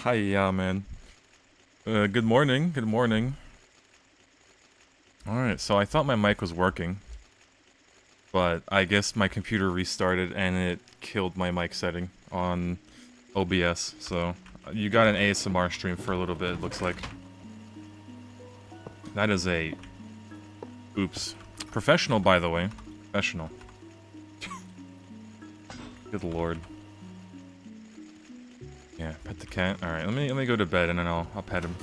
Hi, yeah, man. Good morning. Good morning. Alright, so I thought my mic was working, but I guess my computer restarted and it killed my mic setting on OBS, so you got an ASMR stream for a little bit, it looks like. That is a... Oops. Professional, by the way. Professional. Good lord. Yeah, pet the cat. Alright, let me go to bed and then I'll pet him.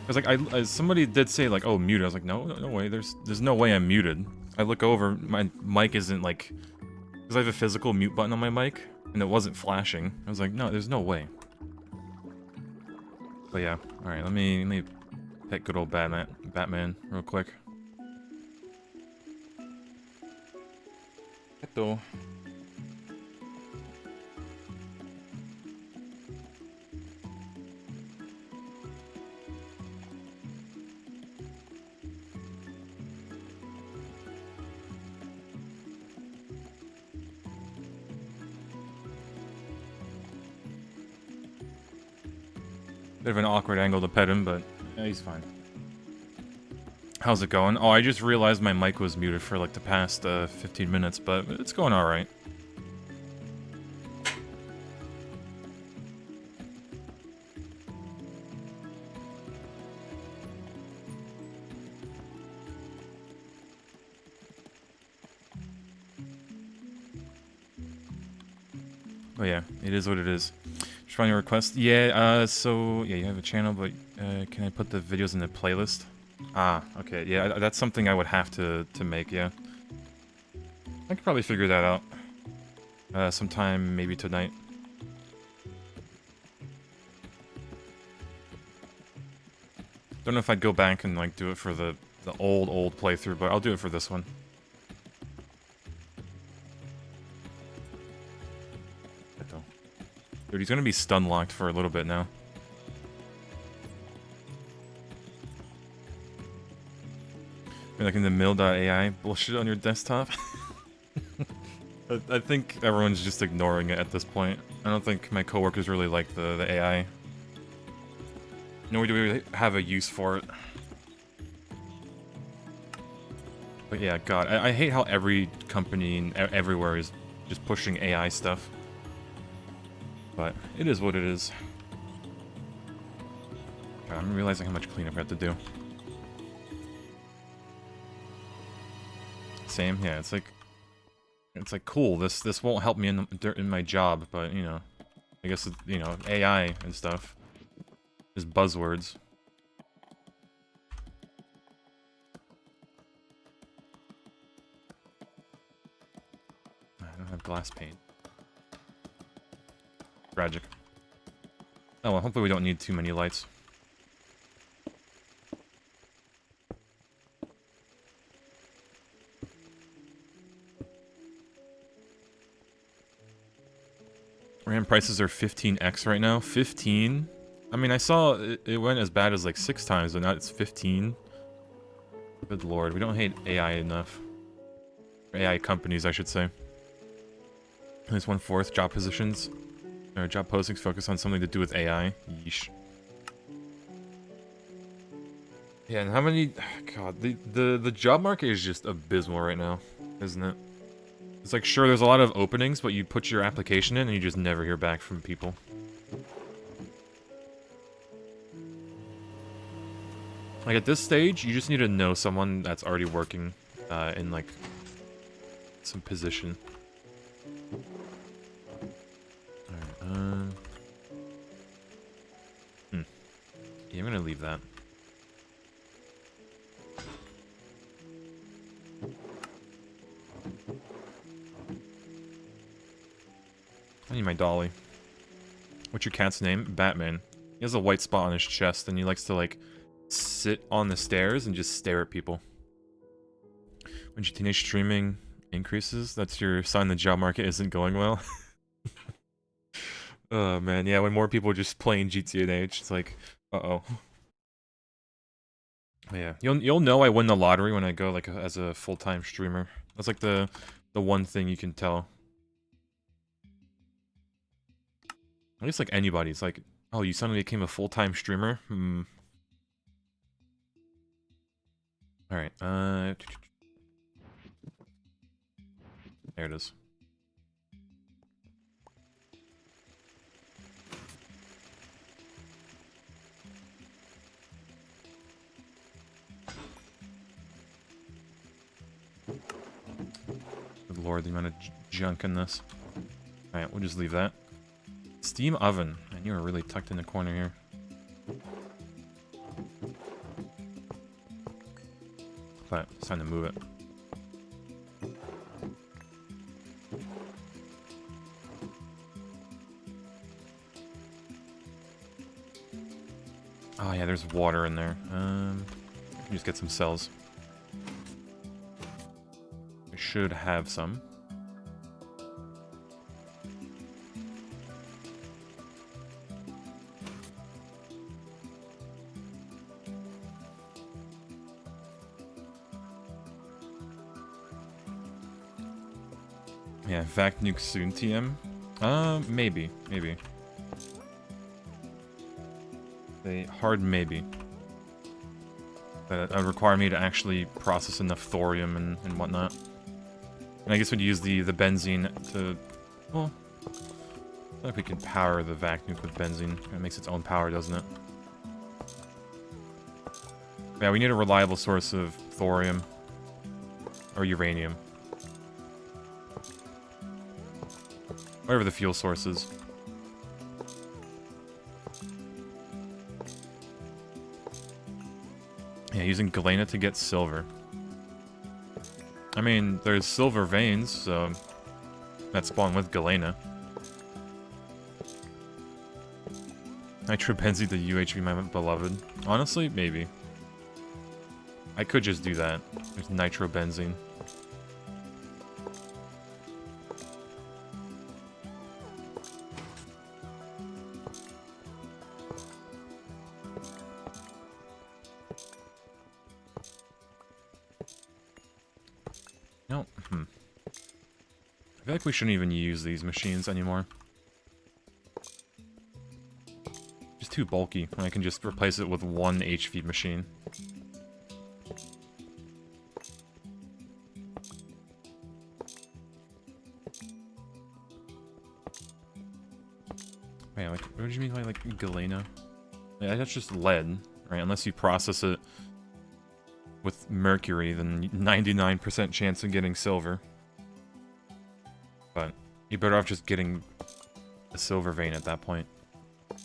Cause like somebody did say like, oh, muted. I was like, no way. There's no way I'm muted. I look over, my mic isn't like, cause I have a physical mute button on my mic, and it wasn't flashing. I was like, no, there's no way. But yeah, all right. Let me pet good old Batman, real quick. Petto. Bit of an awkward angle to pet him, but yeah, he's fine. How's it going? Oh, I just realized my mic was muted for like the past 15 minutes, but it's going all right. Oh yeah, it is what it is. Just find your request. Yeah, so yeah, you have a channel, but can I put the videos in the playlist? Ah, okay, yeah, that's something I would have to make, yeah. I could probably figure that out. Sometime maybe tonight. Don't know if I'd go back and like do it for the old playthrough, but I'll do it for this one. Dude, he's gonna be stun locked for a little bit now. You're like in the mill.ai bullshit on your desktop. I think everyone's just ignoring it at this point. I don't think my coworkers really like the AI. Nor do we really have a use for it. But yeah, God, I hate how every company everywhere is just pushing AI stuff. But it is what it is. God, I'm realizing how much cleanup I have to do. Same, yeah, it's like cool. This won't help me in my job, but you know, I guess you know, AI and stuff is buzzwords. I don't have glass paint. Tragic. Oh well, hopefully we don't need too many lights. RAM prices are 15x right now. 15? I mean, I saw it went as bad as like 6 times, but now it's 15. Good lord, we don't hate AI enough. Or AI companies, I should say. At least 1/4 job positions. Or job postings focus on something to do with AI. Yeesh. Yeah, and how many... God, the job market is just abysmal right now, isn't it? It's like, sure, there's a lot of openings, but you put your application in and you just never hear back from people. Like, at this stage, you just need to know someone that's already working in, like, some position. Alright, yeah, I'm gonna leave that. I need my dolly. What's your cat's name? Batman. He has a white spot on his chest, and he likes to, like, sit on the stairs and just stare at people. When your teenage streaming increases, that's your sign the job market isn't going well. Oh, man, yeah, when more people are just playing GTA, it's like, uh-oh. Yeah, you'll know I win the lottery when I go, like, as a full-time streamer. That's, like, the one thing you can tell. At least, like, anybody's like, Oh, you suddenly became a full-time streamer? Hmm. Alright, there it is. Good lord, the amount of junk in this. Alright, we'll just leave that. Steam oven. Man, you are really tucked in the corner here. But it's time to move it. Oh yeah, there's water in there. Just get some cells. I should have some. Yeah, Vac Nuke soon, TM. Maybe. A hard maybe. That would require me to actually process enough thorium and whatnot. And I guess we'd use the benzene to... Well, I feel like we can power the Vac Nuke with benzene. It makes its own power, doesn't it? Yeah, we need a reliable source of thorium. Or uranium. Whatever the fuel source is. Yeah, using galena to get silver. I mean, there's silver veins, so that spawn with galena. Nitrobenzene to UHV, my beloved. Honestly, maybe. I could just do that. There's nitrobenzene. No. I feel like we shouldn't even use these machines anymore. Just too bulky, when I can just replace it with one HV machine. Wait, like, what do you mean by, like, galena? Yeah, that's just lead, right? Unless you process it with mercury, then 99% chance of getting silver. But you're better off just getting a silver vein at that point.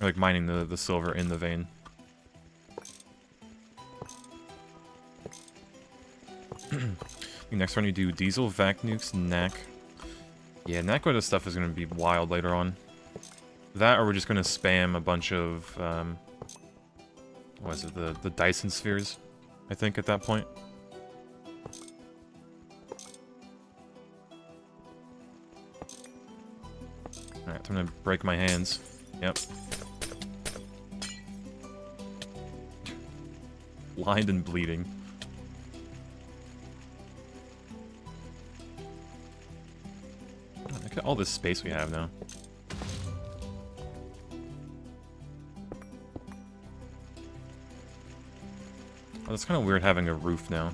Or like mining the silver in the vein. Next one you do diesel, vac nukes, NAC. Yeah, NAC with this stuff is going to be wild later on. That or we're just going to spam a bunch of, what is it, the Dyson spheres, I think, at that point. Alright, I'm gonna break my hands. Yep. Blind and bleeding. Oh, look at all this space we have now. Oh, it's kind of weird having a roof now.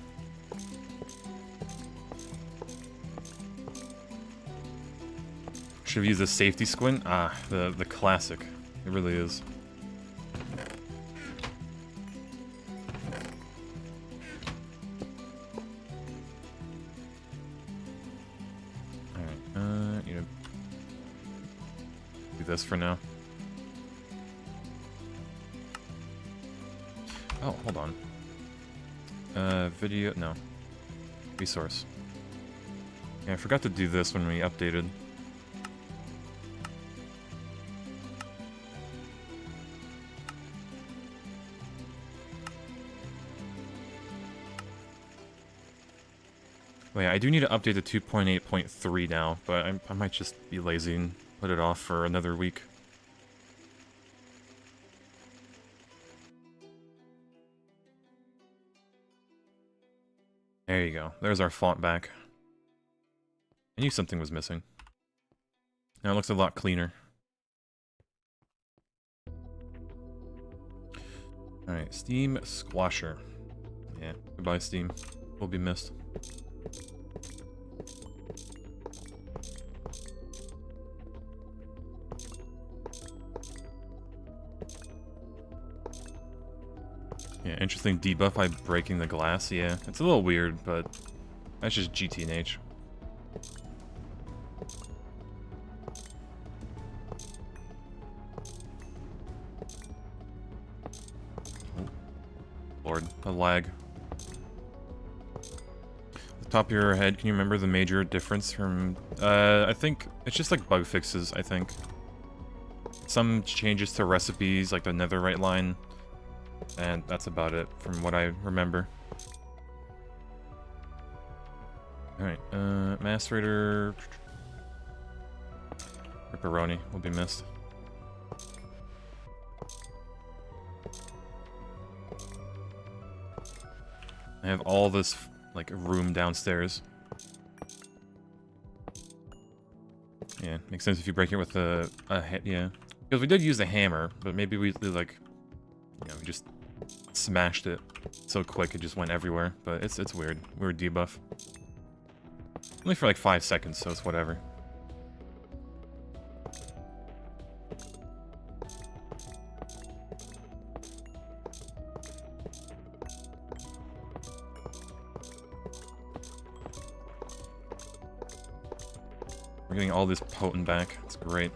Should have used the safety squint. Ah, the classic. It really is. Alright, you know, do this for now. Oh, hold on. Video, no. Resource. Yeah, I forgot to do this when we updated. Wait, I do need to update to 2.8.3 now, but I might just be lazy and put it off for another week. There you go. There's our font back. I knew something was missing. Now it looks a lot cleaner. Alright, Steam Squasher. Yeah, goodbye Steam. We'll be missed. Yeah, interesting debuff by breaking the glass. Yeah, it's a little weird, but that's just GTNH. Oh, Lord, a lag. The top of your head, can you remember the major difference from... I think it's just like bug fixes, I think. Some changes to recipes, like the netherite line. And that's about it, from what I remember. Alright, Macerator... Ripperoni will be missed. I have all this, like, room downstairs. Yeah, makes sense if you break it with yeah. Because we did use a hammer, but maybe we, like... You know, we just smashed it so quick it just went everywhere. But it's weird. Weird debuff. Only for like 5 seconds, so it's whatever. We're getting all this potent back. It's great.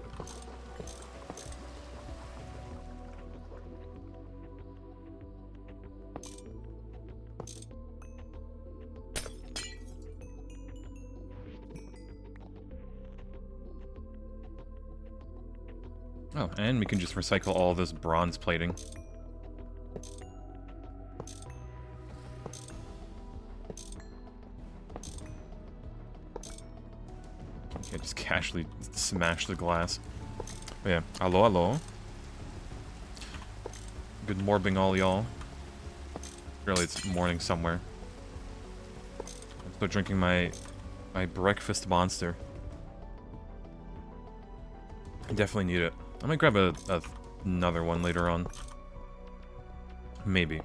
Oh, and we can just recycle all this bronze plating. Okay, just casually smash the glass. But yeah, hello, hello. Good morning, all y'all. Really, it's morning somewhere. I'm still drinking my breakfast monster. I definitely need it. I might grab another one later on. Maybe.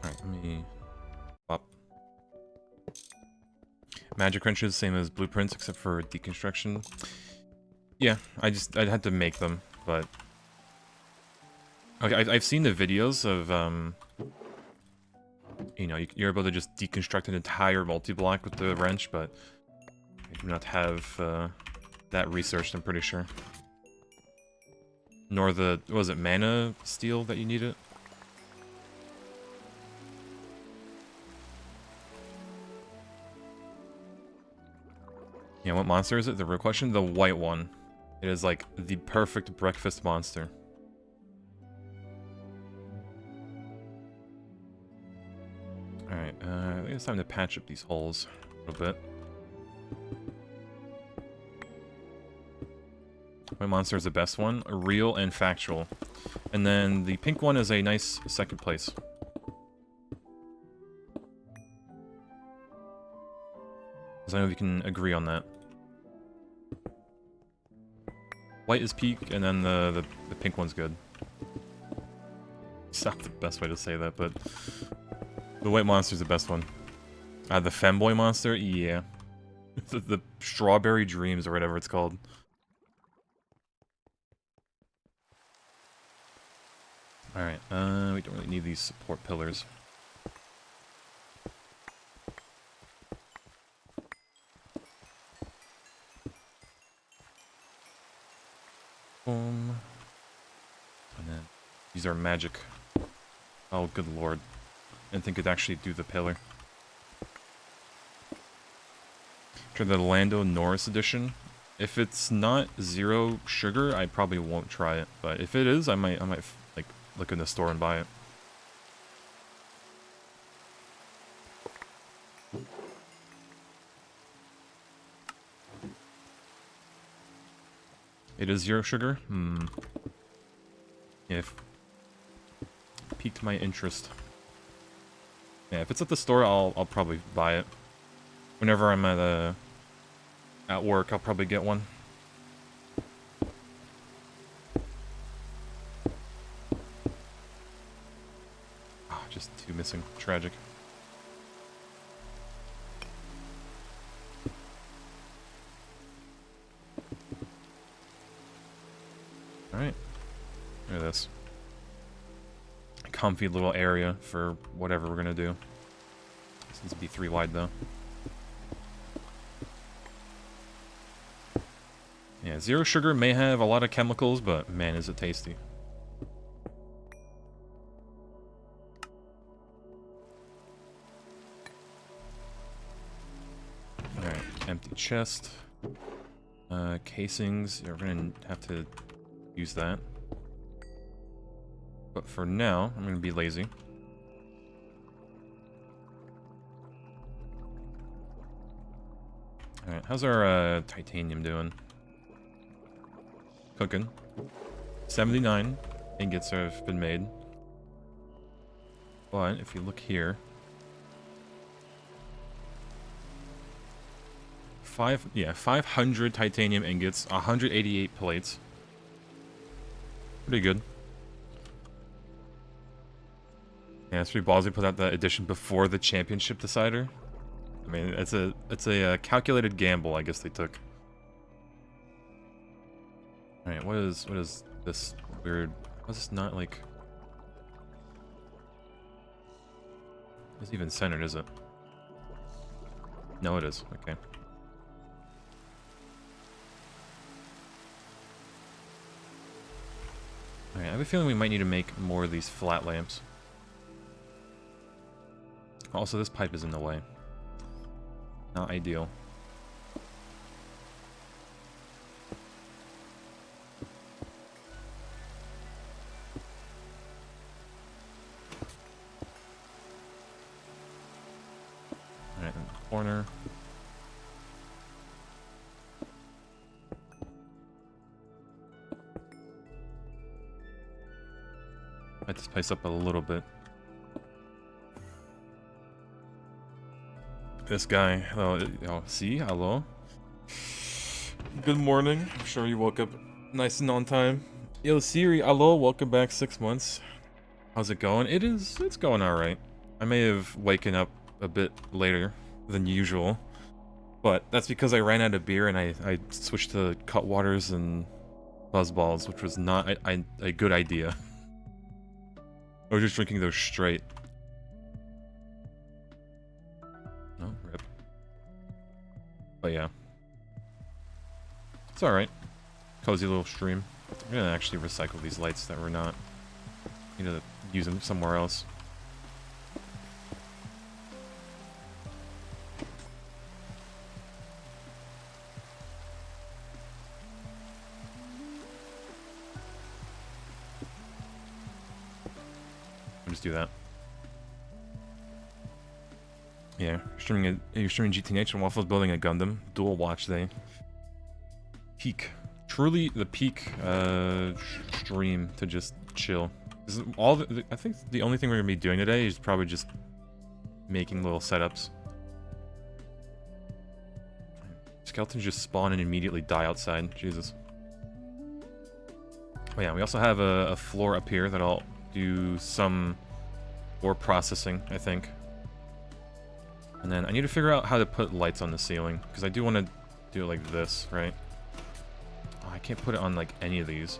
Alright, let me... Up. Magic wrenches, same as blueprints, except for deconstruction. Yeah, I had to make them, but... Okay, I've seen the videos of, you know, you're able to just deconstruct an entire multi-block with the wrench, but I do not have, that researched, I'm pretty sure. Nor the, what was it, mana steel that you needed? Yeah, what monster is it? The real question? The white one. It is like the perfect breakfast monster. Alright, I think it's time to patch up these holes a little bit. White monster is the best one, real and factual. And then the pink one is a nice second place. So I know we can agree on that. White is peak, and then the pink one's good. It's not the best way to say that, but the white monster's the best one. The femboy monster, yeah. the strawberry dreams or whatever it's called. Alright, we don't really need these support pillars. Boom. And then these are magic. Oh, good lord. I didn't think it'd actually do the pillar. Try the Lando Norris edition. If it's not zero sugar, I probably won't try it. But if it is, I might like look in the store and buy it. It is zero sugar? Hmm. Yeah, piqued my interest. Yeah, if it's at the store, I'll probably buy it. Whenever I'm at work, I'll probably get one. missing. Tragic. Alright. Look at this. Comfy little area for whatever we're gonna do. This needs to be 3 wide though. Yeah, Zero Sugar may have a lot of chemicals, but man, is it tasty. Alright, empty chest. Casings, yeah, we're gonna have to use that. But for now, I'm gonna be lazy. Alright, how's our titanium doing? Cooking. 79 ingots have been made. But if you look here, 500 titanium ingots, 188 plates. Pretty good. Yeah, it's pretty ballsy. Put out that edition before the championship decider. I mean, it's a calculated gamble, I guess they took. All right, what is this weird? What's this not like? It's even centered, is it? No, it is. Okay. All right, I have a feeling we might need to make more of these flat lamps. Also, this pipe is in the way. Not ideal. Alright, in the corner. Light this place up a little bit. This guy, oh, see, hello. Good morning. I'm sure you woke up nice and on time. Yo, Siri, hello, welcome back 6 months. How's it going? It's going alright. I may have waken up a bit later than usual, but that's because I ran out of beer and I switched to Cutwaters and Buzzballs, which was not a good idea. I was just drinking those straight. Oh, rip. But yeah. It's alright. Cozy little stream. I'm gonna actually recycle these lights that were not. Need to use them somewhere else. I'll just do that. Yeah, you're streaming GTH and Waffles building a Gundam. Dual watch day. Peak. Truly the peak stream to just chill. This is I think the only thing we're gonna be doing today is probably just making little setups. Skeletons just spawn and immediately die outside. Jesus. Oh yeah, we also have a floor up here that I'll do some ore processing, I think. And then I need to figure out how to put lights on the ceiling, because I do want to do it like this, right? Oh, I can't put it on like any of these.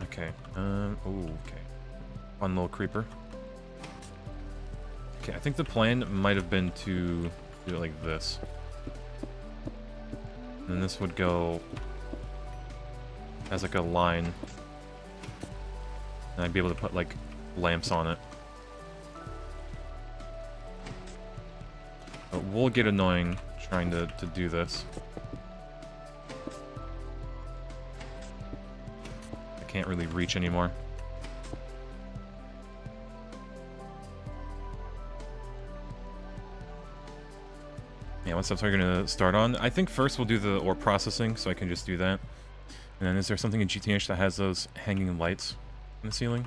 Okay. Oh, okay. Fun little creeper. Okay, I think the plan might have been to do it like this. And then this would go as like a line. And I'd be able to put like lamps on it. But we'll get annoying trying to do this. I can't really reach anymore. Yeah, what's up? So we're gonna start on. I think first we'll do the ore processing, so I can just do that. And then is there something in GTH that has those hanging lights in the ceiling?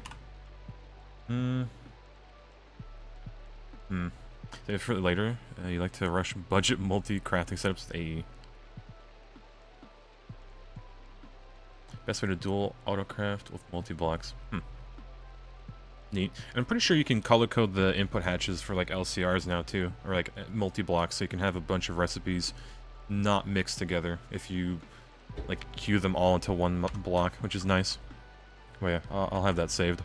Save it for later. You like to rush budget multi-crafting setups? A best way to dual autocraft with multi-blocks. Neat. And I'm pretty sure you can color code the input hatches for like LCRs now too, or like multi-blocks, so you can have a bunch of recipes not mixed together if you like queue them all into one block, which is nice. Well, yeah, I'll have that saved.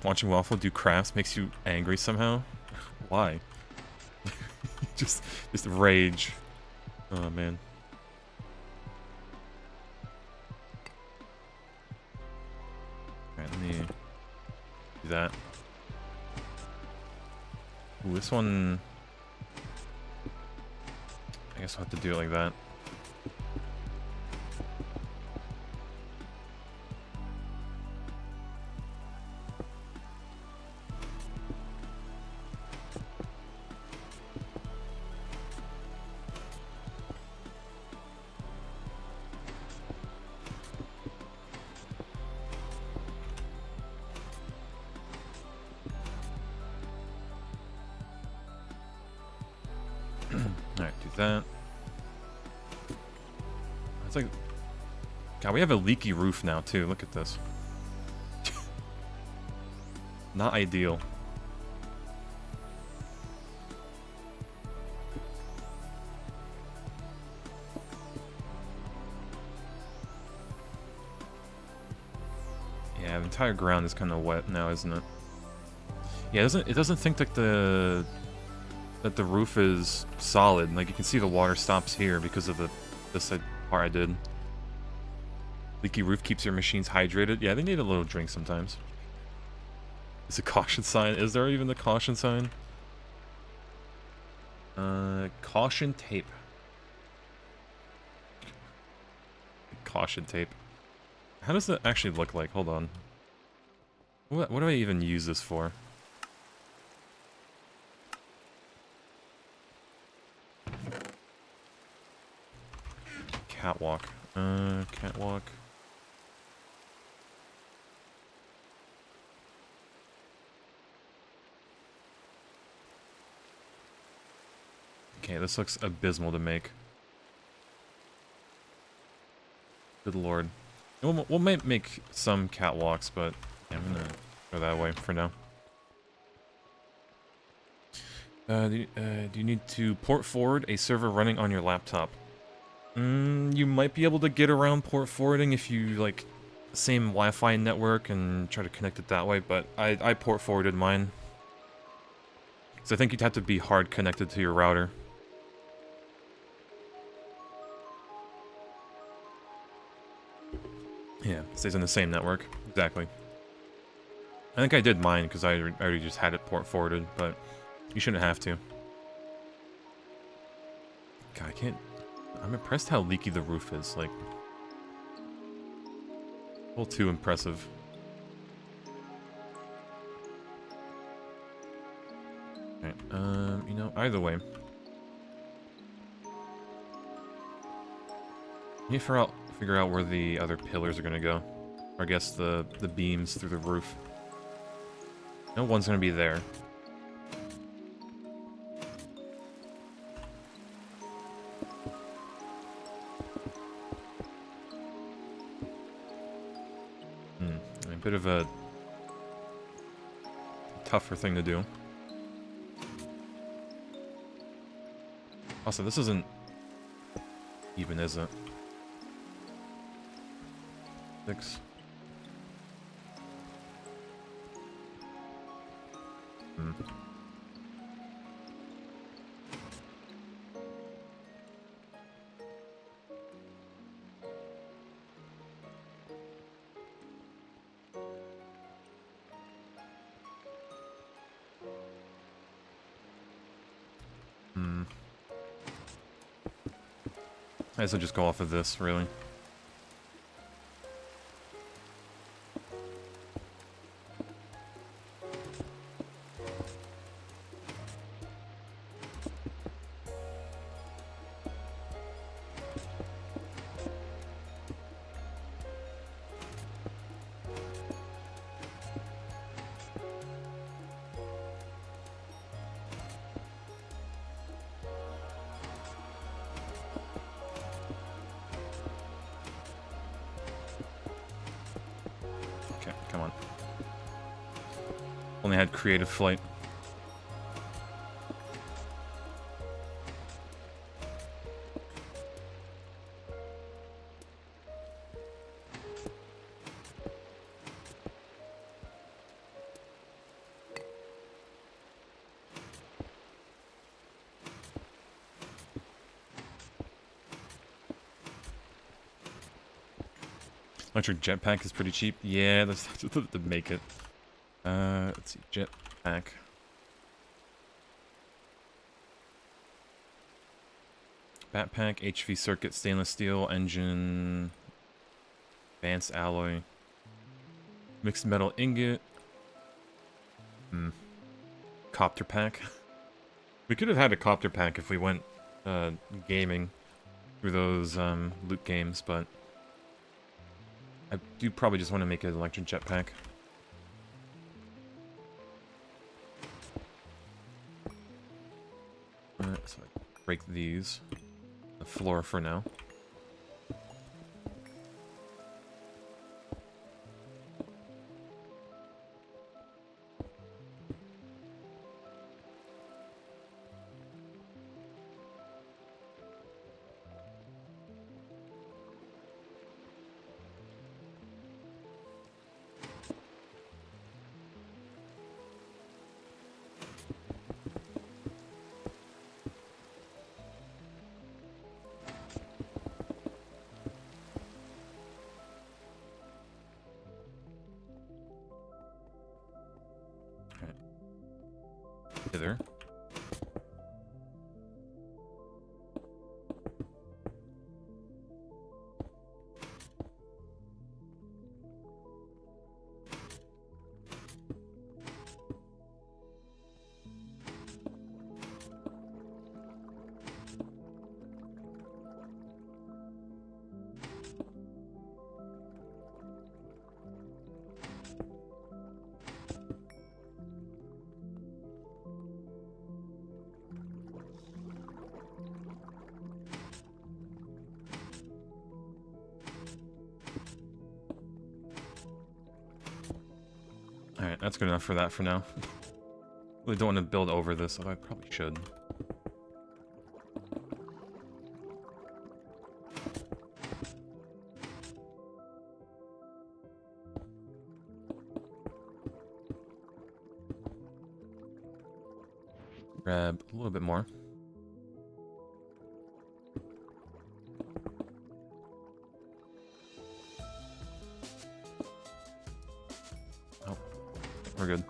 Watching Waffle do crafts makes you angry somehow? Why? just rage. Oh man. Alright, let me do that. Ooh, this one... I guess I'll have to do it like that. Alright, do that. It's like... God, we have a leaky roof now, too. Look at this. Not ideal. Yeah, the entire ground is kind of wet now, isn't it? Yeah, it doesn't think that the roof is solid. Like you can see the water stops here because of this part I did. Leaky roof keeps your machines hydrated. Yeah, they need a little drink sometimes. Is a caution sign? Is there even the caution sign? Caution tape. Caution tape. How does that actually look like? Hold on. What do I even use this for? Catwalk. Catwalk. Okay, this looks abysmal to make. Good lord. We'll make some catwalks, but yeah, I'm gonna go that way for now. Do you need to port forward a server running on your laptop? You might be able to get around port forwarding if you, like, same Wi-Fi network and try to connect it that way, but I port forwarded mine. So I think you'd have to be hard connected to your router. Yeah, it stays on the same network. Exactly. I think I did mine because I already just had it port forwarded, but you shouldn't have to. God, I can't... I'm impressed how leaky the roof is, like... A little too impressive. Alright, you know, either way. Let me figure out where the other pillars are gonna go. Or I guess the beams through the roof. No one's gonna be there. A bit of a tougher thing to do. Also, this isn't even, is it? 6. I guess I'll just go off of this, really. definitely had creative flight. Electric jetpack is pretty cheap. Yeah, let's to make it. Let's see, jetpack. Backpack, HV circuit, stainless steel, engine, advanced alloy, mixed metal ingot. Copter pack. We could have had a copter pack if we went gaming through those loot games, but I do probably just want to make an electric jetpack. So I break these. The floor for now. Hither. Alright, that's good enough for that for now. Really don't want to build over this, although I probably should. Grab a little bit more. Oh, we're good.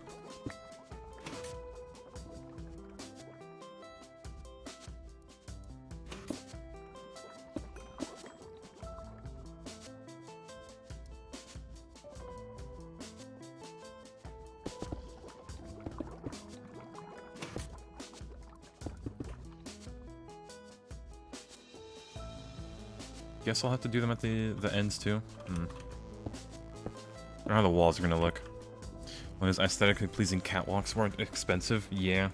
Guess I'll have to do them at the ends too. I don't know how the walls are gonna look. When is aesthetically pleasing catwalks more expensive? Yeah.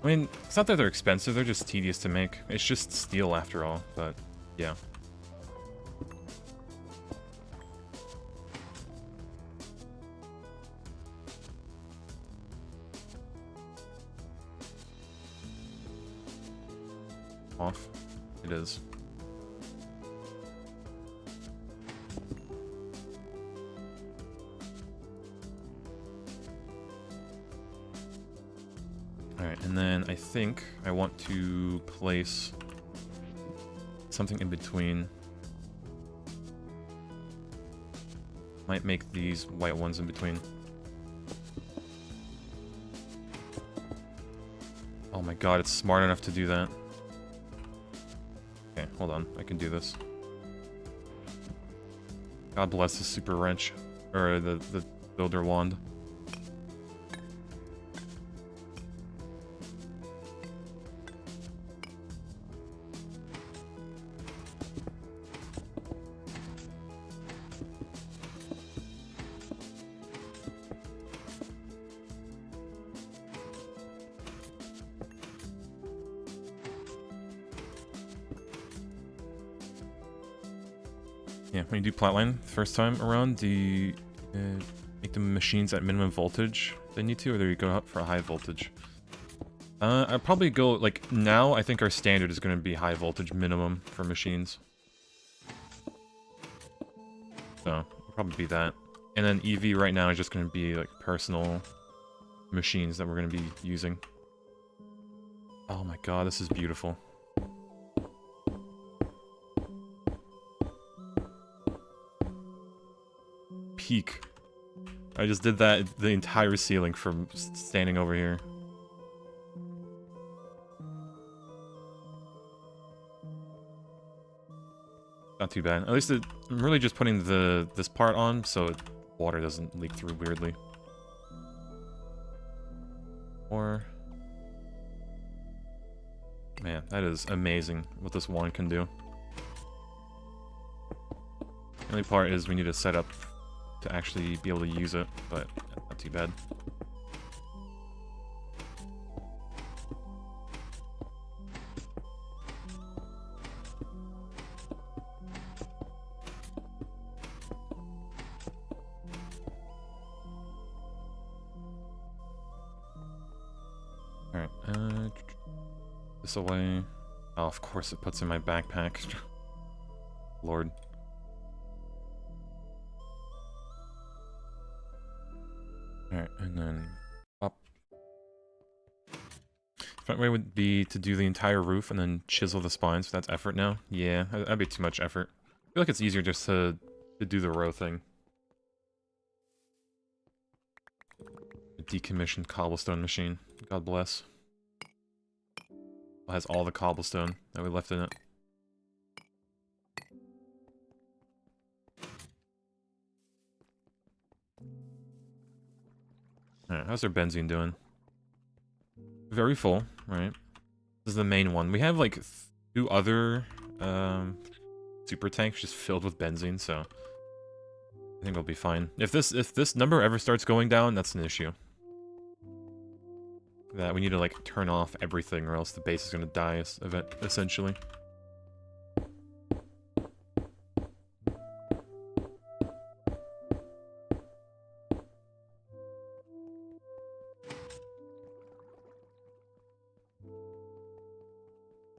I mean, it's not that they're expensive, they're just tedious to make. It's just steel after all, but yeah. Off. It is. Alright, and then I think I want to place something in between. Might make these white ones in between. Oh my god, it's smart enough to do that. Okay, hold on, I can do this. God bless the super wrench, or the builder wand. Yeah, when you do plotline first time around, make the machines at minimum voltage. They need to, or they go up for a high voltage. I'd probably go, like, now I think our standard is going to be high voltage minimum for machines. So, it'll probably be that. And then EV right now is just going to be, like, personal machines that we're going to be using. Oh my god, this is beautiful. Peak. I just did that the entire ceiling from standing over here. Not too bad. At least I'm really just putting this part on so water doesn't leak through weirdly. Or... Man, that is amazing what this wand can do. The only part is we need to set up to actually be able to use it, but not too bad. Alright, this away. Oh, of course it puts in my backpack. Lord. Alright, and then up. Front way would be to do the entire roof and then chisel the spines. That's effort now. Yeah, that'd be too much effort. I feel like it's easier just to do the row thing. A decommissioned cobblestone machine. God bless. It has all the cobblestone that we left in it. Alright, how's our benzene doing? Very full, right? This is the main one. We have like 2 other super tanks just filled with benzene, so I think we'll be fine. If this number ever starts going down, that's an issue. That we need to like turn off everything or else the base is gonna die essentially.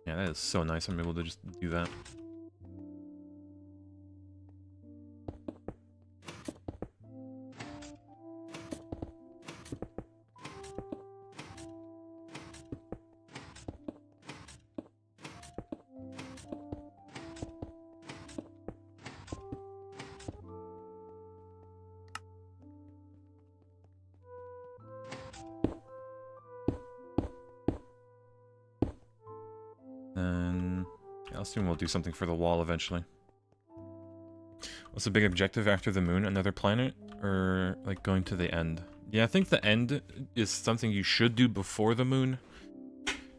Yeah, that is so nice I'm able to just do that. Then yeah, I'll assume we'll do something for the wall eventually. What's the big objective after the moon? Another planet? Or like going to the end? Yeah, I think the end is something you should do before the moon.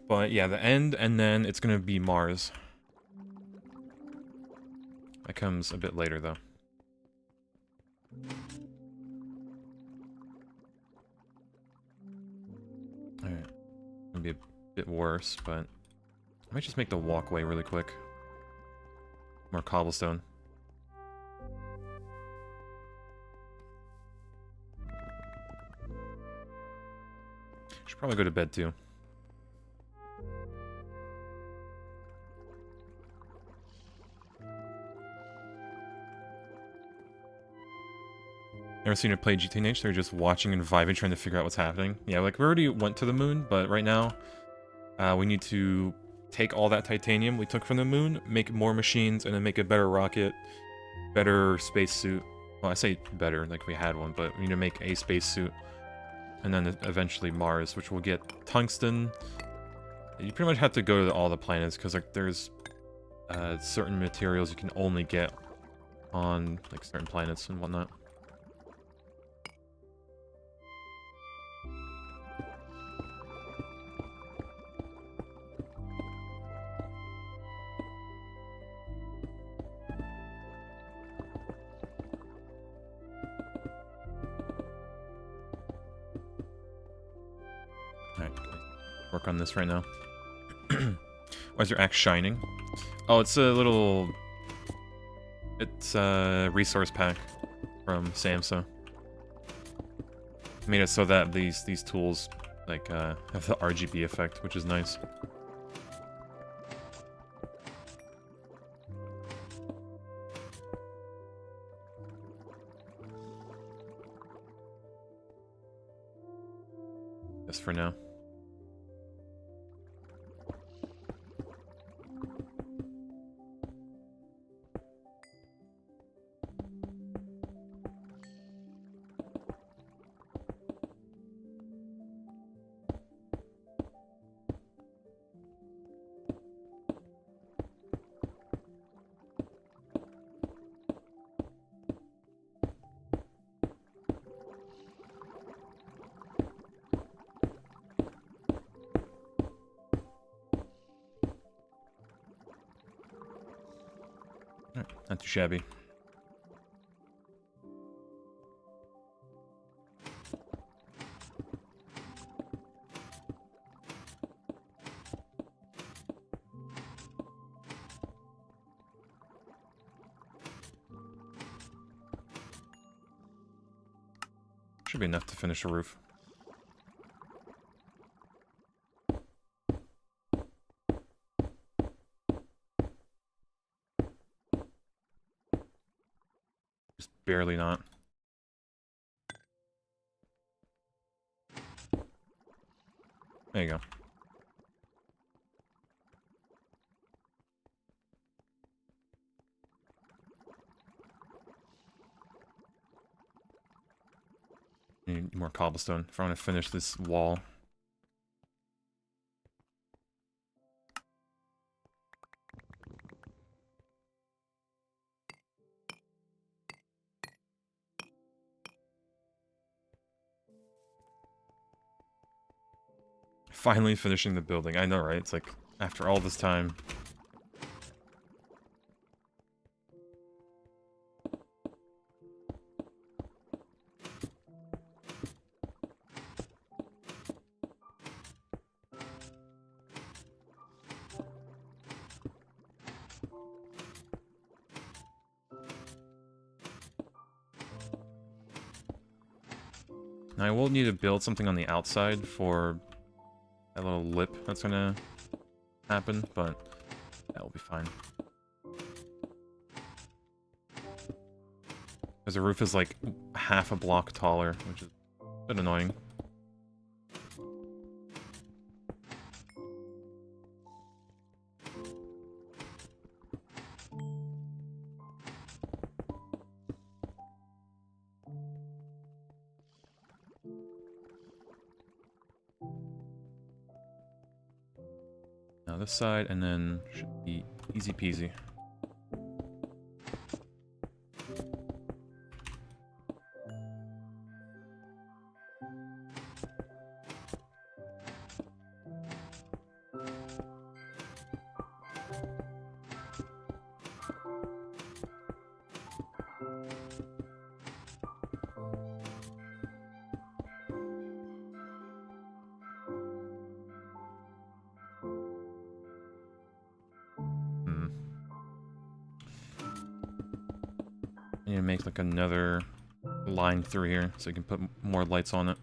But yeah, the end and then it's gonna be Mars. That comes a bit later though. Alright. Gonna be a bit worse, but I might just make the walkway really quick. More cobblestone. Should probably go to bed too. Never seen her play GTNH, they're just watching and vibing, trying to figure out what's happening. Yeah, like we already went to the moon, but right now we need to take all that titanium we took from the moon, make more machines, and then make a better rocket, better spacesuit. Well, I say better, like we had one, but we need to make a spacesuit. And then eventually Mars, which will get tungsten. You pretty much have to go to all the planets, because like there's certain materials you can only get on like certain planets and whatnot. Work on this right now. Why is your axe shining? Oh, it's a little... It's a resource pack from Samsa. Made it so that these tools like have the RGB effect, which is nice. Just for now. Not too shabby. Should be enough to finish the roof. Just barely not. There you go. Need more cobblestone if I want to finish this wall. Finally finishing the building. I know, right? It's like, after all this time. Now I will need to build something on the outside for that little lip that's gonna happen, but that will be fine. Because the roof is like half a block taller, which is a bit annoying. Now this side, and then should be easy peasy. I need to make like another line through here so you can put more lights on it.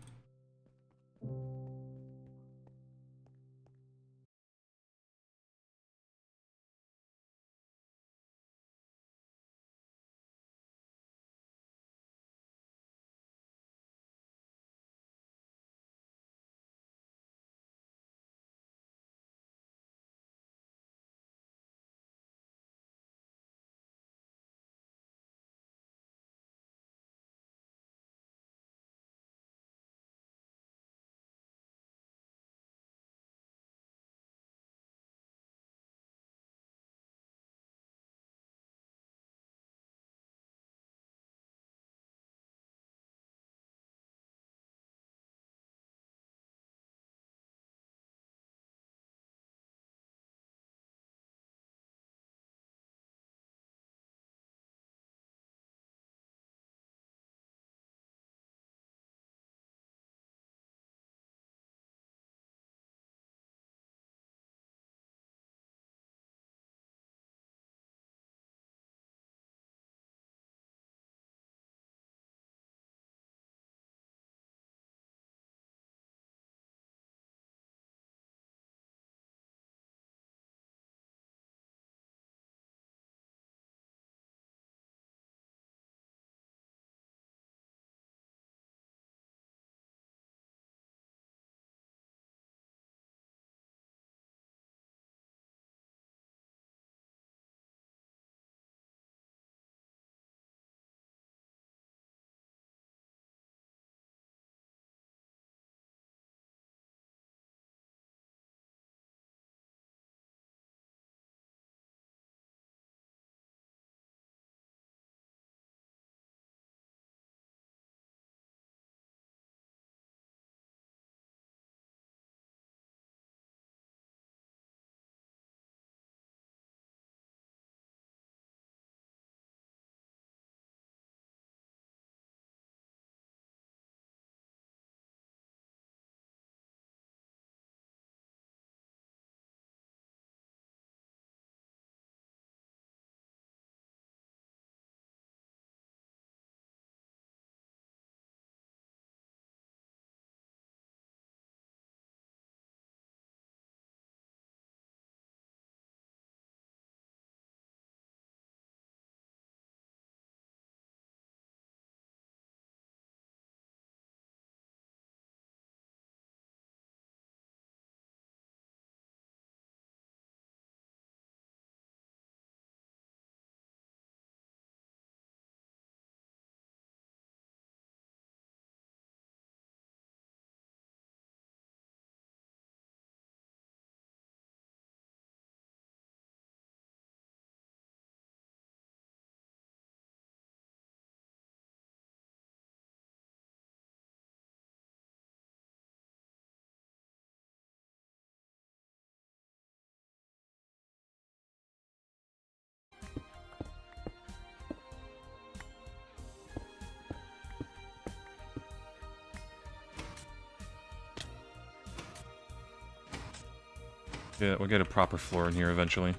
Yeah, we'll get a proper floor in here eventually.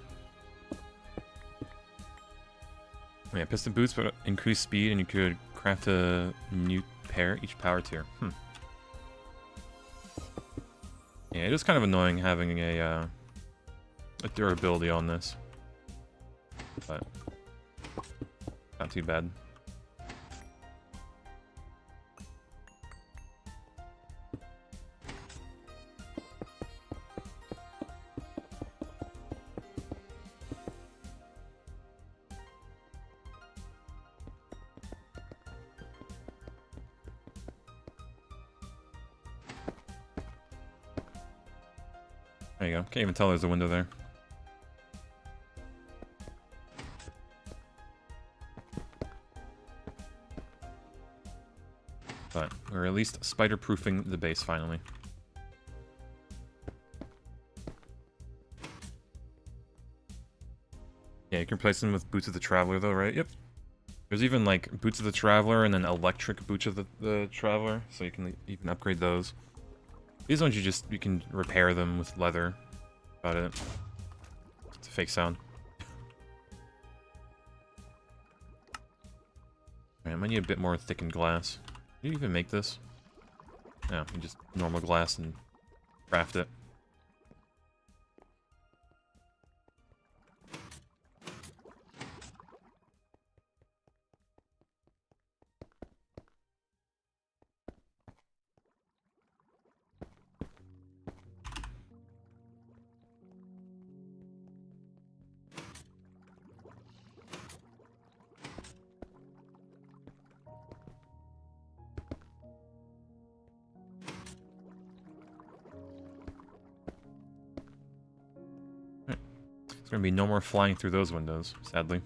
Oh, yeah, piston boots, but increase speed, and you could craft a new pair each power tier. Yeah, it is kind of annoying having a durability on this, but not too bad. There you go. Can't even tell there's a window there. But we're at least spider-proofing the base finally. Yeah, you can replace them with Boots of the Traveler though, right? Yep. There's even like Boots of the Traveler and then electric Boots of the Traveler, so you can upgrade those. These ones you can repair them with leather. About it. It's a fake sound. Alright, I might need a bit more thickened glass. Did you even make this? No, you just normal glass and craft it. There's gonna be no more flying through those windows, sadly.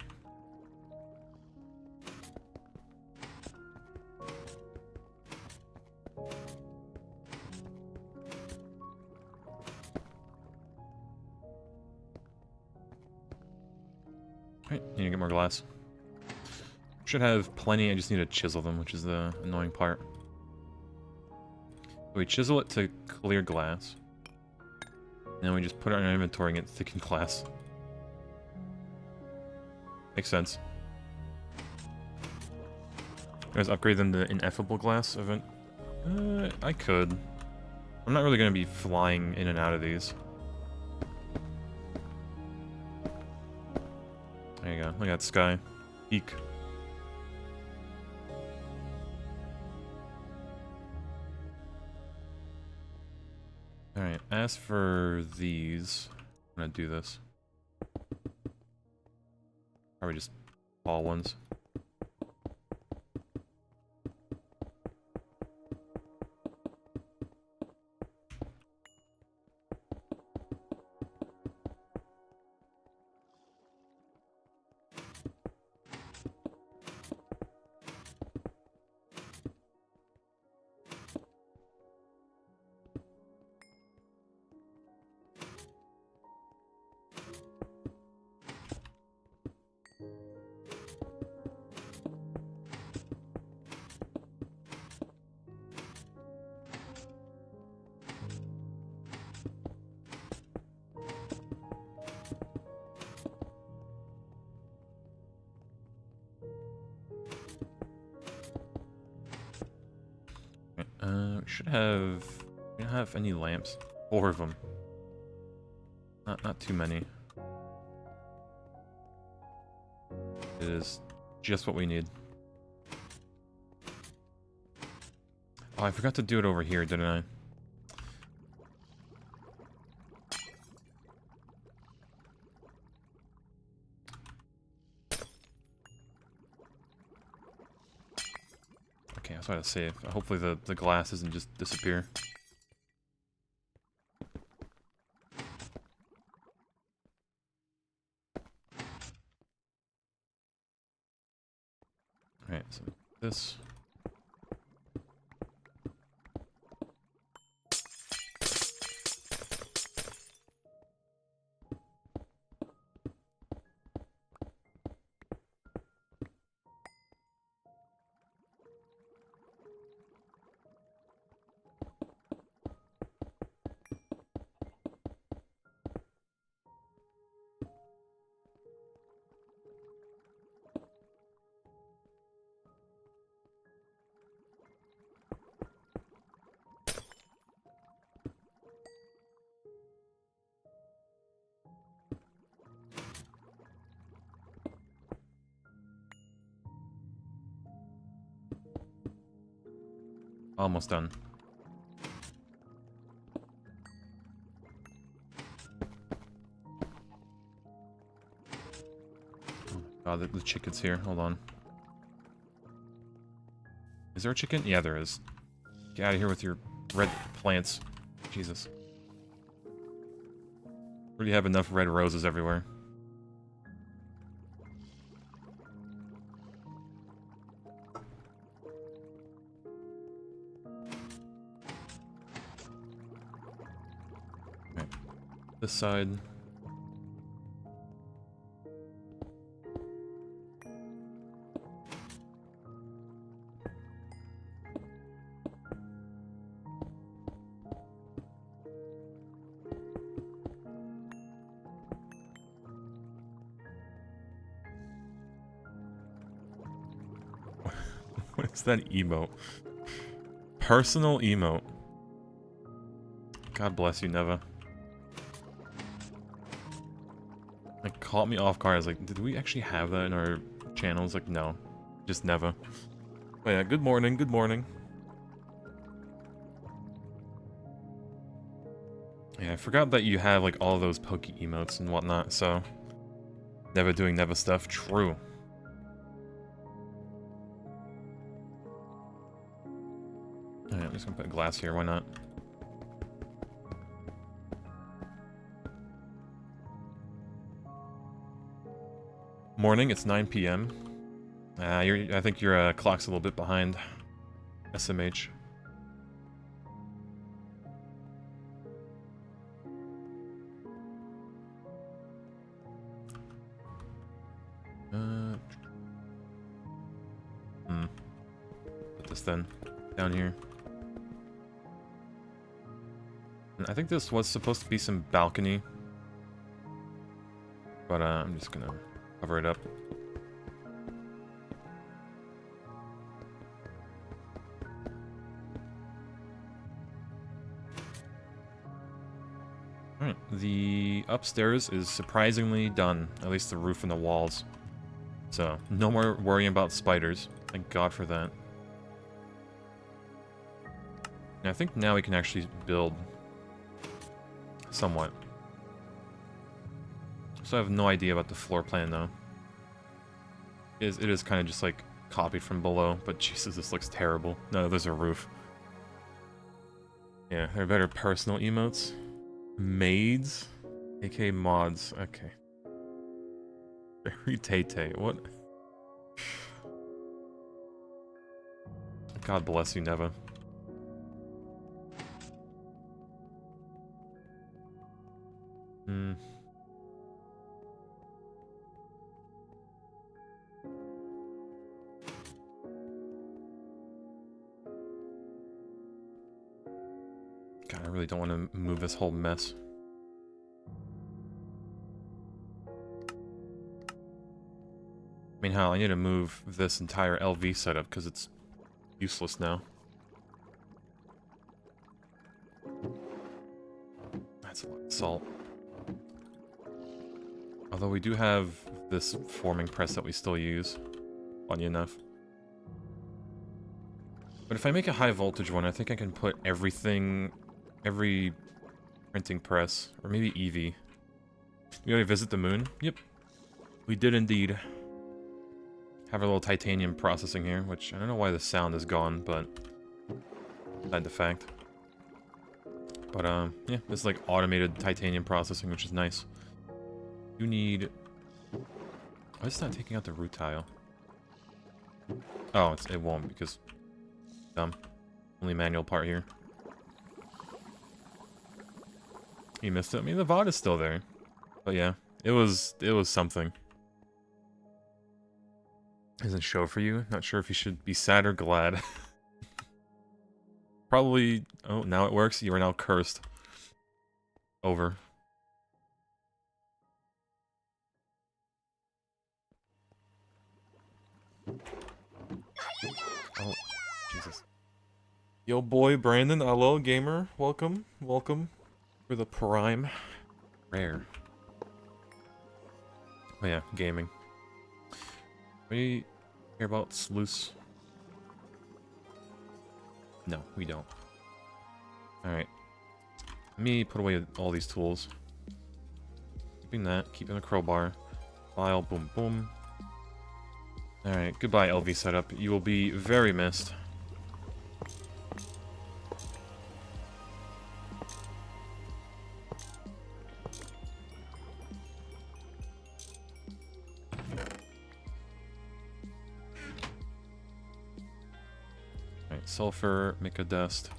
Alright, need to get more glass. Should have plenty, I just need to chisel them, which is the annoying part. We chisel it to clear glass. And then we just put it in our inventory and get thickened glass. Makes sense. Guys, upgrade them to ineffable glass event. I could. I'm not really going to be flying in and out of these. There you go. Look at that sky. Eek. Alright, as for these, I'm going to do this. Probably just all ones. We don't have any lamps. 4 of them. Not too many. It is just what we need. Oh, I forgot to do it over here, didn't I? Okay, I was about to say, hopefully the glass doesn't just disappear. Alright, so this. Almost done. Oh, the chicken's here. Hold on. Is there a chicken? Yeah, there is. Get out of here with your red plants. Jesus. Already have enough red roses everywhere. Okay. This side. What is that emote? Personal emote. God bless you, Neva. It caught me off guard. I was like, did we actually have that in our channels? Like, no. Just Neva. But yeah, good morning, good morning. Yeah, I forgot that you have like all those Poke emotes and whatnot, so... Neva doing Neva stuff. True. Alright, I'm just gonna put glass here, why not? Morning, it's 9 p.m. I think your clock's a little bit behind. SMH. Put this then down here. And I think this was supposed to be some balcony, but I'm just gonna cover it up. Alright, the upstairs is surprisingly done, at least the roof and the walls. So, no more worrying about spiders. Thank God for that. And I think now we can actually build somewhat. So I have no idea about the floor plan though. It is kind of just like copied from below, but Jesus, this looks terrible. No, there's a roof. Yeah, there are better personal emotes. Maids? AK mods. Okay. Very Tay-Tay. What? God bless you, Neva. Hmm. God, I really don't want to move this whole mess. I mean, hell, I need to move this entire LV setup because it's useless now. That's a lot of salt. Although we do have this forming press that we still use, funny enough. But if I make a high voltage one, I think I can put everything, every printing press, or maybe Eevee. We already visit the moon? Yep. We did indeed. Have a little titanium processing here, which I don't know why the sound is gone, but beside the fact. But yeah, this is like automated titanium processing, which is nice. You need... Why is it not taking out the root tile? Oh, it won't because... Dumb. Only manual part here. You missed it. I mean, the VOD is still there. But yeah, it was something. Doesn't show for you. Not sure if you should be sad or glad. Probably... Oh, now it works. You are now cursed. Over. Oh, Jesus. Yo, boy, Brandon. Hello, gamer. Welcome. Welcome. For the prime. Rare. Oh yeah, gaming. We hear about Sluice. No, we don't. Alright. Let me put away all these tools. Keeping that, keeping the crowbar. File, boom, boom. Alright, goodbye, LV setup. You will be very missed. Alright, sulfur, mica dust.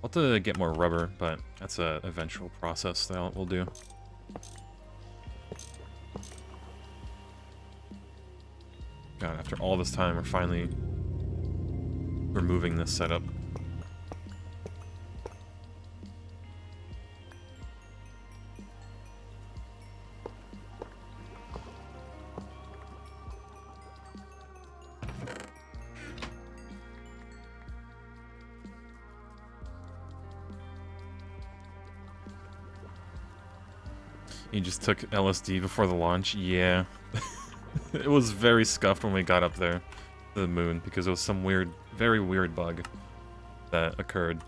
I'll have to get more rubber, but that's a eventual process that we'll do. God, after all this time, we're finally removing this setup. You just took LSD before the launch? Yeah. It was very scuffed when we got up there to the moon because it was some weird, very weird bug that occurred.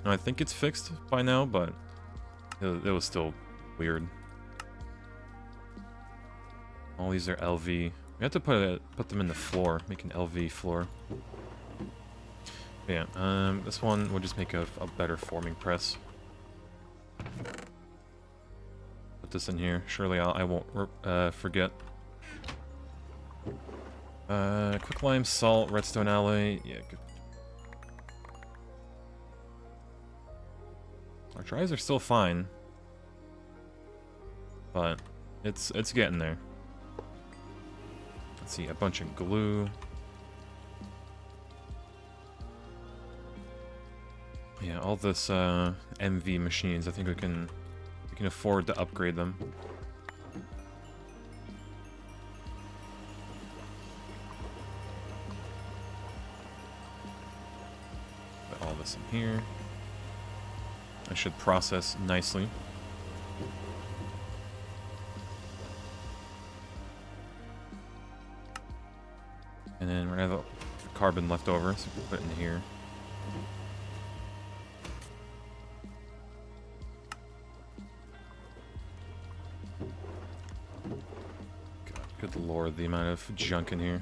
Now, I think it's fixed by now, but it was still weird. All these are LV. We have to put them in the floor, make an LV floor. Yeah, this one will just make a better forming press. Put this in here. Surely I won't forget. Quicklime, salt, redstone alloy. Yeah, good. Our tries are still fine, but it's getting there. Let's see, a bunch of glue. Yeah, all this MV machines. I think we can afford to upgrade them. Put all this in here. I should process nicely. And then we're gonna have a carbon left over, so we can put it in here. God, good lord, the amount of junk in here.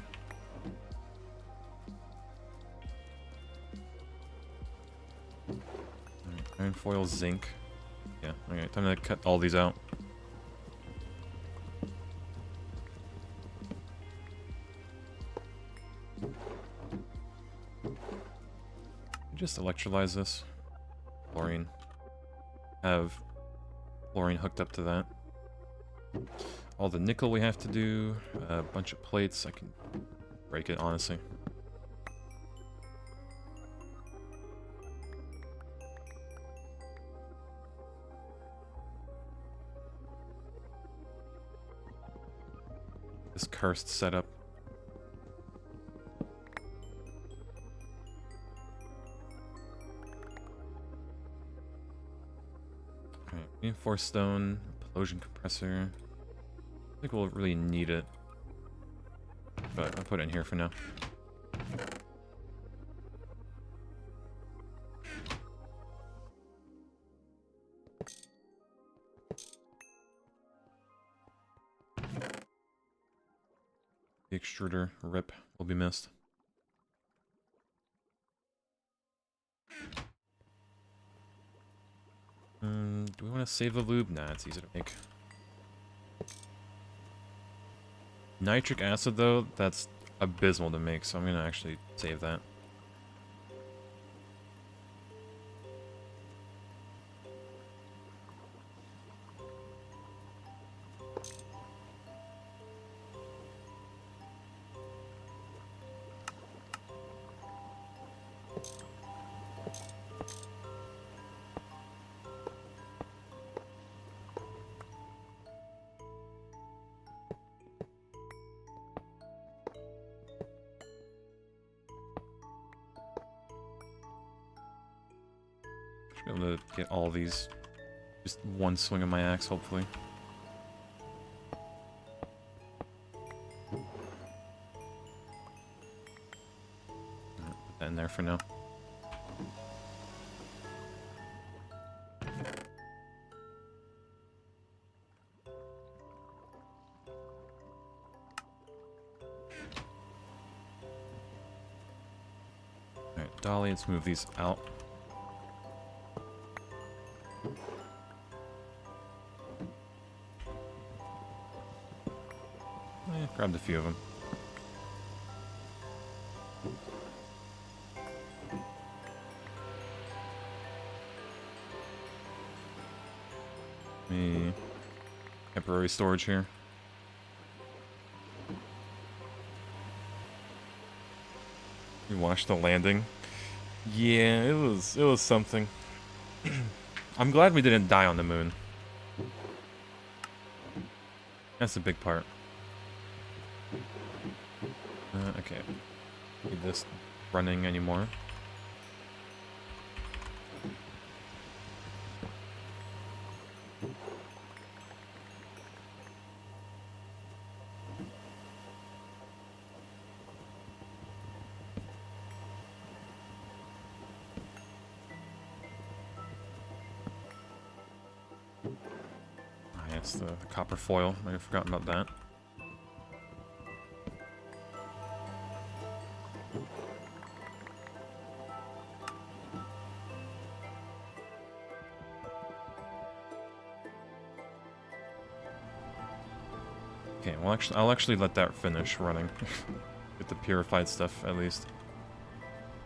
Iron foil, zinc. Yeah, okay, time to cut all these out. Just electrolyze this. Chlorine. Have chlorine hooked up to that. All the nickel we have to do. A bunch of plates. I can break it, honestly. This cursed setup. Alright, reinforced stone, implosion compressor. I think we'll really need it. But I'll put it in here for now. The extruder, rip, will be missed. Do we want to save the lube? Nah, it's easy to make. Nitric acid, though, that's abysmal to make, so I'm going to actually save that. Should be able to get all these just one swing of my axe, hopefully. for now. Alright, Dolly, let's move these out. Grabbed a few of them. Temporary storage here. We watched the landing. Yeah, it was something. I'm glad we didn't die on the moon. That's a big part. Okay. Need this running anymore. It's the copper foil. I have forgotten about that. Okay, well, I'll actually let that finish running. Get the purified stuff at least.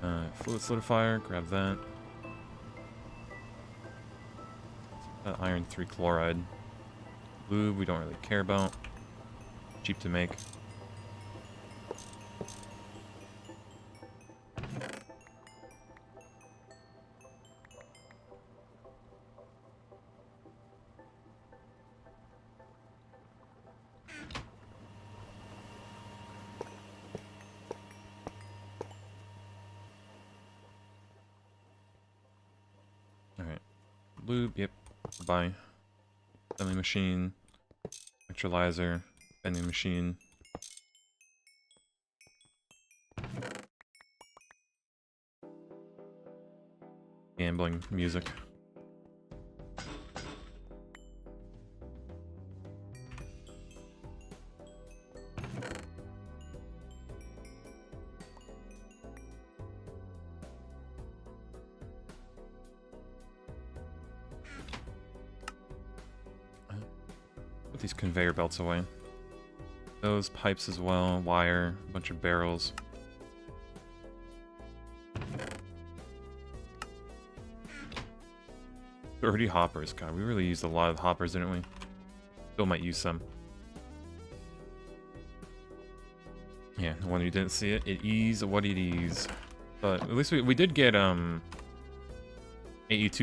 Fluid solidifier, grab that. Iron 3 chloride. Lube, we don't really care about. Cheap to make. Alright. Lube, yep. Bye. Vending machine, electrolyzer, vending machine. Gambling music. Put these conveyor belts away. Those pipes as well, wire, a bunch of barrels. Dirty hoppers, God, we really used a lot of hoppers, didn't we? Still might use some. Yeah, the one you didn't see it, it is what it is. But at least we did get AE2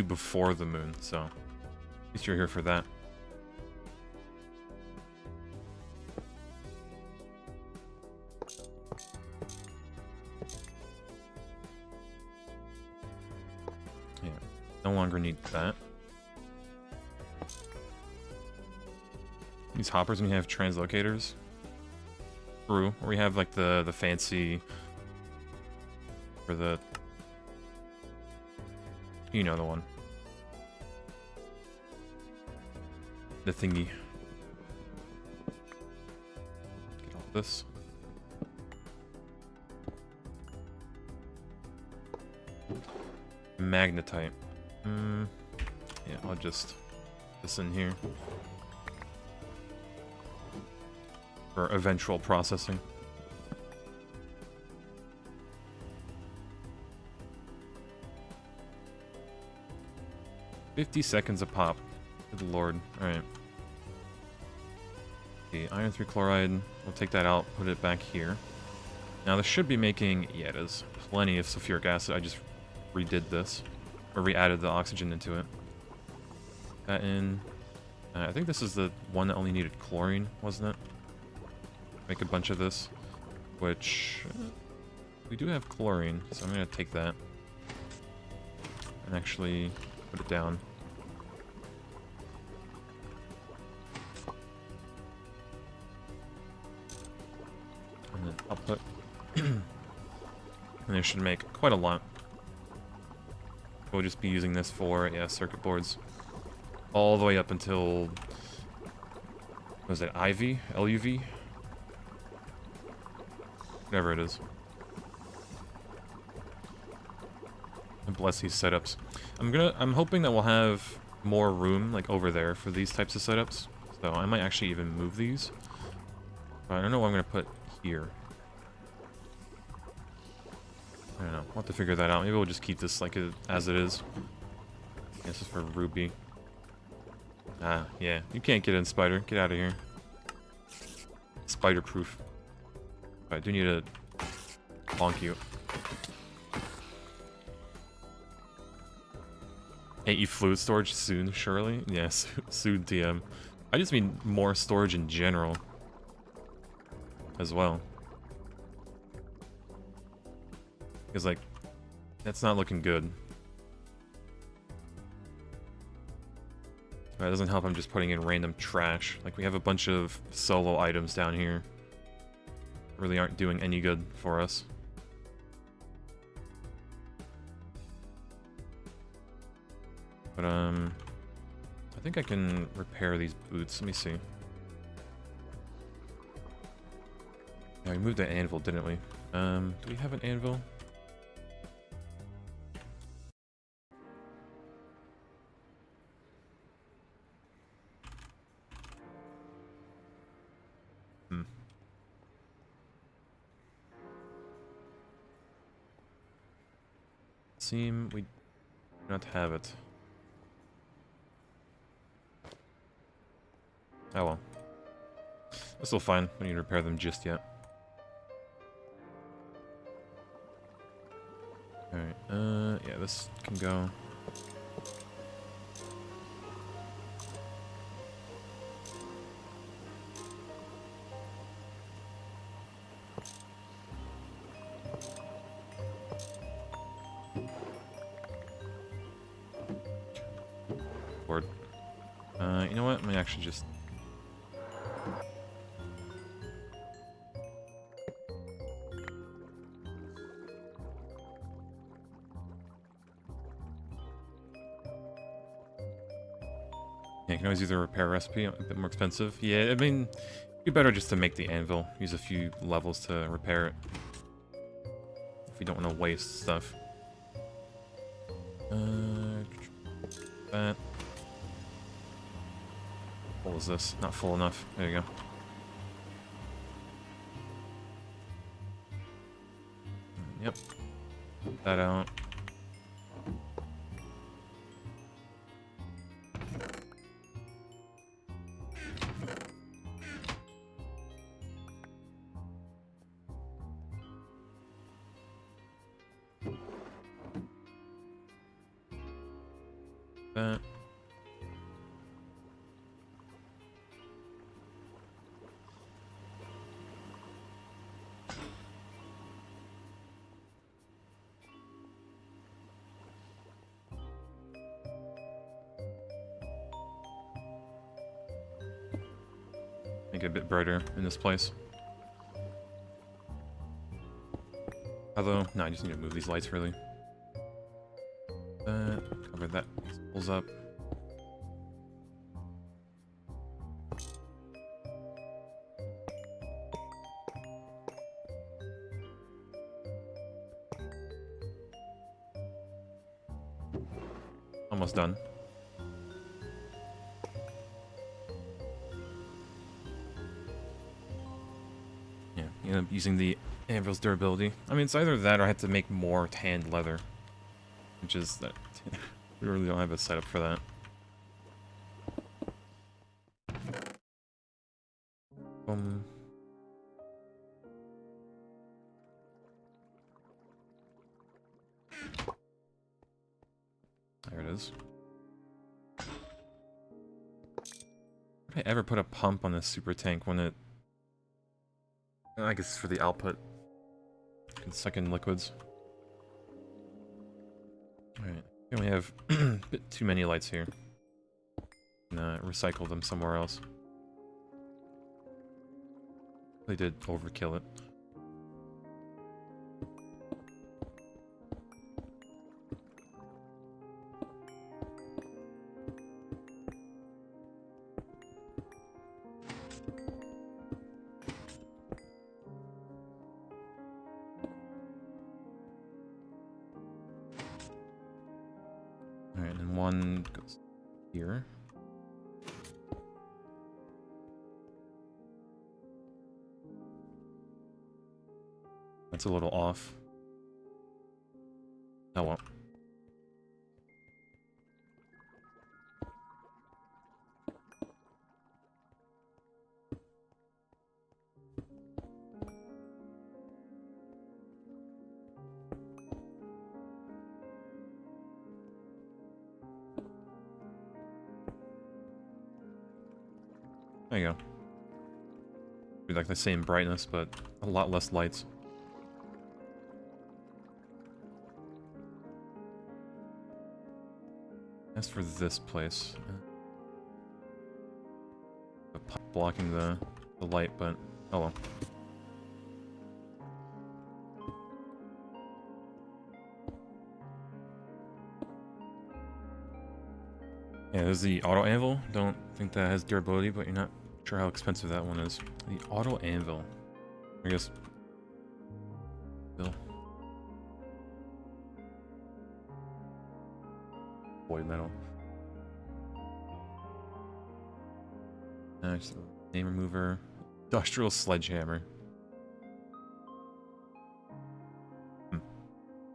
before the moon, so at least you're here for that. Yeah, no longer need that. These hoppers, we have translocators. True, where we have like the fancy, for the, you know, the one, the thingy. Get all this. Magnetite. Yeah, I'll just put this in here for eventual processing. $50 seconds a pop. Good lord. Alright. The iron 3 chloride, we'll take that out, put it back here. Now this should be making, yeah, it is, plenty of sulfuric acid. I just redid this, or re-added the oxygen into it. That in. I think this is the one that only needed chlorine, wasn't it? Make a bunch of this, which we do have chlorine, so I'm gonna take that and actually put it down. And then output. And they should make quite a lot. We'll just be using this for, yeah, circuit boards. All the way up until... what was it, IV? LUV? Whatever it is. And bless these setups. I'm hoping that we'll have more room, like, over there for these types of setups. So I might actually even move these. But I don't know what I'm gonna put here. I don't know. We'll have to figure that out. Maybe we'll just keep this like as it is. This is for Ruby. Ah, yeah. You can't get in, Spider. Get out of here. Spider-proof. But I do need to bonk you. 8E fluid storage soon, surely? Yes, soon TM. I just mean more storage in general. As well. Because, like, that's not looking good. That doesn't help I'm just putting in random trash. Like, we have a bunch of solo items down here. Really aren't doing any good for us. But, I think I can repair these boots. Let me see. Yeah, we moved the anvil, didn't we? Do we have an anvil? Seem we do not have it. Oh well. That's still fine. We need to repair them just yet. Alright, yeah, this can go. Board. You know what? Let me actually just... Yeah, you can always use a repair recipe, a bit more expensive. Yeah, I mean, it'd be better just to make the anvil. Use a few levels to repair it. If we don't want to waste stuff. That. Full is this? Not full enough. There you go. Yep. Put that out. That. Make it a bit brighter in this place. Although, no, I just need to move these lights really. Cover that. Pulls up. Almost done. Yeah, you know, using the anvil's durability. I mean, it's either that or I have to make more tanned leather. Which is that we really don't have a setup for that. There it is. Would I ever put a pump on this super tank when it... I guess it's for the output. It can suck in liquids. Alright, we only have a bit too many lights here. Recycle them somewhere else. They did overkill it. one goes here. That's a little off. Oh well. There you go. Be like the same brightness, but a lot less lights. As for this place, blocking the light, but oh well. Yeah, there's the auto anvil. Don't think that has durability, but you're not sure how expensive that one is. The auto anvil. I guess. Bill. Void metal. Nice. Name remover. Industrial sledgehammer.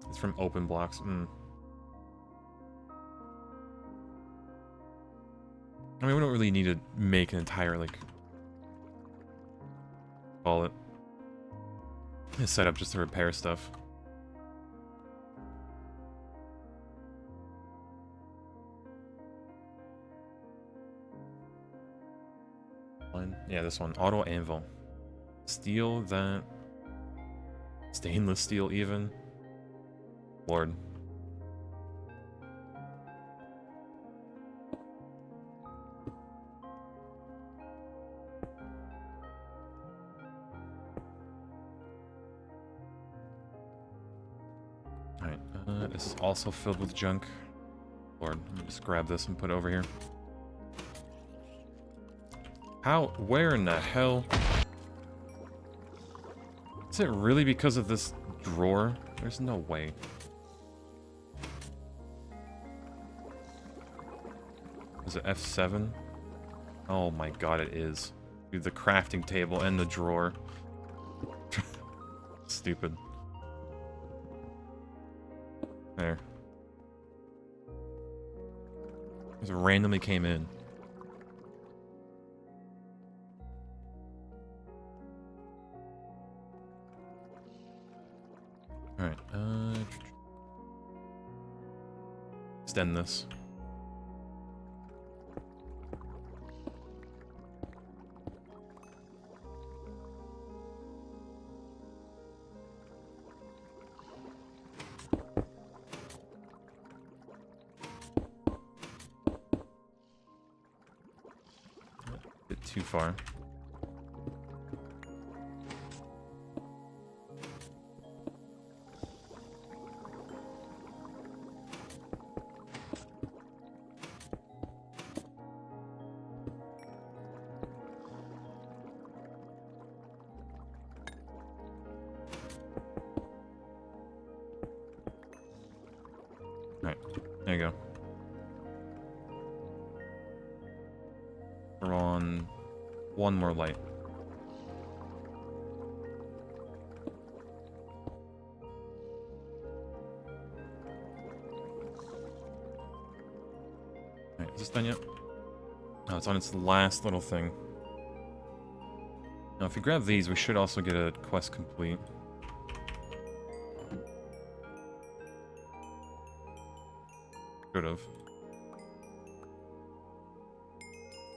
It's from open blocks. I mean, we don't really need to make an entire, like, call it, a setup just to repair stuff. Yeah, this one. Auto anvil. Steel, that. Stainless steel, even. Lord. Alright, this is also filled with junk. Lord, let me just grab this and put it over here. How? Where in the hell? Is it really because of this drawer? There's no way. Is it F7? Oh my god, it is. Dude, the crafting table and the drawer. Stupid. There. Just randomly came in. Alright, extend this. Bit too far. Alright, there you go. We're on one more light. Alright, is this done yet? No, it's on its last little thing. Now, if we grab these, we should also get a quest complete. Should have.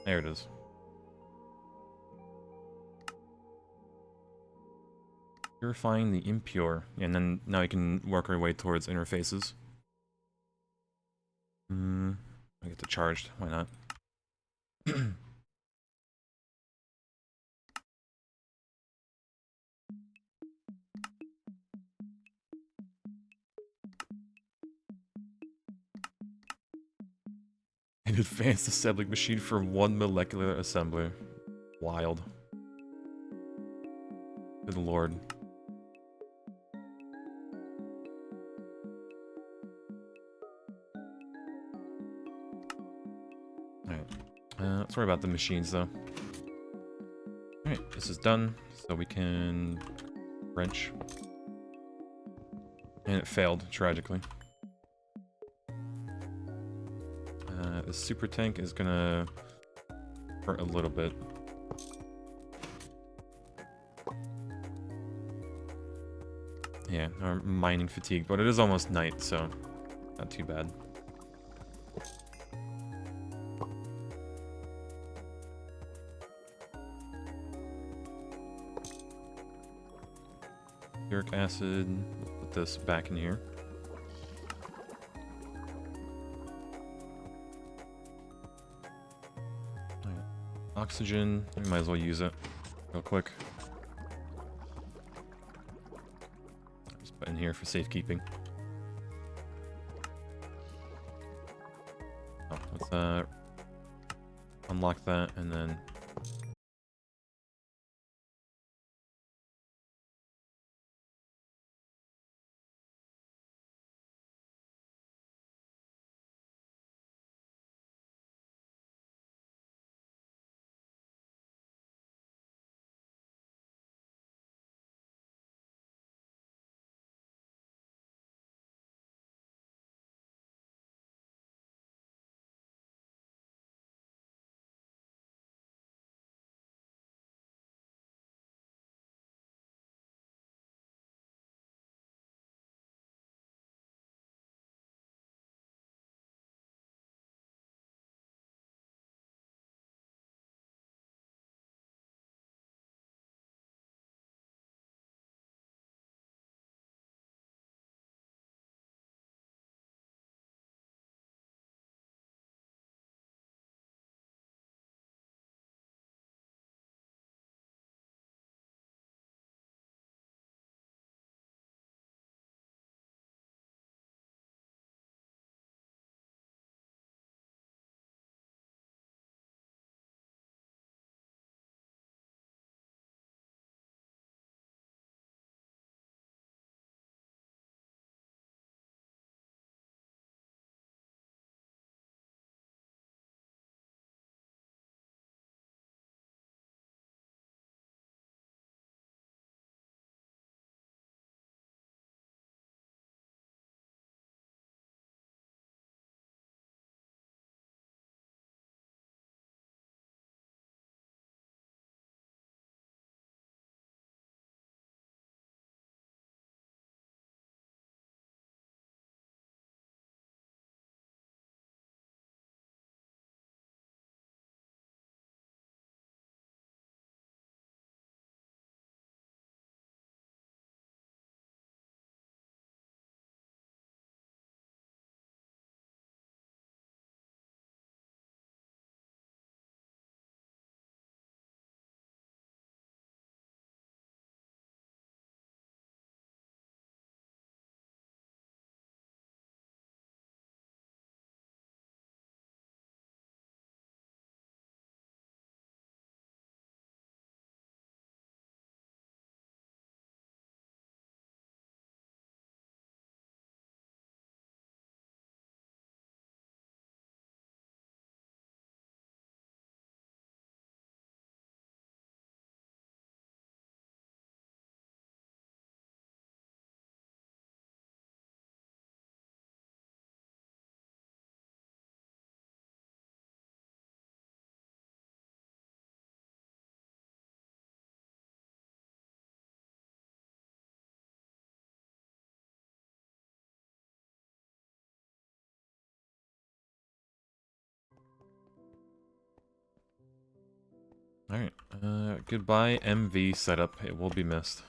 There it is. Purifying the impure. And then now we can work our way towards interfaces. I get to charged. Why not? An advanced assembling machine for one molecular assembler. Wild. Good lord. Alright. Let's worry about the machines, though. Alright, this is done, so we can wrench. And it failed, tragically. The super tank is gonna hurt a little bit. Yeah, I'm mining fatigue, but it is almost night, so not too bad. Uric acid, put this back in here. Right. Oxygen, we might as well use it real quick. Just put in here for safekeeping. Oh, let's unlock that and then alright, goodbye MV setup, it will be missed.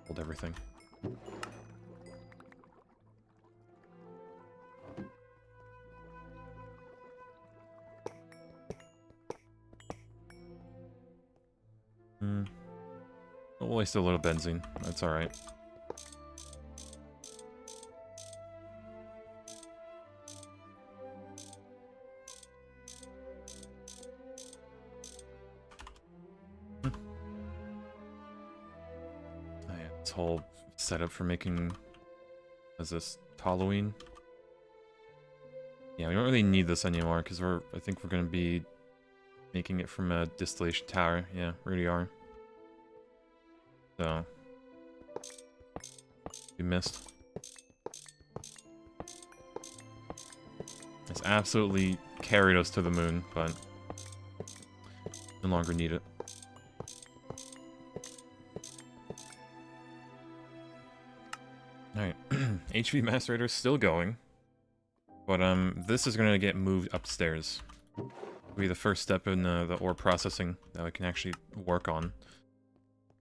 Hold everything. We'll waste a little benzene, that's alright. This whole setup for making as this Toluene. Yeah, we don't really need this anymore because I think we're gonna be making it from a distillation tower. Yeah, we already are. So we missed. It's absolutely carried us to the moon, but no longer need it. Alright, HV Macerator is still going. But this is gonna get moved upstairs. It'll be the first step in the ore processing that we can actually work on.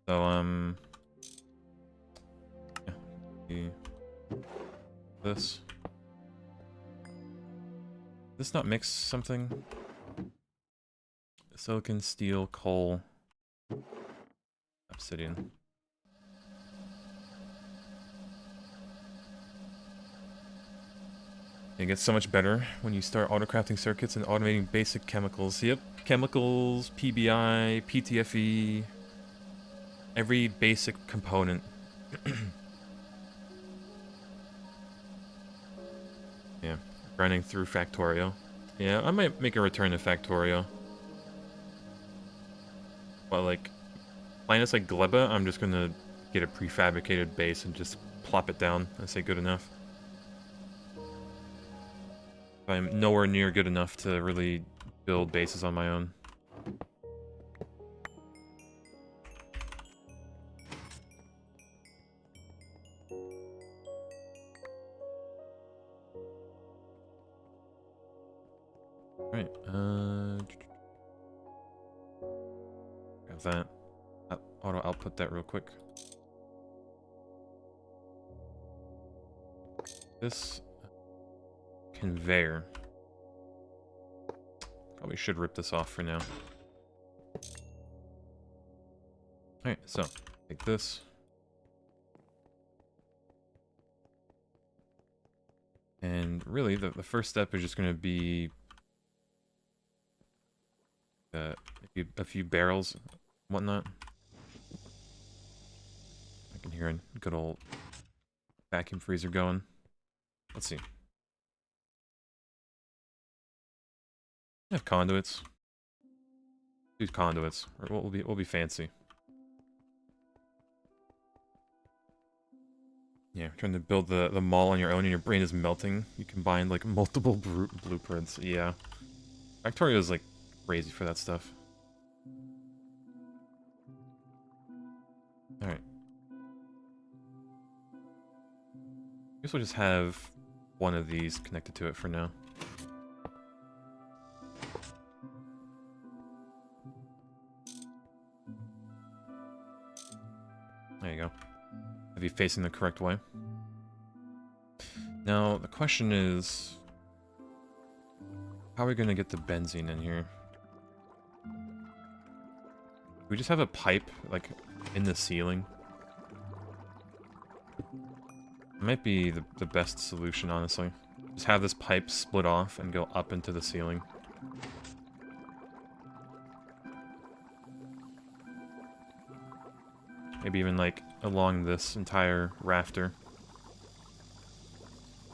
So, yeah. This. This not mix something? Silicon, steel, coal, obsidian. It gets so much better when you start auto-crafting circuits and automating basic chemicals. Yep, chemicals, PBI, PTFE, every basic component. Yeah, grinding through Factorio. Yeah, I might make a return to Factorio. But like, planets like Gleba, I'm just gonna get a prefabricated base and just plop it down and say good enough. I'm nowhere near good enough to really build bases on my own. Right, grab that. Auto output that real quick. This conveyor. Probably should rip this off for now. Alright, so take this. And really, the first step is just going to be a few barrels, whatnot. I can hear a good old vacuum freezer going. Let's see. I have conduits. Use conduits. Or we'll be fancy. Yeah, trying to build the mall on your own and your brain is melting. You combine like multiple blueprints. Yeah. Factorio is like crazy for that stuff. Alright. Guess we'll just have one of these connected to it for now. There you go. Have you facing the correct way? Now, the question is, how are we going to get the benzene in here? We just have a pipe, like, in the ceiling. It might be the best solution, honestly. Just have this pipe split off and go up into the ceiling. Maybe even, like, along this entire rafter.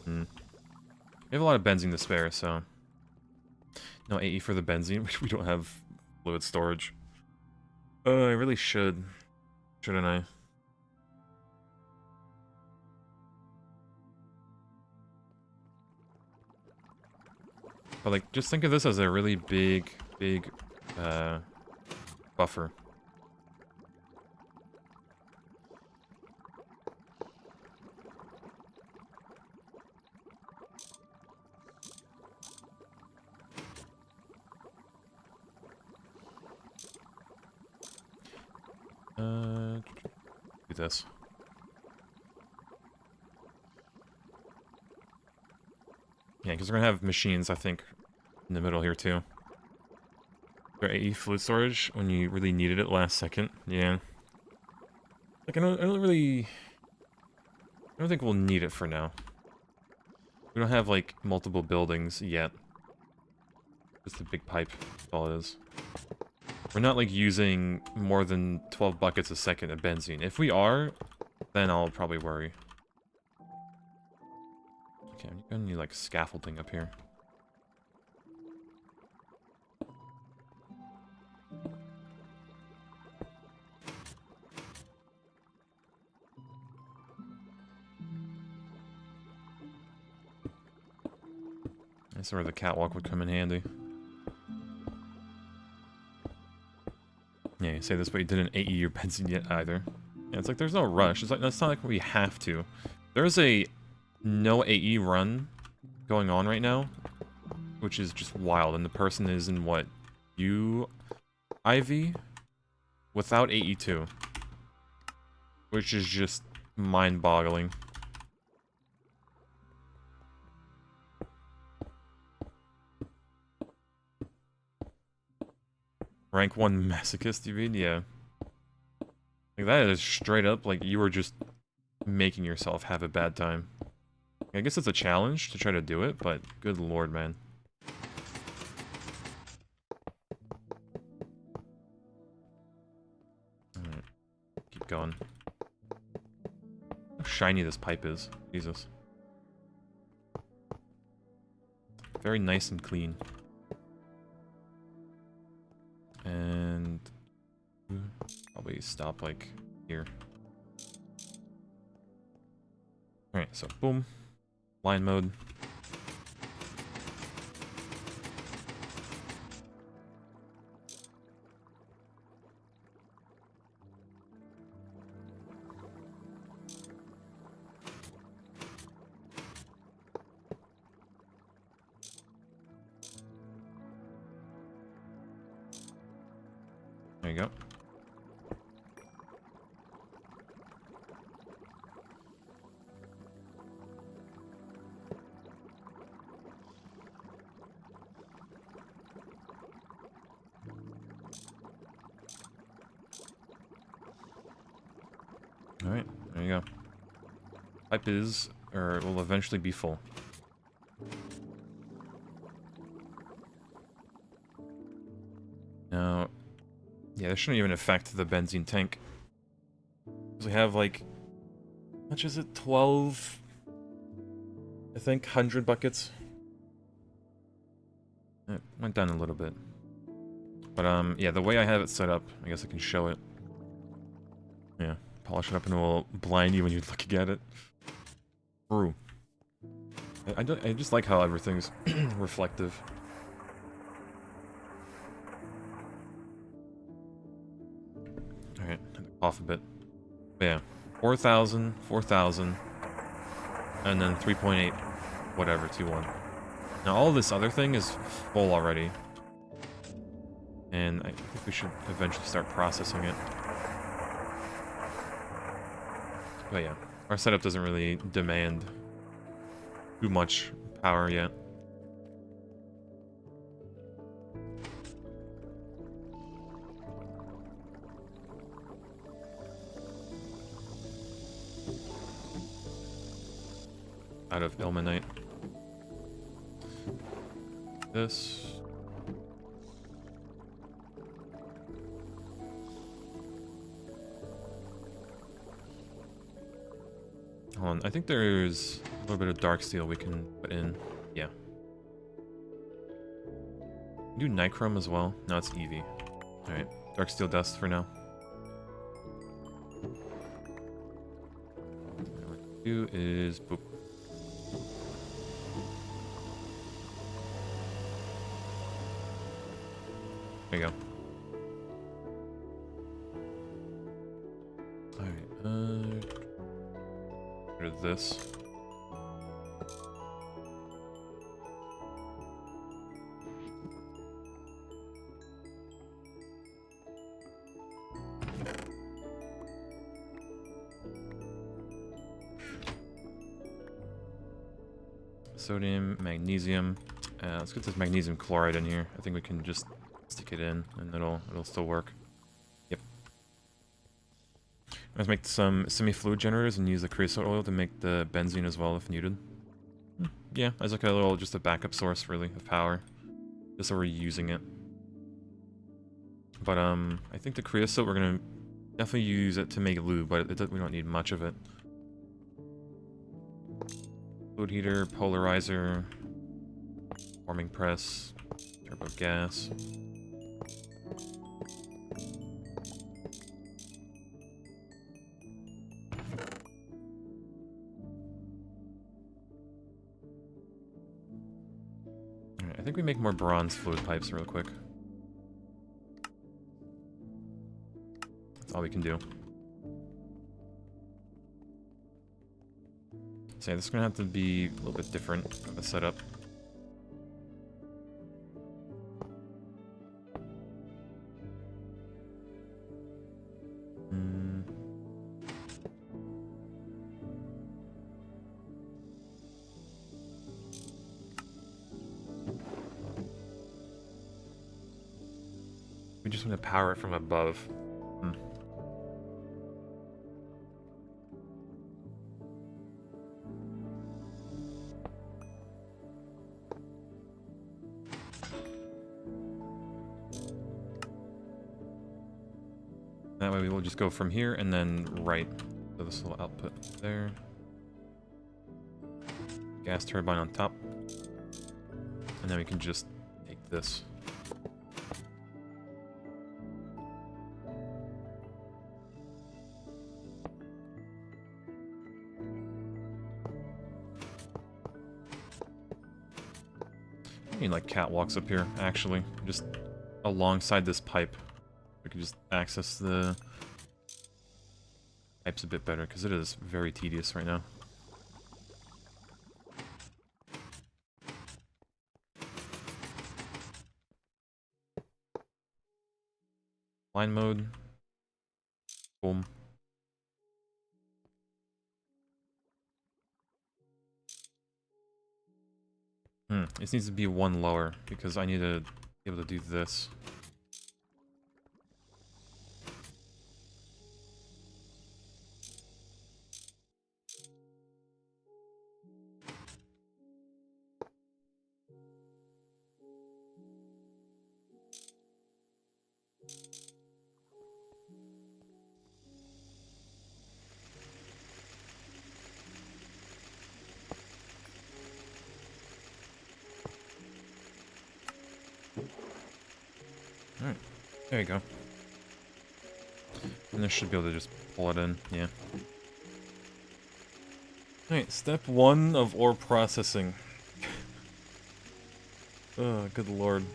We have a lot of benzene to spare, so... No AE for the benzene, which we don't have fluid storage. I really should. Shouldn't I? But, like, just think of this as a really big, buffer. Do this. Yeah, because we're gonna have machines, I think, in the middle here too. Or AE fluid storage when you really needed it last second. Yeah. Like I don't think we'll need it for now. We don't have like multiple buildings yet. Just a big pipe. That's all it is. We're not like using more than 12 buckets a second of benzene. If we are, then I'll probably worry. Okay, I'm gonna need like scaffolding up here. That's where the catwalk would come in handy. Yeah, you say this, but you didn't AE your benzene yet either. Yeah, it's like there's no rush. It's not like we have to. There's a no AE run going on right now, which is just wild. And the person is in what? IV without AE2, which is just mind-boggling. Rank 1 masochist, you mean? Yeah. Like, that is straight up, like, you were just making yourself have a bad time. I guess it's a challenge to try to do it, but good lord, man. Alright. Keep going. How shiny this pipe is. Jesus. Very nice and clean. And probably stop like here. Alright, so boom. Line mode. There you go. Alright, there you go. Pipe is, or will eventually be full. Now, yeah, this shouldn't even affect the benzene tank. We have like, how much is it? 12, I think, 100 buckets. It went down a little bit. But, yeah, the way I have it set up, I guess I can show it. Yeah, polish it up and it will blind you when you're looking at it. True. I just like how everything's reflective. Alright, off a bit. But yeah, 4,000, 4,000, and then 3.8, whatever, 2.1. Now all this other thing is full already. And I think we should eventually start processing it. But yeah, our setup doesn't really demand too much power yet. Out of ilmenite. This. Hold on, I think there's a little bit of dark steel we can put in. Yeah. Do nichrome as well. No, it's EV. Alright, dark steel dust for now. What we do is boop. There you go. Alright, rid of this. Sodium, magnesium. Let's get this magnesium chloride in here. I think we can just stick it in and it'll still work. Yep. Let's make some semi-fluid generators and use the creosote oil to make the benzene as well if needed. Yeah, as like a little, just a backup source really of power. Just so we're using it. But I think the creosote, we're gonna definitely use it to make lube, but we don't need much of it. Fluid heater, polarizer, warming press, turbo gas. Alright, I think we make more bronze fluid pipes real quick. That's all we can do. So yeah, this is gonna have to be a little bit different of a setup. We just want to power it from above. That way we will just go from here and then right. So this little output there. Gas turbine on top. And then we can just take this. I need like catwalks up here, actually. Just alongside this pipe. We can just access the pipes a bit better, because it is very tedious right now. Line mode. Boom. This needs to be one lower, because I need to be able to do this. Alright, there you go. And this should be able to just pull it in, yeah. Alright, step 1 of ore processing. Oh, good lord.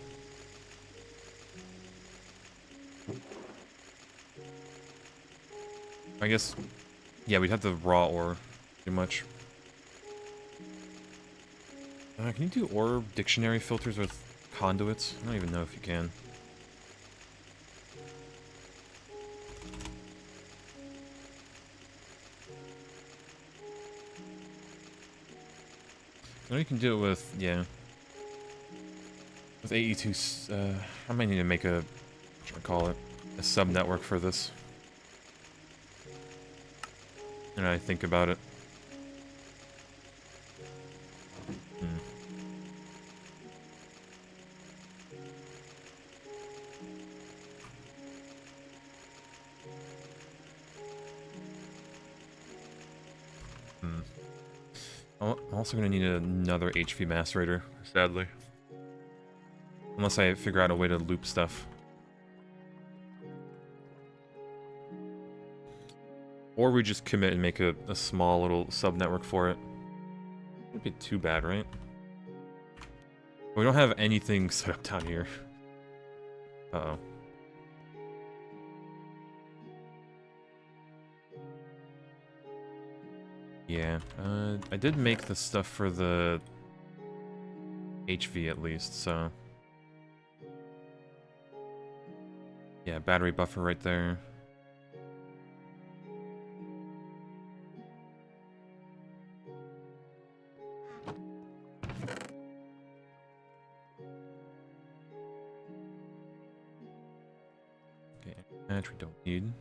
I guess, yeah, we'd have the raw ore, pretty much. Can you do ore dictionary filters with conduits? I don't even know if you can. I know you can do it with, yeah. With AE2, I might need to make a, what should I call it? A sub-network for this. And I think about it. I'm also going to need another HV macerator, sadly. Unless I figure out a way to loop stuff. Or we just commit and make a small little sub-network for it. Wouldn't be too bad, right? We don't have anything set up down here. Uh-oh. Yeah, I did make the stuff for the HV at least, so... Yeah, battery buffer right there. Okay, battery don't need.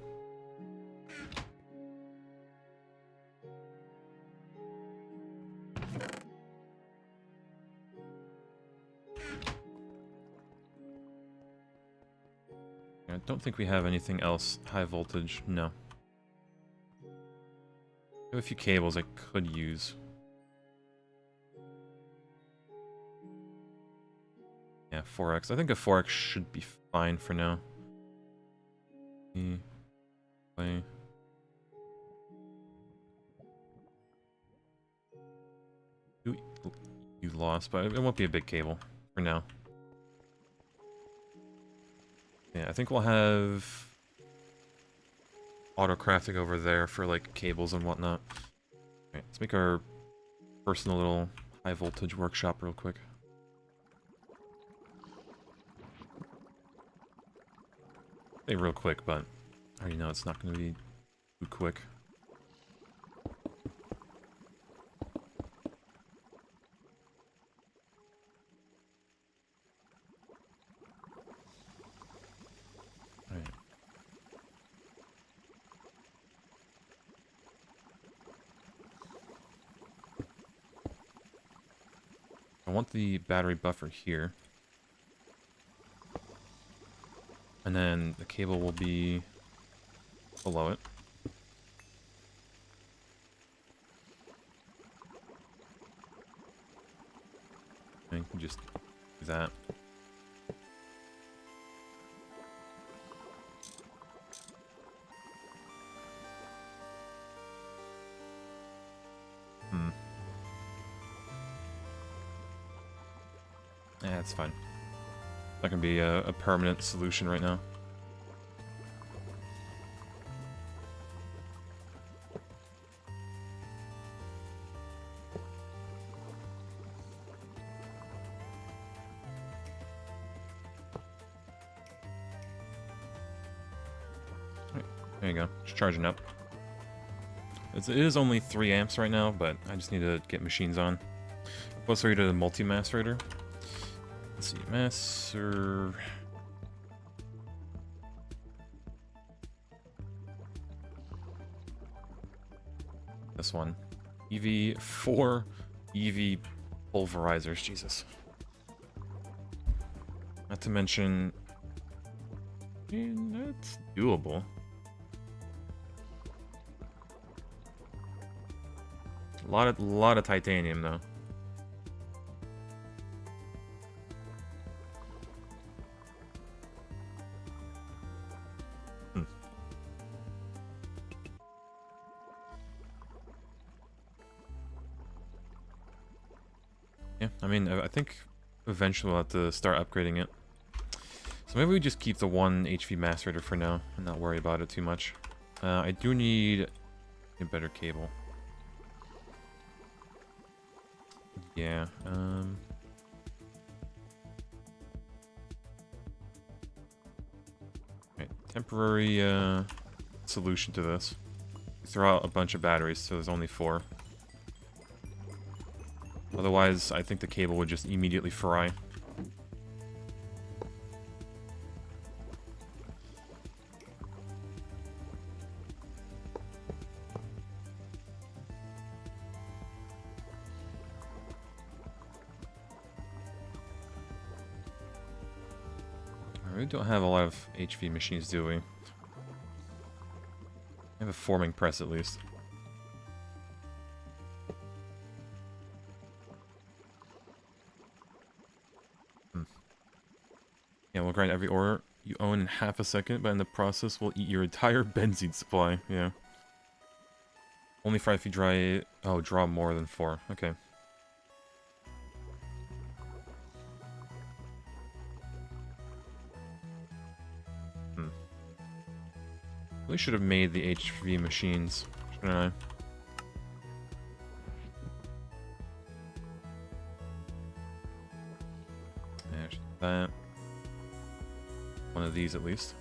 I don't think we have anything else high voltage, no. I have a few cables I could use. Yeah, 4x. I think a 4x should be fine for now. Play. You lost, but it won't be a big cable for now. Yeah, I think we'll have auto crafting over there for like cables and whatnot. Alright, let's make our personal little high voltage workshop real quick. Say real quick, but I already know it's not going to be too quick. Alright. I want the battery buffer here. And then the cable will be below it. And you can just do that. Yeah, that's fine. That can be a permanent solution right now. There you go. Just charging up. It is only 3 amps right now, but I just need to get machines on. Closer to the multi-macerator. Let's see, master... This one. EV4 EV pulverizers, Jesus. Not to mention... that's doable. A lot of titanium though. Yeah, I mean, I think eventually we'll have to start upgrading it. So maybe we just keep the 1 HV macerator for now and not worry about it too much. I do need a better cable. Yeah, right, temporary solution to this. Throw out a bunch of batteries, so there's only 4. Otherwise, I think the cable would just immediately fry. We don't have a lot of HV machines, do we? We have a forming press, at least. Yeah, we'll grind every ore you own in half a second, but in the process, we'll eat your entire benzene supply. Yeah. Only 5 if you dry... Oh, draw more than 4. Okay. Really should have made the HV machines, shouldn't I? There's that. One of these at least.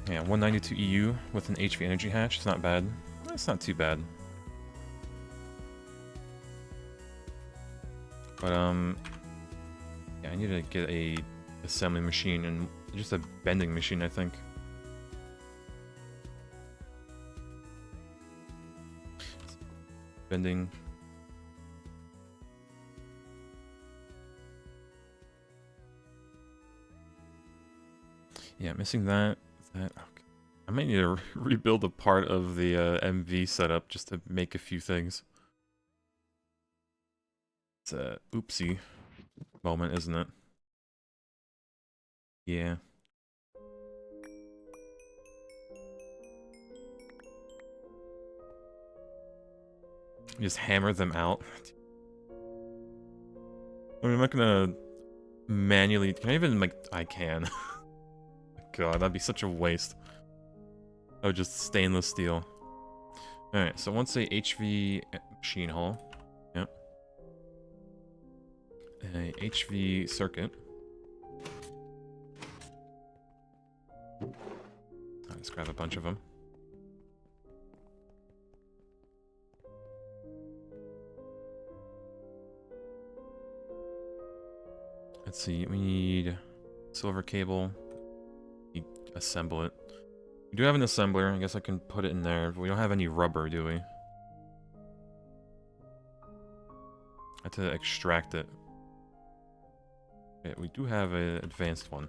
Yeah, 192 EU with an HV energy hatch. It's not bad. That's not too bad. But, yeah, I need to get a assembly machine and just a bending machine, I think. Bending. Yeah, missing that. Okay. I might need to rebuild a part of the MV setup just to make a few things. It's a oopsie moment, isn't it? Yeah. Just hammer them out. I mean, I'm not gonna manually... Can I even, like... I can. God, that'd be such a waste. Oh, just stainless steel. Alright, so once a HV machine hull. Yep. A HV circuit. I'll just grab a bunch of them. Let's see, we need silver cable. Assemble it. We do have an assembler, I guess I can put it in there, but we don't have any rubber, do we? I have to extract it. Okay, we do have an advanced one.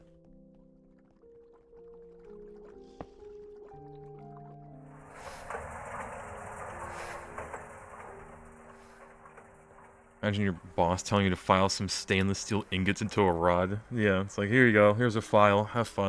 Imagine your boss telling you to file some stainless steel ingots into a rod. Yeah, it's like, here you go, here's a file, have fun.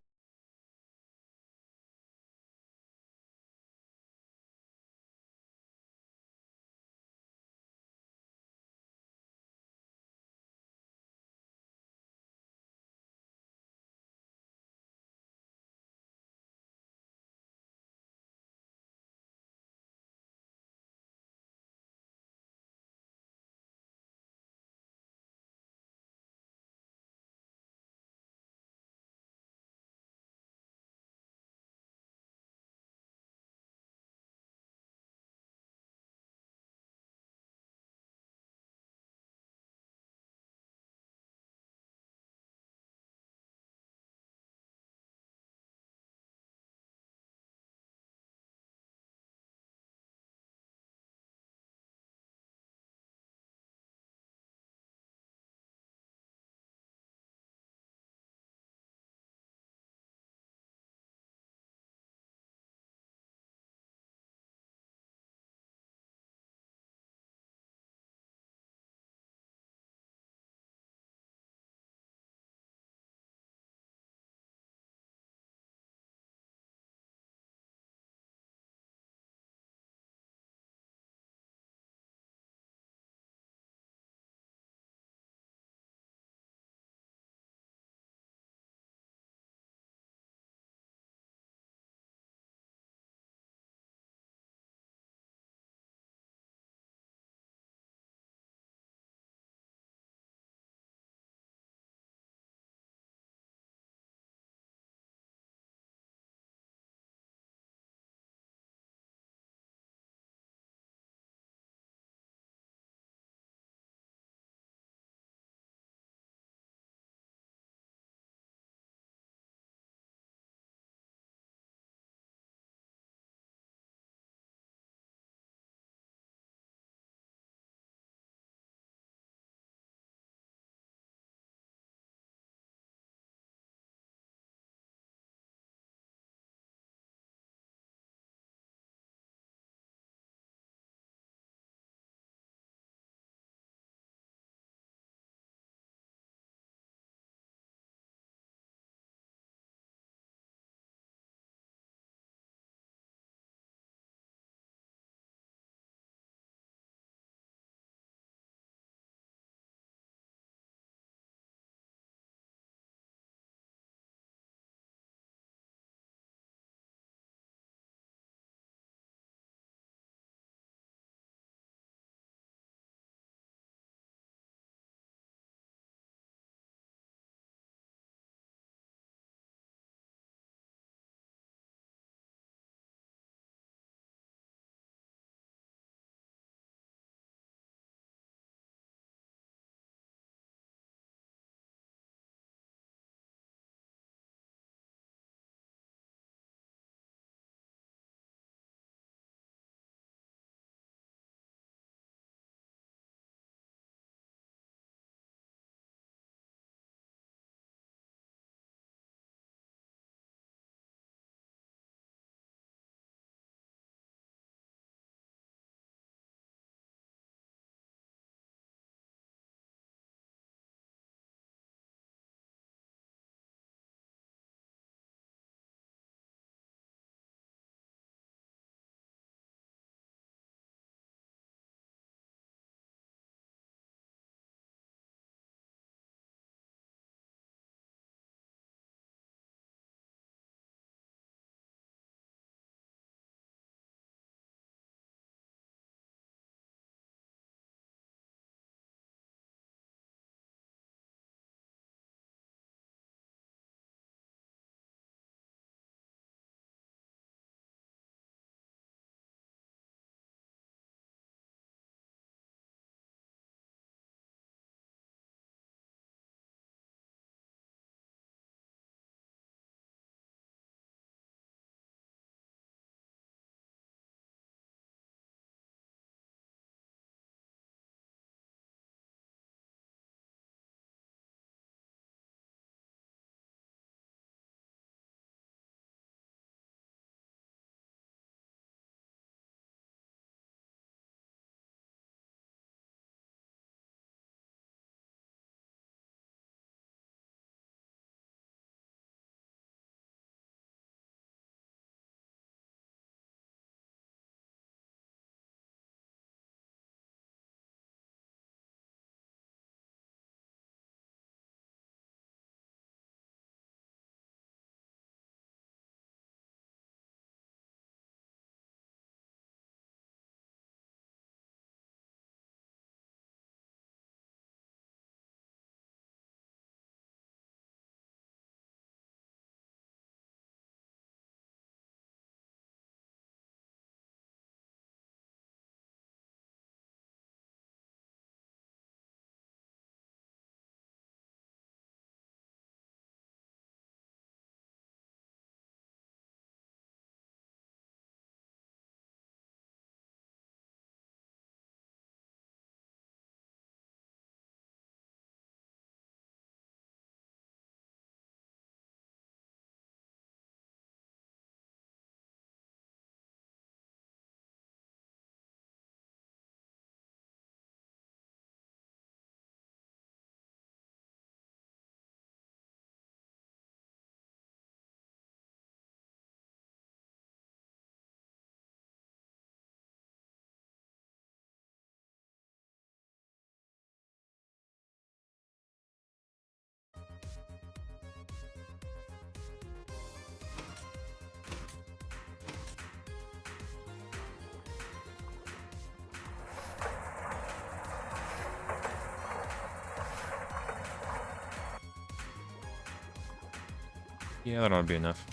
Yeah, that ought to be enough.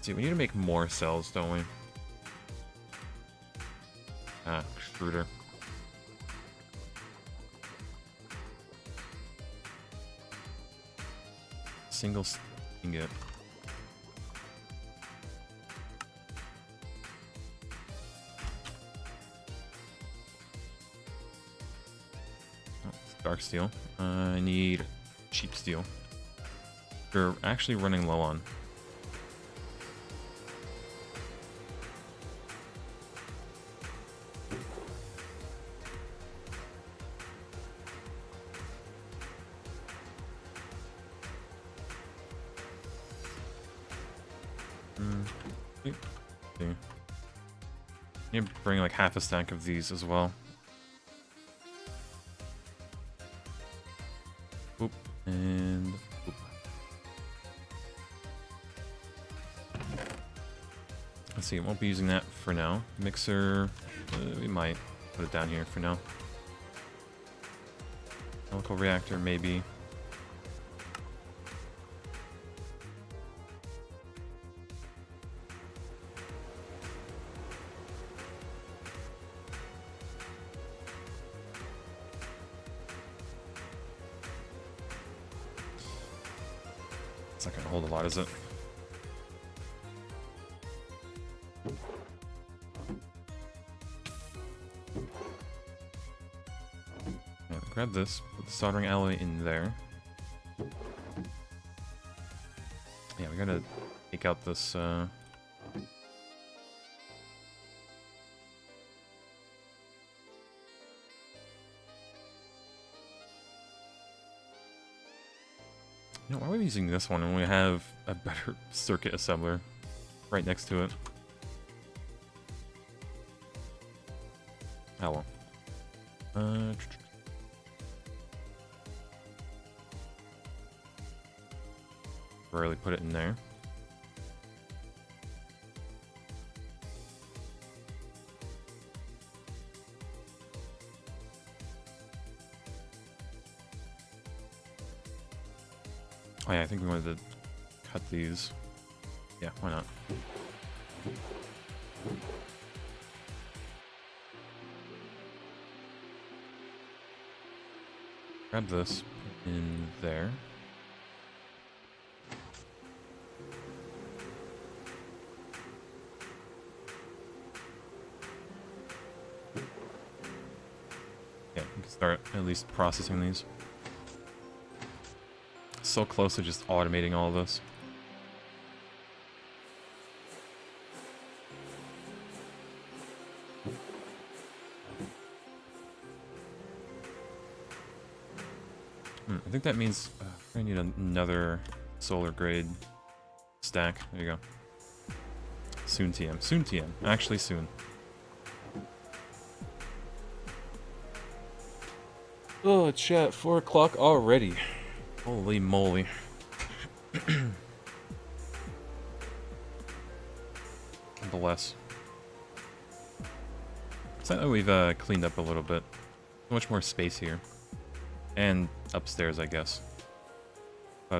See, we need to make more cells, don't we? Ah, extruder. Single ingot. Oh, dark steel. I need cheap steel. We're actually running low on. Need to bring like half a stack of these as well. Oop, and oop. Let's see, won't be using that for now. Mixer, we might put it down here for now. Chemical reactor, maybe. It's not gonna hold a lot, is it? Yeah, grab this, put the soldering alloy in there. Yeah, we gotta take out this, You know, why are we using this one when we have a better circuit assembler right next to it? Oh well. Really put it in there. Oh yeah, I think we wanted to cut these. Yeah, why not? Grab this in there. Okay, we can start at least processing these. So close to just automating all of this. I think that means I need another solar grade stack. There you go. Soon TM. Soon TM. Actually soon. Oh, chat. 4 o'clock already. Holy moly. Nonetheless. It's not that we've cleaned up a little bit. So much more space here. And upstairs, I guess. But,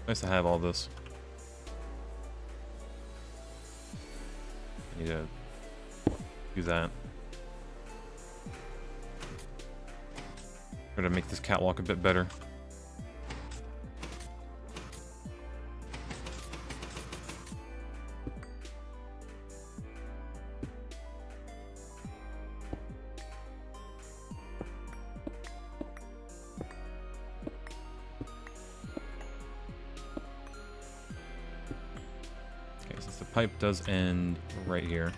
nice to have all this. I need to do that. Try to make this catwalk a bit better. Okay, since the pipe does end right here.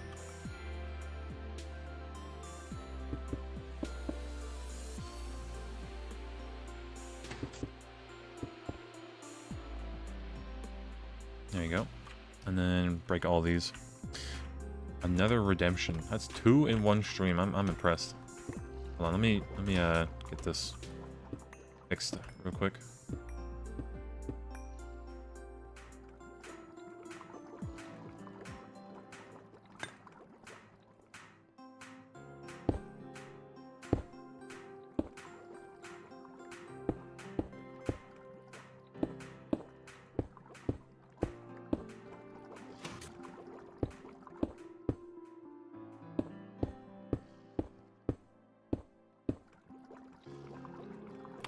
There you go. And then break all these. Another redemption. That's 2 in 1 stream. I'm impressed. Hold on, let me get this fixed real quick.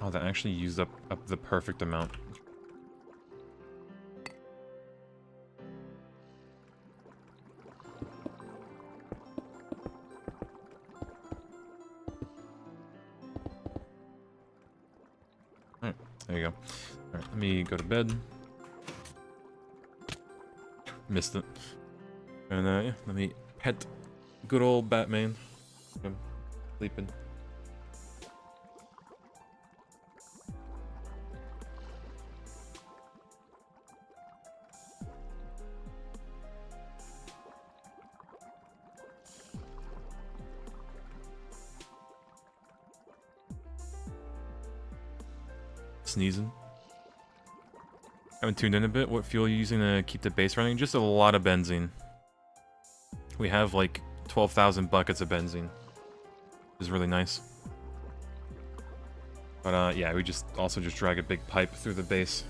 Oh, that actually used up the perfect amount. Alright, there you go. Alright, let me go to bed. Missed it. And yeah, let me pet good old Batman. I'm sleeping. Sneezing. Haven't tuned in a bit. What fuel are you using to keep the base running? Just a lot of benzene. We have like 12,000 buckets of benzene. Which is really nice. But yeah, we just also just drag a big pipe through the base.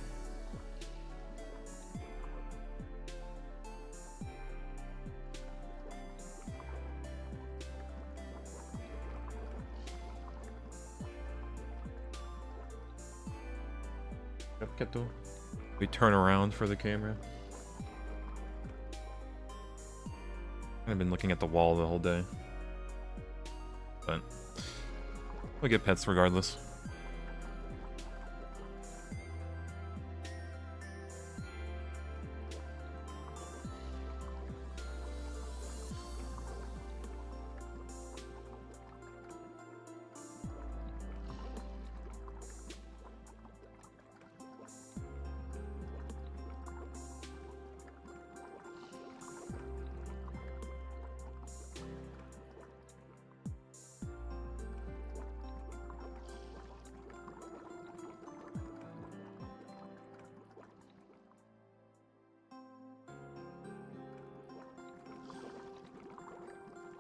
We turn around for the camera. I've been looking at the wall the whole day. But we'll get pets regardless.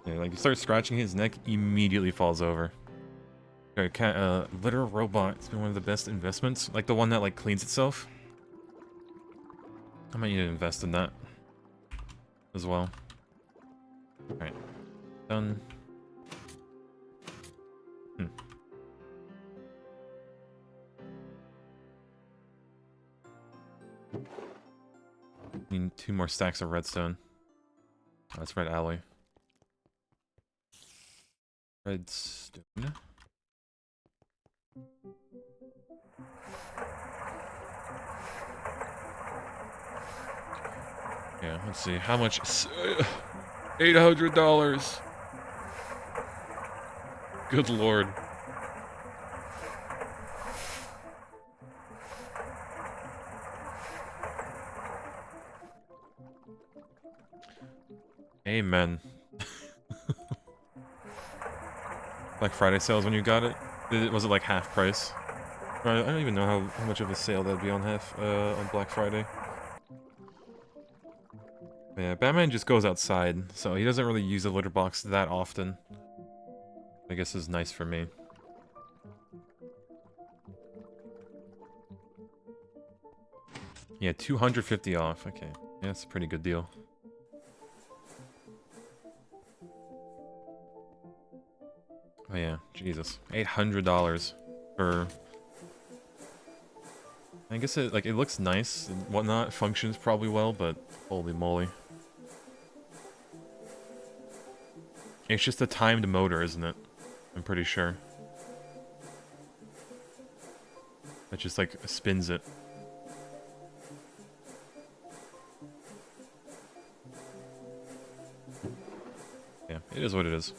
Yeah, like you start scratching his neck, immediately falls over. Okay, litter robot. It's been one of the best investments. Like the one that like cleans itself. I might need to invest in that as well. Alright. Done. Need 2 more stacks of redstone. Oh, that's red alloy. Redstone. Yeah, let's see. How much? $800. Good lord. Amen. Black Friday sales when you got it? Was it like half price? I don't even know how much of a sale that'd be on on Black Friday. But yeah, Batman just goes outside, so he doesn't really use the litter box that often. I guess is nice for me. Yeah, 250 off. Okay, yeah, that's a pretty good deal. Oh yeah, Jesus, $800 for. I guess it it looks nice and whatnot, functions probably well, but holy moly. It's just a timed motor, isn't it? I'm pretty sure. That just like spins it. Yeah, it is what it is.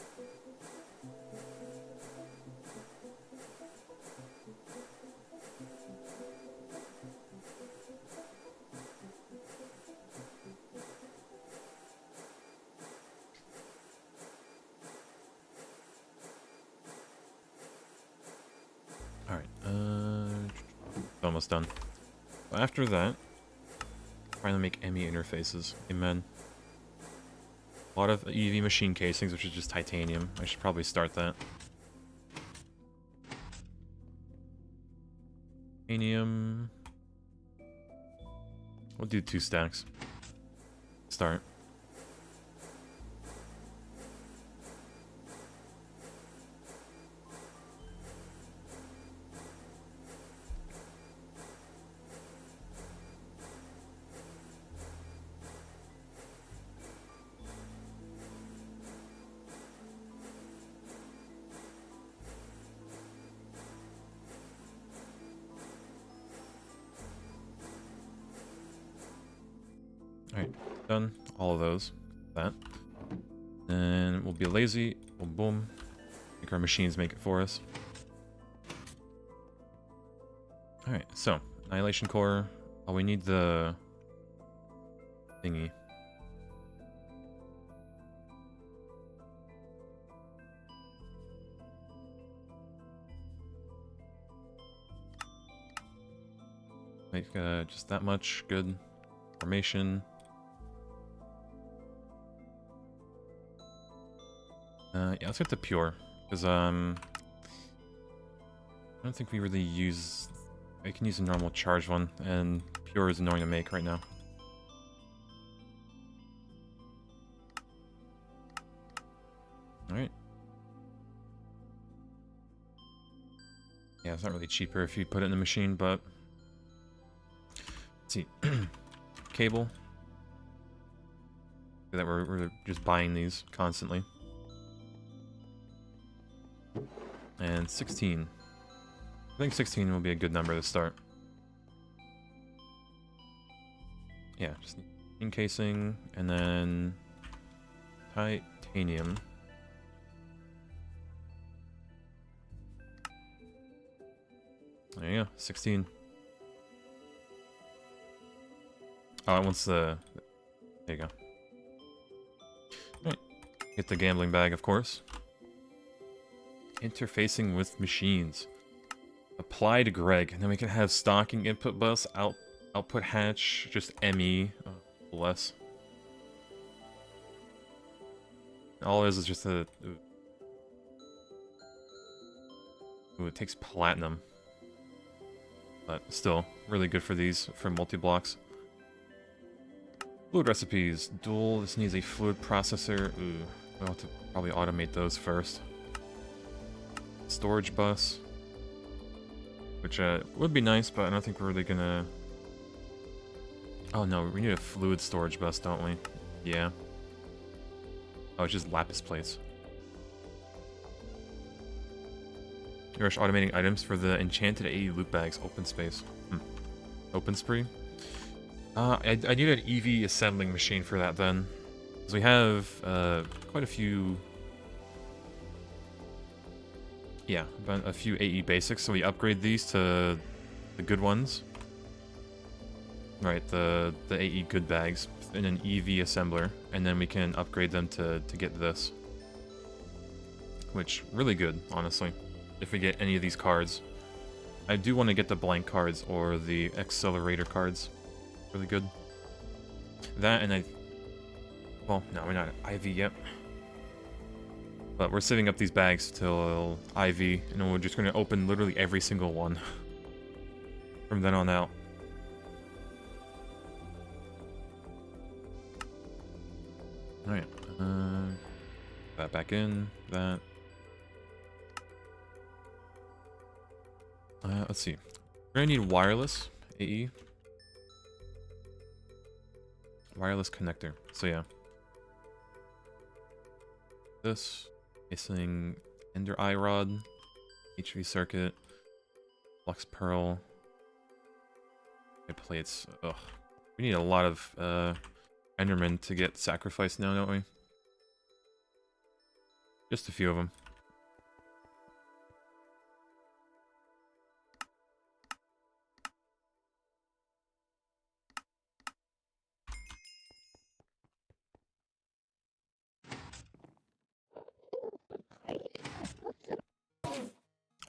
Almost done. After that, trying to make ME interfaces. Amen. A lot of EV machine casings, which is just titanium. I should probably start that. Titanium. We'll do 2 stacks. Start. Alright, done. All of those. That. And we'll be lazy. Boom, boom. Make our machines make it for us. Alright, so. Annihilation Core. Oh, we need the... thingy. Make just that much. Good. Formation. Yeah, let's get the pure. Because, I don't think we really use... I can use a normal charge one, and pure is annoying to make right now. Alright. Yeah, it's not really cheaper if you put it in the machine, but... Let's see. Cable. That we're just buying these constantly. And 16. I think 16 will be a good number to start. Yeah, just encasing, and then titanium. There you go, 16. Oh, it wants the... There you go. Alright, get the gambling bag, of course. Interfacing with machines. Apply to Greg, and then we can have stocking input bus, output hatch, just ME. Oh, bless. All it is just a... Ooh, it takes platinum. But still, really good for these, for multi-blocks. Fluid recipes. Dual, this needs a fluid processor. Ooh, we'll have to probably automate those first. Storage bus. Which would be nice, but I don't think we're really gonna... Oh no, we need a fluid storage bus, don't we? Yeah. Oh, it's just lapis plates. You rush automating items for the enchanted AE loot bags. Open space. Open spree? I need an EV assembling machine for that then. Because we have quite a few... Yeah, a few AE basics, so we upgrade these to the good ones. Right, the AE good bags in an EV assembler, and then we can upgrade them to get this. Which, really good, honestly, if we get any of these cards. I do want to get the blank cards or the accelerator cards. Really good. That and well, no, we're not IV yet. But we're saving up these bags till IV, and we're just going to open literally every single one from then on out. Alright, that back in, that. Let's see. We're going to need wireless, AE. Wireless connector, so yeah. This. Missing Ender Eye Rod, HV circuit, Flux Pearl, plates. Ugh. We need a lot of Endermen to get sacrificed now, don't we? Just a few of them.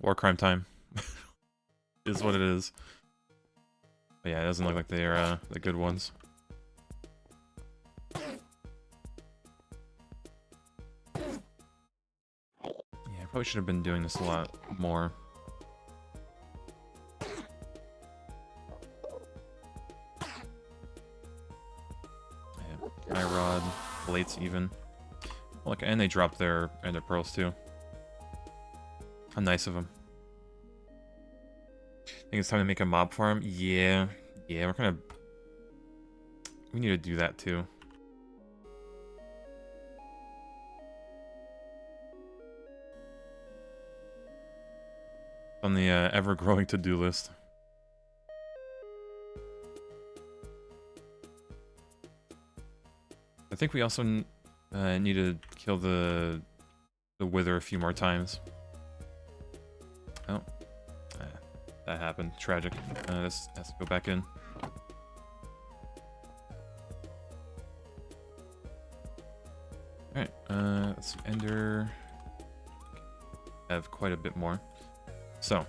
War crime time. Is what it is. But yeah, it doesn't look like they're the good ones. Yeah, I probably should have been doing this a lot more. Yeah, Eye Rod, plates even. Look, and they drop their Ender Pearls too. How nice of them. I think it's time to make a mob farm. Yeah, we're gonna... We need to do that too. On the ever-growing to-do list. I think we also need to kill the Wither a few more times. Oh, that happened. Tragic. This has to go back in. Alright, let's ender. Have quite a bit more. So,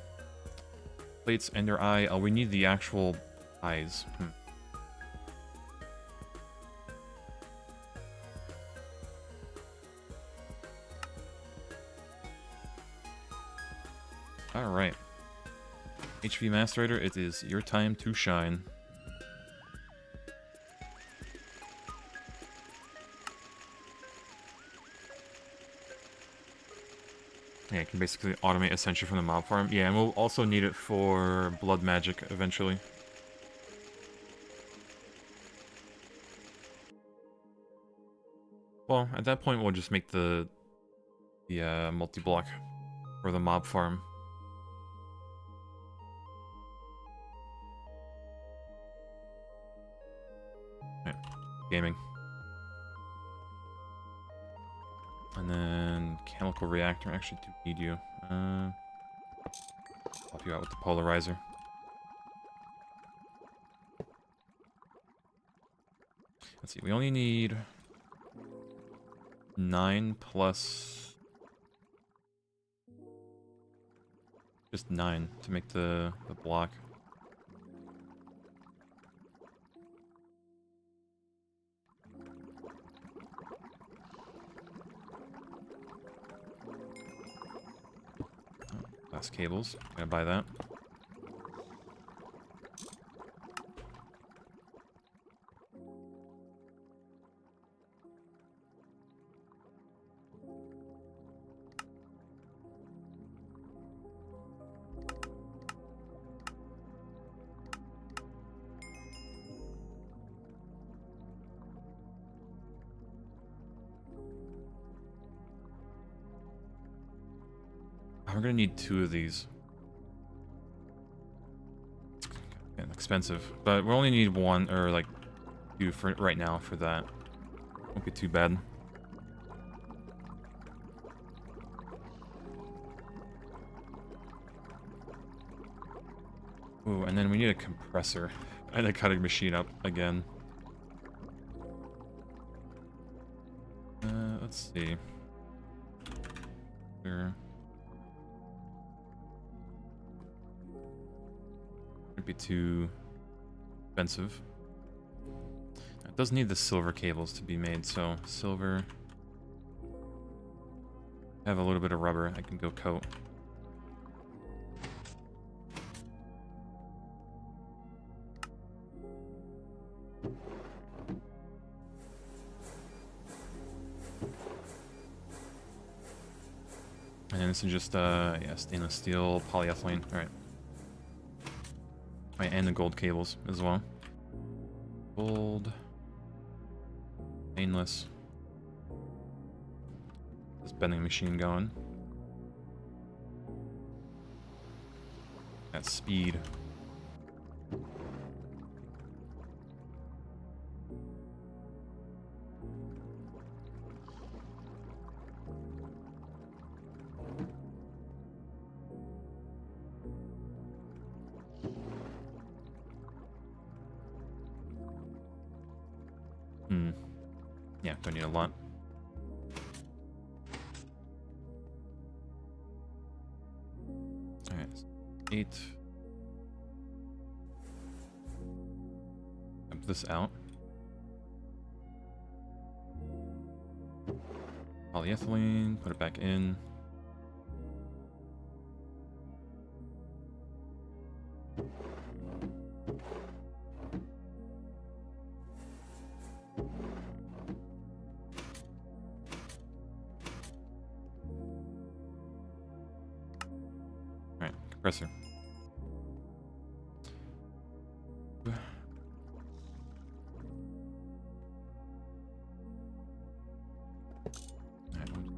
plates, ender eye. Oh, we need the actual eyes. Alright. HV Macerator, it is your time to shine. Yeah, you can basically automate Ascension from the mob farm. Yeah, and we'll also need it for blood magic eventually. Well, at that point we'll just make the multi-block for the mob farm. Right. Gaming. And then chemical reactor. I actually do need you. Help you out with the polarizer. Let's see. We only need 9 plus just 9 to make the block. Glass cables. Gonna buy that. We're gonna need 2 of these. And expensive, but we only need 1 or like 2 for right now for that. Won't be too bad. Ooh, and then we need a compressor and a cutting machine up again. Let's see. There. Would be too expensive. It does need the silver cables to be made, so silver. I have a little bit of rubber I can go coat. And this is just yeah, stainless steel, polyethylene. All right. Right, and the gold cables as well. Gold. Stainless. This bending machine going. That speed. Yeah, don't need a lot. Alright, 8. Dump this out. Polyethylene, put it back in. Alright, compressor.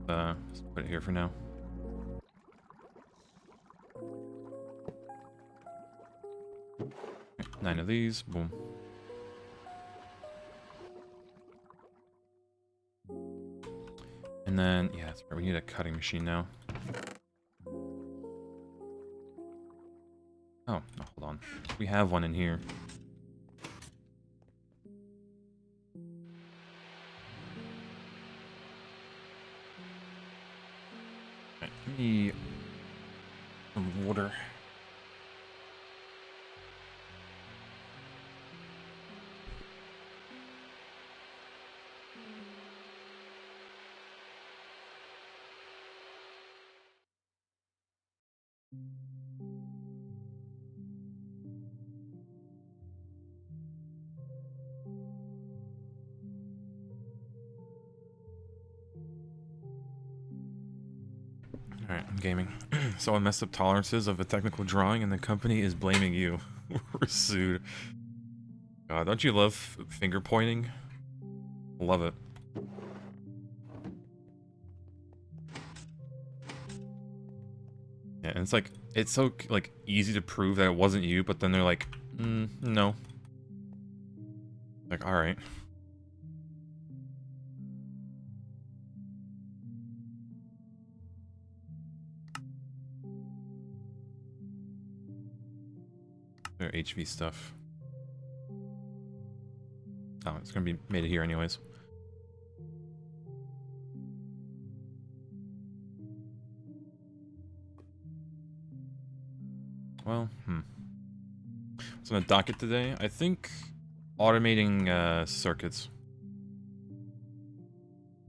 Alright, let's put it here for now. Right, 9 of these, boom. And then, yeah, that's right. We need a cutting machine now. Oh, no, hold on. We have one in here. Right, give me some water. Alright, I'm gaming. Someone messed up tolerances of a technical drawing and the company is blaming you. We're sued. God, don't you love finger pointing? Love it. Yeah, and it's so, like, easy to prove that it wasn't you, but then they're like, no. Like, alright. Their HV stuff. Oh, it's gonna be made here anyways. Well, What's on the docket today? I think automating circuits.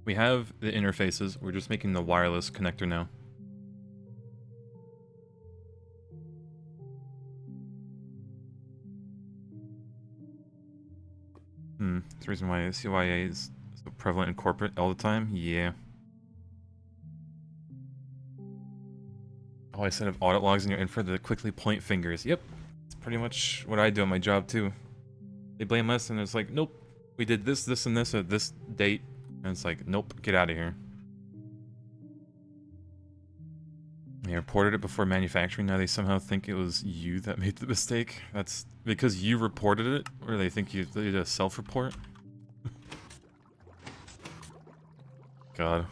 We have the interfaces. We're just making the wireless connector now. That's the reason why CYA is so prevalent in corporate all the time? Yeah. Oh, I set up audit logs in your info to quickly point fingers. Yep. It's pretty much what I do on my job too. They blame us and it's like, nope. We did this, this, and this at this date. And it's like, nope, get out of here. They reported it before manufacturing, now they somehow think it was you that made the mistake. That's because you reported it, or they think you did a self-report? God.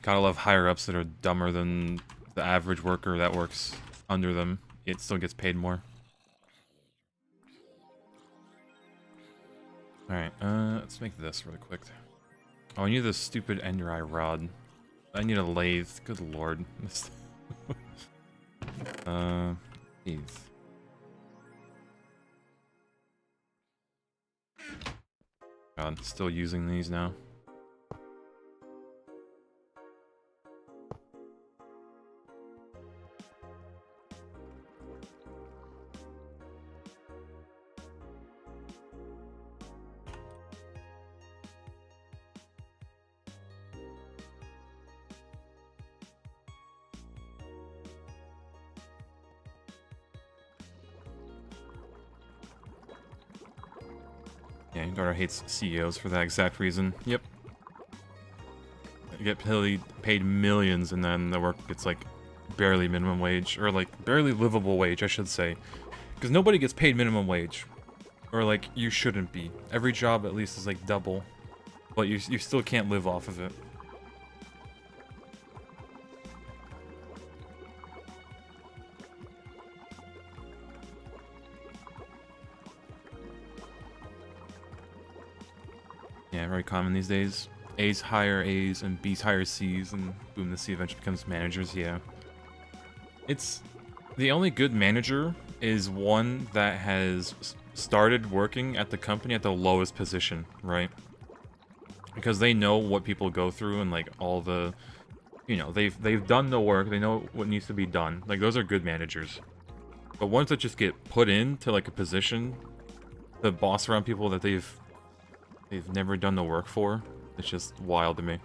Gotta love higher-ups that are dumber than the average worker that works under them. It still gets paid more. Alright, let's make this really quick. Oh, I need this stupid ender eye rod. I need a lathe. Good lord. Lathe. God, still using these now. Yeah, your daughter hates CEOs for that exact reason. Yep. You get paid millions and then the work gets like barely minimum wage, or like barely livable wage, I should say. Because nobody gets paid minimum wage. Or like, you shouldn't be. Every job at least is like double. But you still can't live off of it. Yeah, very common these days. A's hire A's and B's hire C's, and boom, the C eventually becomes managers, yeah. It's... The only good manager is one that has started working at the company at the lowest position, right? Because they know what people go through and like all the... You know, they've done the work, they know what needs to be done. Like, those are good managers. But ones that just get put into like a position, the boss around people that they've never done the work for, it's just wild to me.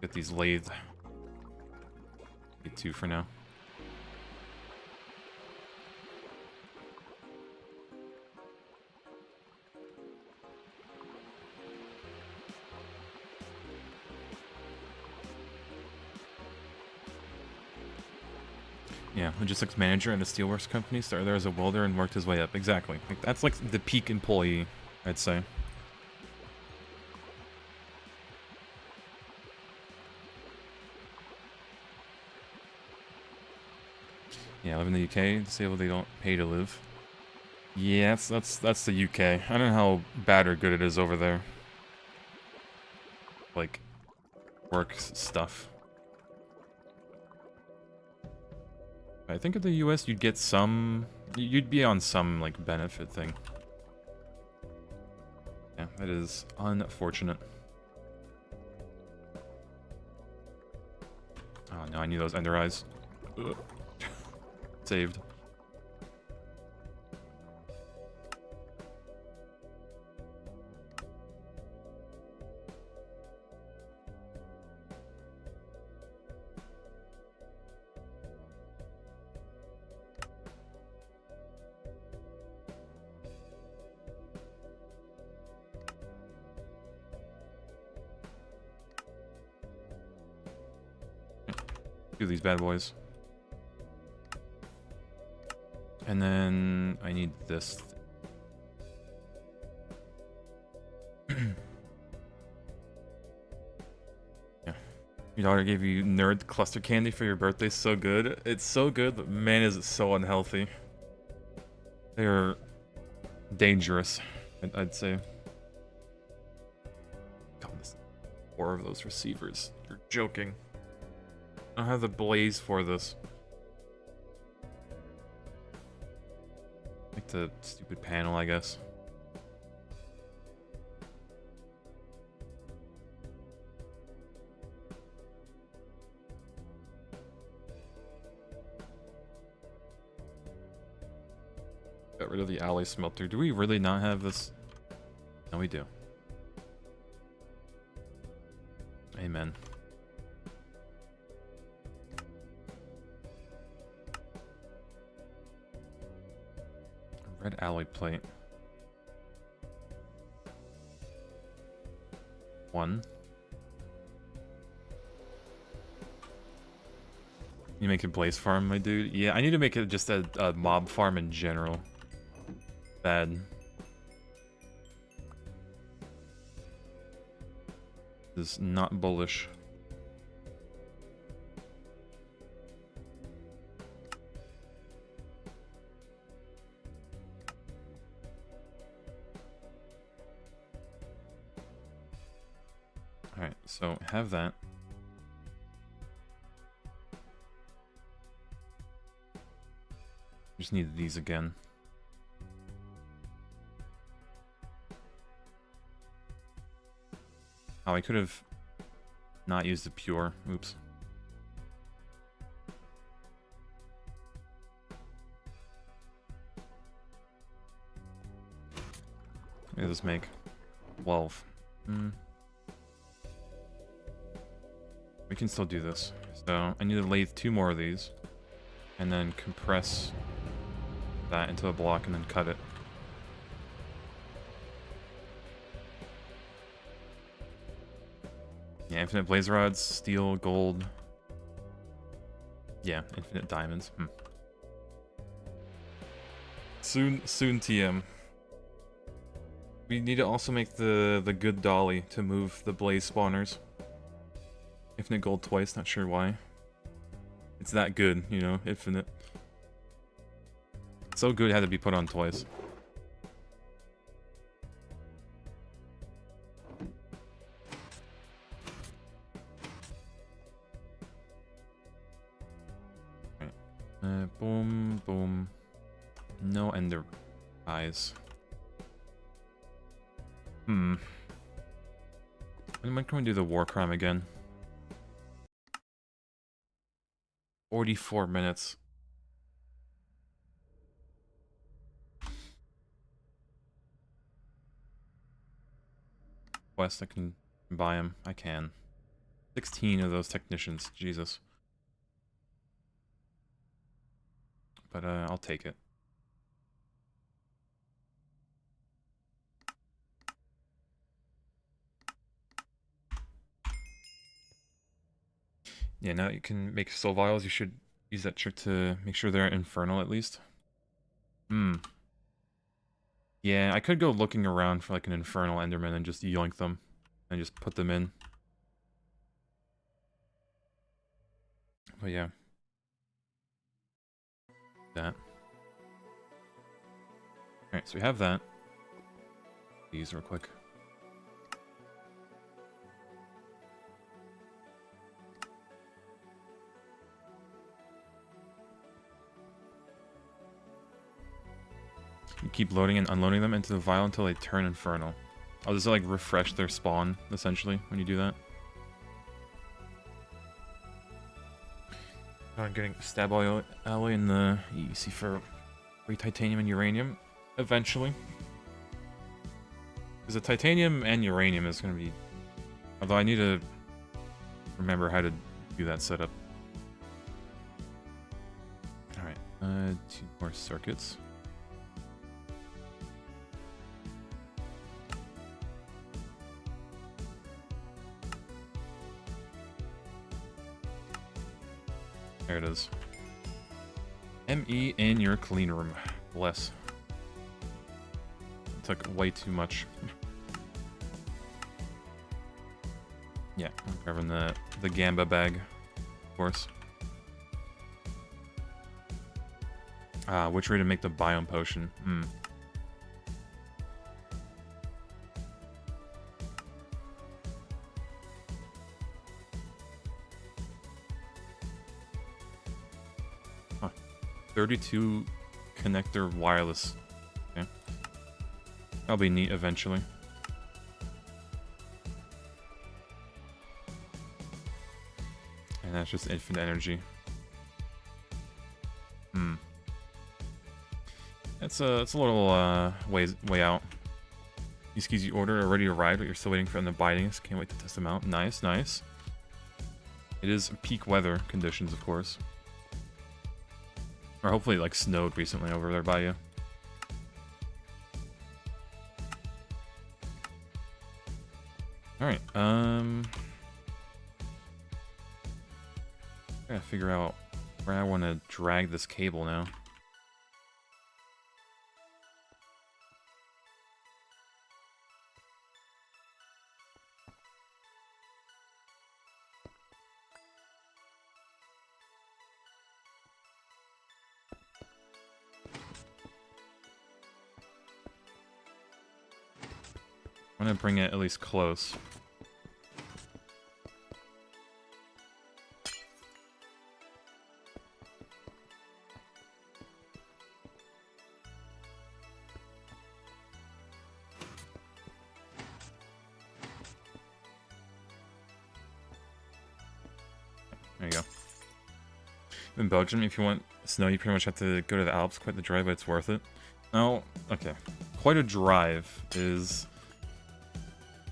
Get these lathe. Get two for now. Yeah, logistics manager at a steelworks company, started there as a welder and worked his way up. Exactly. Like, that's like the peak employee, I'd say. Yeah, I live in the UK, disabled they don't pay to live. Yeah, that's the UK. I don't know how bad or good it is over there. Like, work stuff. I think in the US you'd get some... You'd be on some, like, benefit thing. Yeah, that is unfortunate. Oh no, I need those ender eyes. Ugh. Saved. Do these bad boys. And then I need this. Yeah. Your daughter gave you nerd cluster candy for your birthday. So good. It's so good, but man, is it so unhealthy. They are dangerous, I'd say. God, this 4 of those receivers. You're joking. I don't have the blaze for this. Like the stupid panel, I guess. Got rid of the alley smelter. Do we really not have this? No, we do. Amen. Red alloy plate. 1. You make a blaze farm, my dude? Yeah, I need to make it just a mob farm in general. Bad. This is not bullish. Alright, so have that. Just need these again. Oh, I could have not used the pure. Oops. What does this make? 12. We can still do this. So I need to lathe 2 more of these. And then compress that into a block and then cut it. Yeah, infinite blaze rods, steel, gold. Yeah, infinite diamonds. Soon TM. We need to also make the good dolly to move the blaze spawners. Infinite gold twice, not sure why. It's that good, you know, infinite. So good it had to be put on twice. Right. Boom, boom. No ender eyes. When can we do the war crime again? 44 minutes. West, I can buy him. I can. 16 of those technicians. Jesus. But I'll take it. Yeah, now you can make soul vials. You should Use that trick to make sure they're infernal at least. Hmm. Yeah, I could go looking around for like an infernal enderman and just yoink them. And just put them in. But yeah. That. Alright, so we have that. These real quick. You keep loading and unloading them into the vial until they turn infernal. Oh, does it like refresh their spawn, essentially, when you do that? I'm getting stab oil alloy in the EC for titanium and uranium, eventually. Because the titanium and uranium is going to be... Although I need to remember how to do that setup. Alright, 2 more circuits. There it is. ME in your clean room. Bless. It took way too much. Yeah, I'm grabbing the Gamba bag, of course. Which way to make the biome potion? Hmm. Huh. 32 connector wireless. Okay. That'll be neat eventually. And that's just infinite energy. Hmm. It's a little way out. These skis you ordered are ready to ride, but you're still waiting for them to binding us. Can't wait to test them out. Nice, nice. It is peak weather conditions, of course. Or hopefully it like snowed recently over there by you. Alright, I gotta figure out where I want to drag this cable now. I'm gonna bring it at least close. There you go. In Belgium, if you want snow, you pretty much have to go to the Alps. Quite the drive, but it's worth it. Oh, okay. Quite a drive is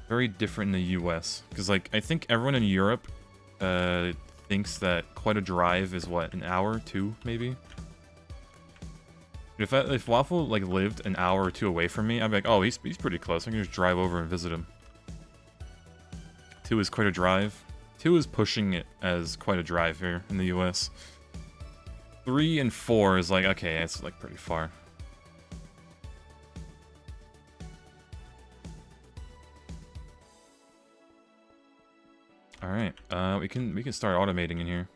very different in the US. Because, like, I think everyone in Europe thinks that quite a drive is, what, an hour, 2, maybe? If Waffle, like, lived an hour or 2 away from me, I'd be like, oh, he's pretty close. I can just drive over and visit him. 2 is quite a drive. 2 is pushing it as quite a drive here in the US. 3 and 4 is like, okay, it's, like, pretty far. Alright, we can start automating in here.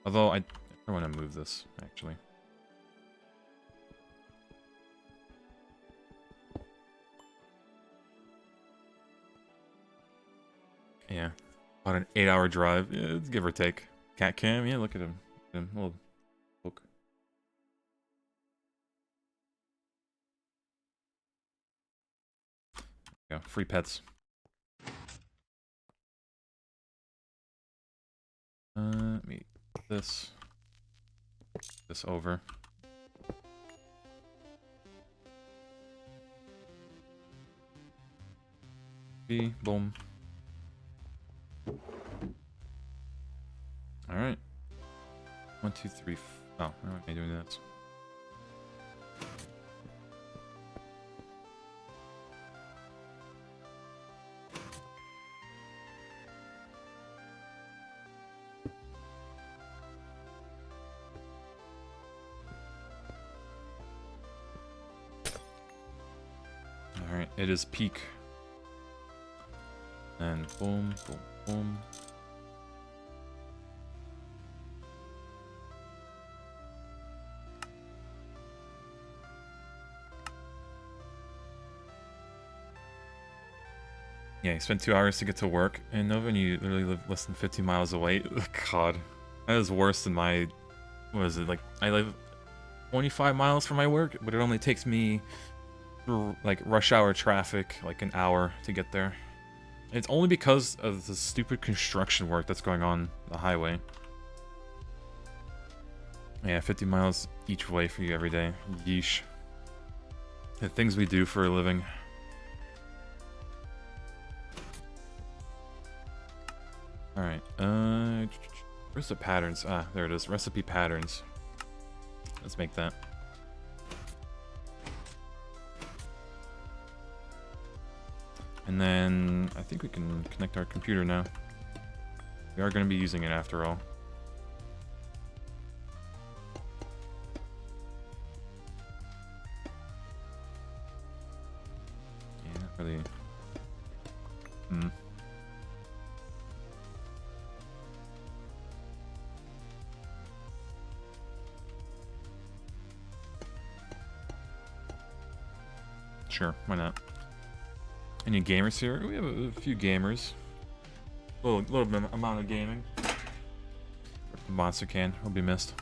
Although, I want to move this, actually. Yeah. About an 8-hour drive. Yeah, it's give or take. Cat cam, yeah, look at him. Little poke. Yeah, free pets. Let me put this over. B, boom. Alright. 1, 2, 3. Oh, why am I doing this? it is peak. And boom, boom, boom. Yeah, you spent 2 hours to get to work in Nova, and you literally live less than 50 miles away. God, that is worse than my... What is it, like, I live 25 miles from my work, but it only takes me, like, rush hour traffic, like, an hour to get there. It's only because of the stupid construction work that's going on the highway. Yeah, 50 miles each way for you every day. Yeesh. The things we do for a living. Alright, where's the patterns? Ah, there it is. Recipe patterns. Let's make that. And then I think we can connect our computer now. We are going to be using it after all. Yeah, not really. Sure, why not? Any gamers here? We have a few gamers. A little bit amount of gaming. Monster can will be missed.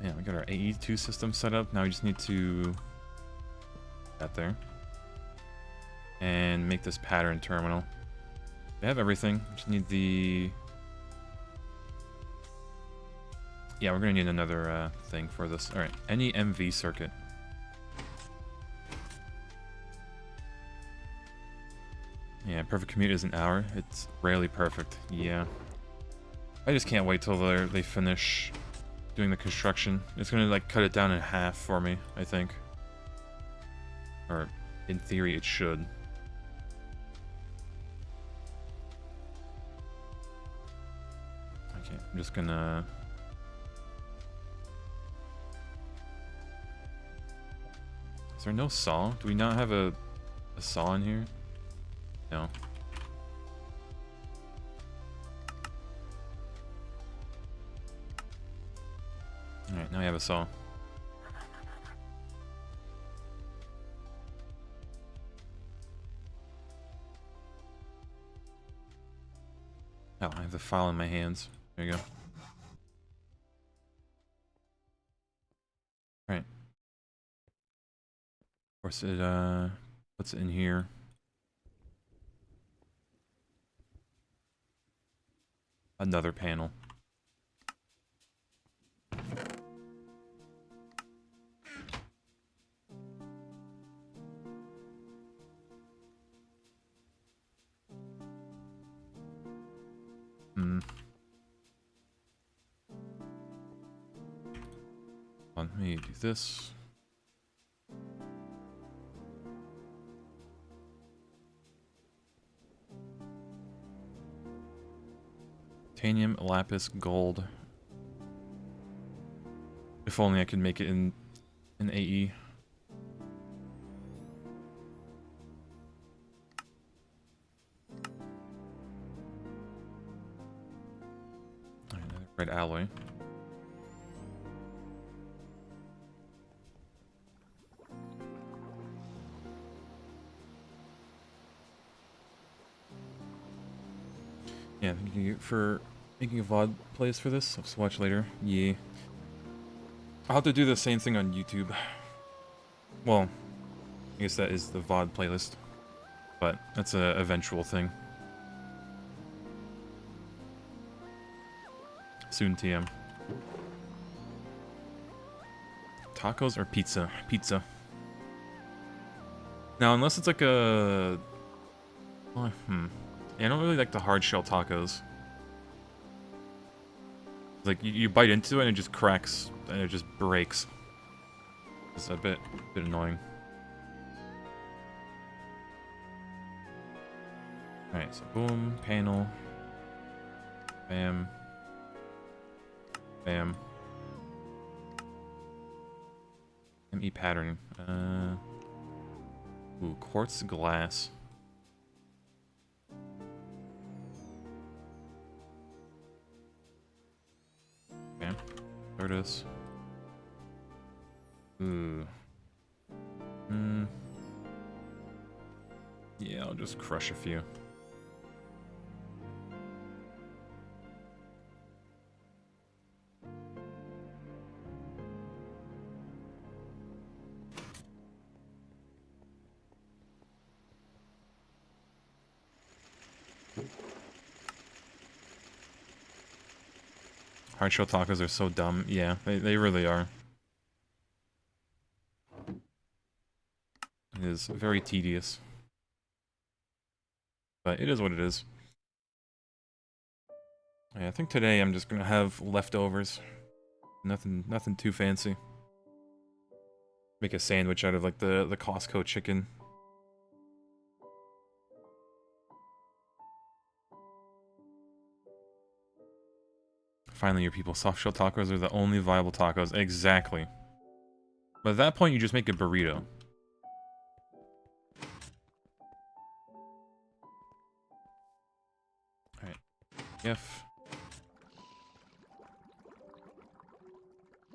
Yeah, we got our AE2 system set up. Now we just need to that there and make this pattern terminal. We have everything. We just need the... Yeah, we're gonna need another thing for this. All right, any MV circuit. Yeah, perfect commute is an hour. It's rarely perfect. Yeah. I just can't wait till they finish doing the construction. It's gonna like cut it down in half for me, I think. Or in theory it should. Okay, I'm just gonna... Is there no saw? Do we not have a saw in here? No. Alright, now we have a saw. Oh, I have the file in my hands. There you go. Alright. Of course it puts it in here. Another panel. Let me do this. Titanium, lapis, gold. If only I could make it in AE. Red alloy. Yeah, thank you for making a VOD playlist for this. I'll just watch later. Yeah. I'll have to do the same thing on YouTube. Well, I guess that is the VOD playlist. But that's an eventual thing. Soon TM. Tacos or pizza? Pizza. Now, unless it's like a... Well, yeah, I don't really like the hard shell tacos. Like, you bite into it and it just cracks, and it just breaks. It's a bit annoying. Alright, so boom, panel. Bam. Bam. ME patterning. Ooh, quartz glass. Okay, there it is. Ooh. Yeah, I'll just crush a few. Hard shell tacos are so dumb. Yeah, they really are. It is very tedious. But it is what it is. Yeah, I think today I'm just gonna have leftovers. Nothing too fancy. Make a sandwich out of like the Costco chicken. Finally, your people. Soft shell tacos are the only viable tacos. Exactly. But at that point, you just make a burrito. Alright. If.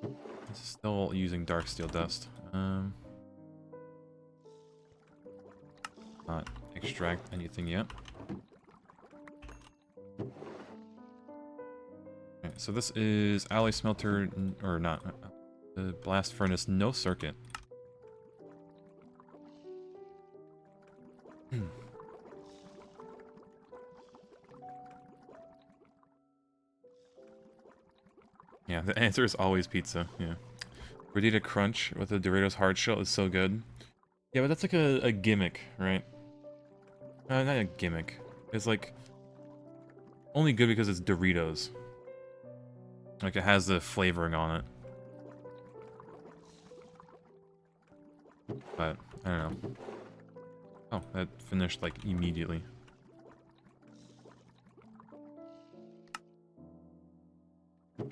This is still using dark steel dust. Not extract anything yet. Alright, so this is alloy smelter, or not, the blast furnace, no circuit. Yeah, the answer is always pizza, yeah. Gordita Crunch with the Doritos hard shell is so good. Yeah, but that's like a gimmick, right? Not a gimmick. It's like only good because it's Doritos. Like it has the flavoring on it. But I don't know. Oh, that finished like immediately. I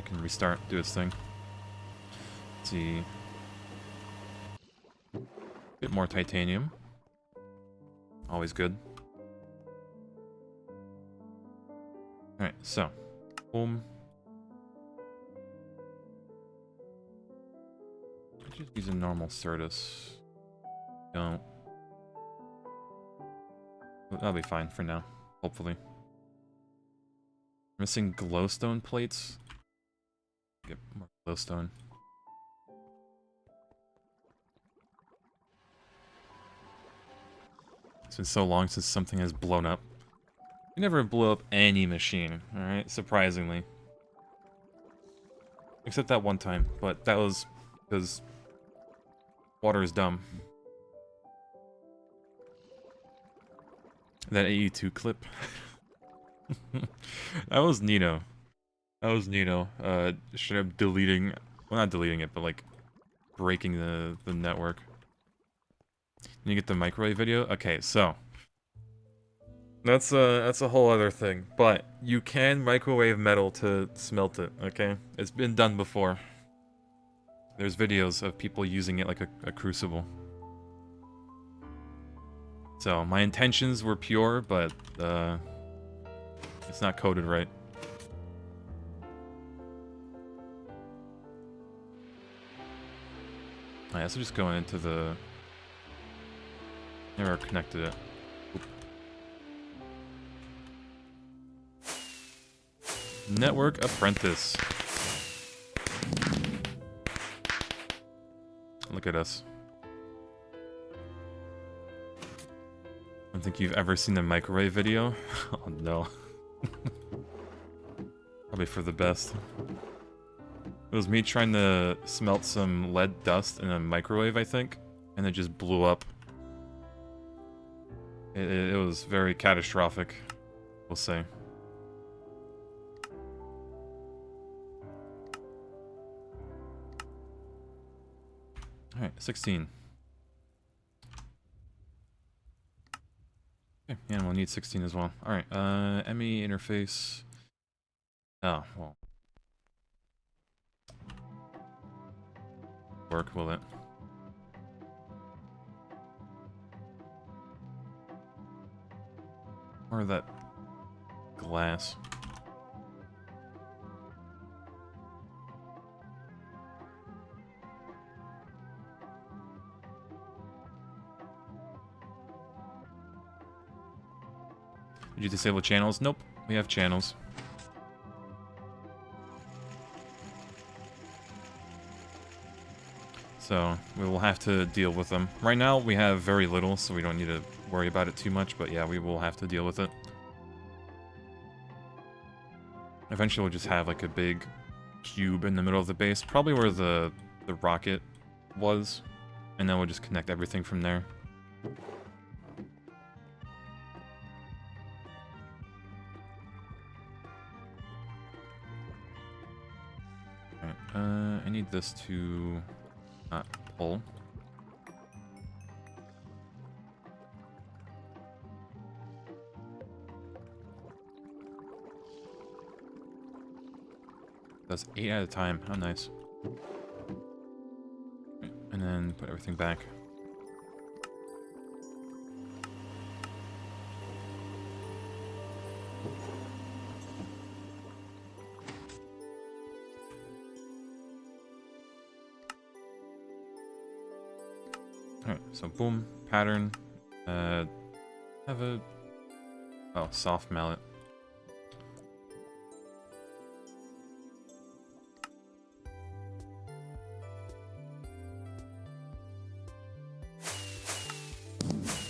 can restart, do its thing. Let's see. Bit more titanium. Always good. Alright, so. Boom. Just use a normal Certus. Don't. That'll be fine for now, hopefully. Missing glowstone plates. Get more glowstone. It's been so long since something has blown up. We never blew up any machine, alright? Surprisingly. Except that one time, but that was because water is dumb. That AE2 clip. That was Nino. That was Nino. Straight up deleting, well, not deleting it, but like breaking the network. You get the microwave video? Okay, so that's a whole other thing. But you can microwave metal to smelt it, okay? It's been done before. There's videos of people using it like a crucible. So my intentions were pure, but it's not coded right. Alright, so just going into the... Never connected it. Oop. Network Apprentice. Look at us. I don't think you've ever seen a microwave video. Oh no. Probably for the best. It was me trying to smelt some lead dust in a microwave, I think, and it just blew up. It was very catastrophic, we'll say. Alright, 16. Okay, and we'll need 16 as well. Alright, ME interface. Oh, well. Work, will it? Or that glass. Did you disable channels? Nope, we have channels. So we will have to deal with them. Right now we have very little, so we don't need to worry about it too much, but yeah, we will have to deal with it. Eventually we'll just have like a big cube in the middle of the base, probably where the rocket was, and then we'll just connect everything from there. Alright, I need this to not pull. That's 8 at a time. How nice. And then put everything back. Alright, so boom, pattern. Have a... Oh, soft mallet.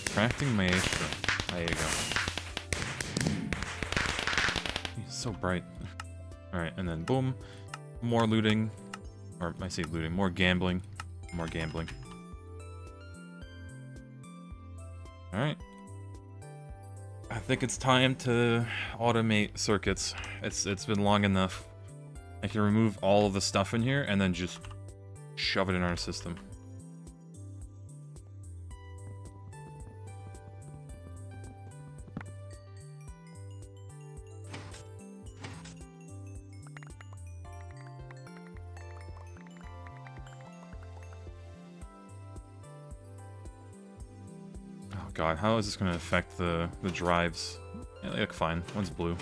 Crafting maestro. There you go. He's so bright. Alright, and then boom. More looting. Or, I say looting. More gambling. More gambling. Alright. I think it's time to automate circuits. It's been long enough. I can remove all of the stuff in here and then just shove it in our system. God, how is this going to affect the drives? Yeah, they look fine. One's blue.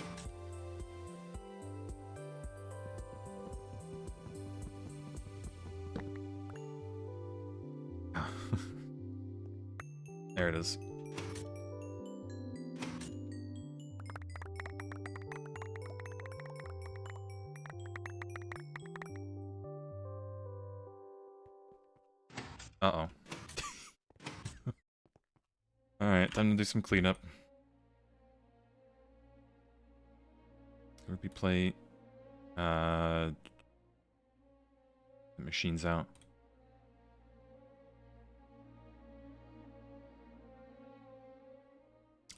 There it is. Uh-oh. Alright, time to do some cleanup. Ruby plate. The machine's out.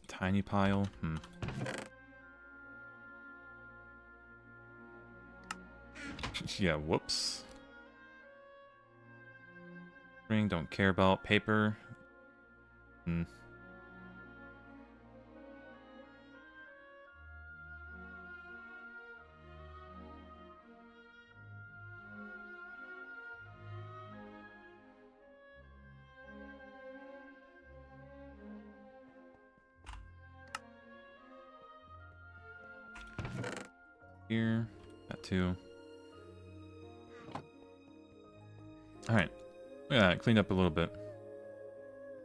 Tiny pile. Yeah, whoops. Ring, don't care about. Paper. Here, that too. Alright, look at that, cleaned up a little bit.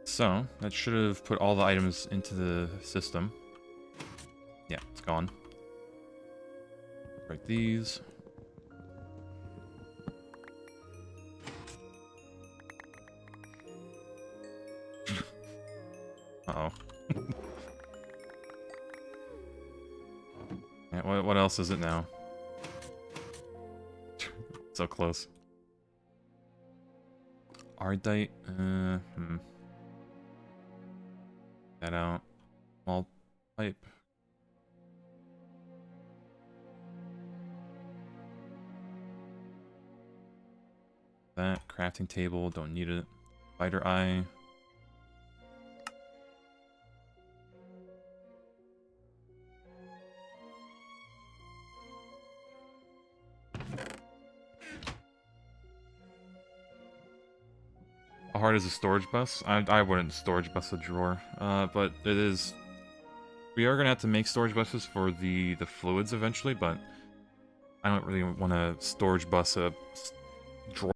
So, that should have put all the items into the system. Yeah, it's gone. Break these. Uh-oh. Yeah, what else is it now? So close. Ardite, that out. Small pipe. That, crafting table, don't need it. Spider eye. hard is a storage bus? I wouldn't storage bus a drawer, but it is... We are gonna have to make storage buses for the fluids eventually, but I don't really want to storage bus a drawer.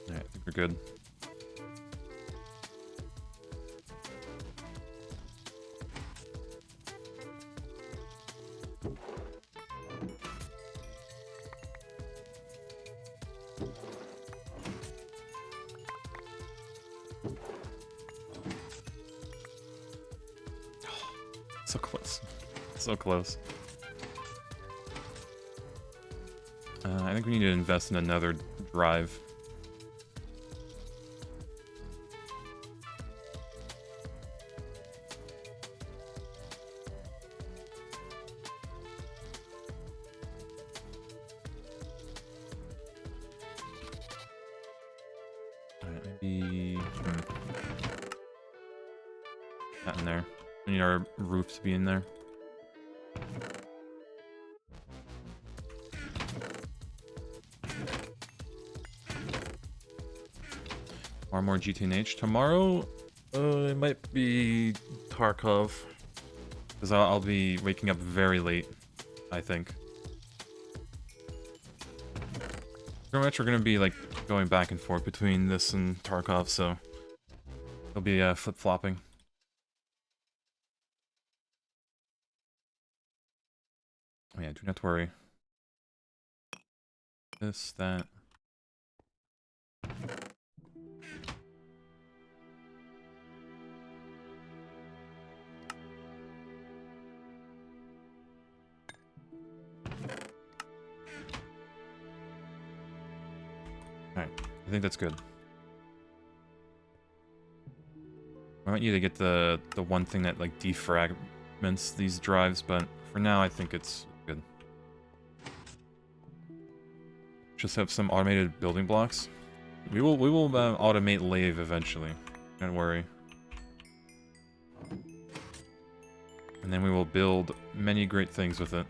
Yeah, I think we're good. So close. So close. I think we need to invest in another drive. Alright, maybe... That in there. We need our roof to be in there. More GTNH. Tomorrow, it might be Tarkov. Because I'll be waking up very late, I think. Pretty much we're gonna be, like, going back and forth between this and Tarkov, so... It'll be, flip-flopping. Oh yeah, do not worry. This, that. Alright, I think that's good. I want you to get the one thing that like defragments these drives, but for now I think it's good. Just have some automated building blocks. We will automate Lave eventually. Don't worry. And then we will build many great things with it.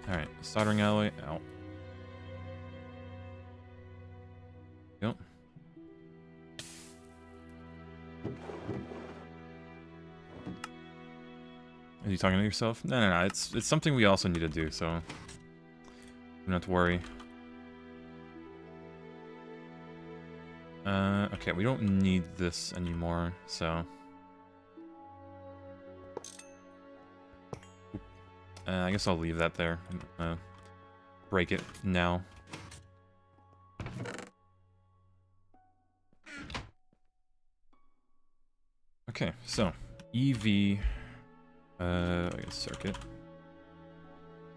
Alright, soldering alloy out. Yep. Are you talking to yourself? No. It's something we also need to do, so you don't have to worry. Okay, we don't need this anymore, so... I guess I'll leave that there. Break it now. Okay, so EV, I guess circuit.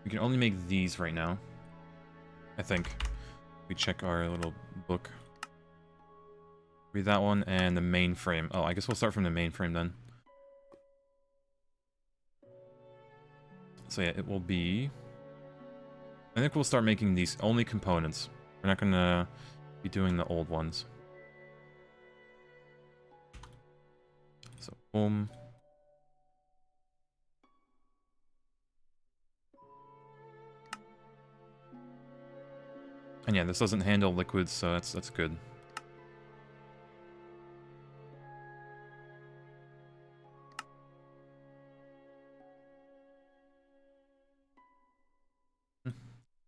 We can only make these right now. I think. We check our little book. Read that one and the mainframe. Oh, I guess we'll start from the mainframe then. So yeah, it will be... I think we'll start making these only components. We're not gonna be doing the old ones. So, boom. And yeah, this doesn't handle liquids, so that's good.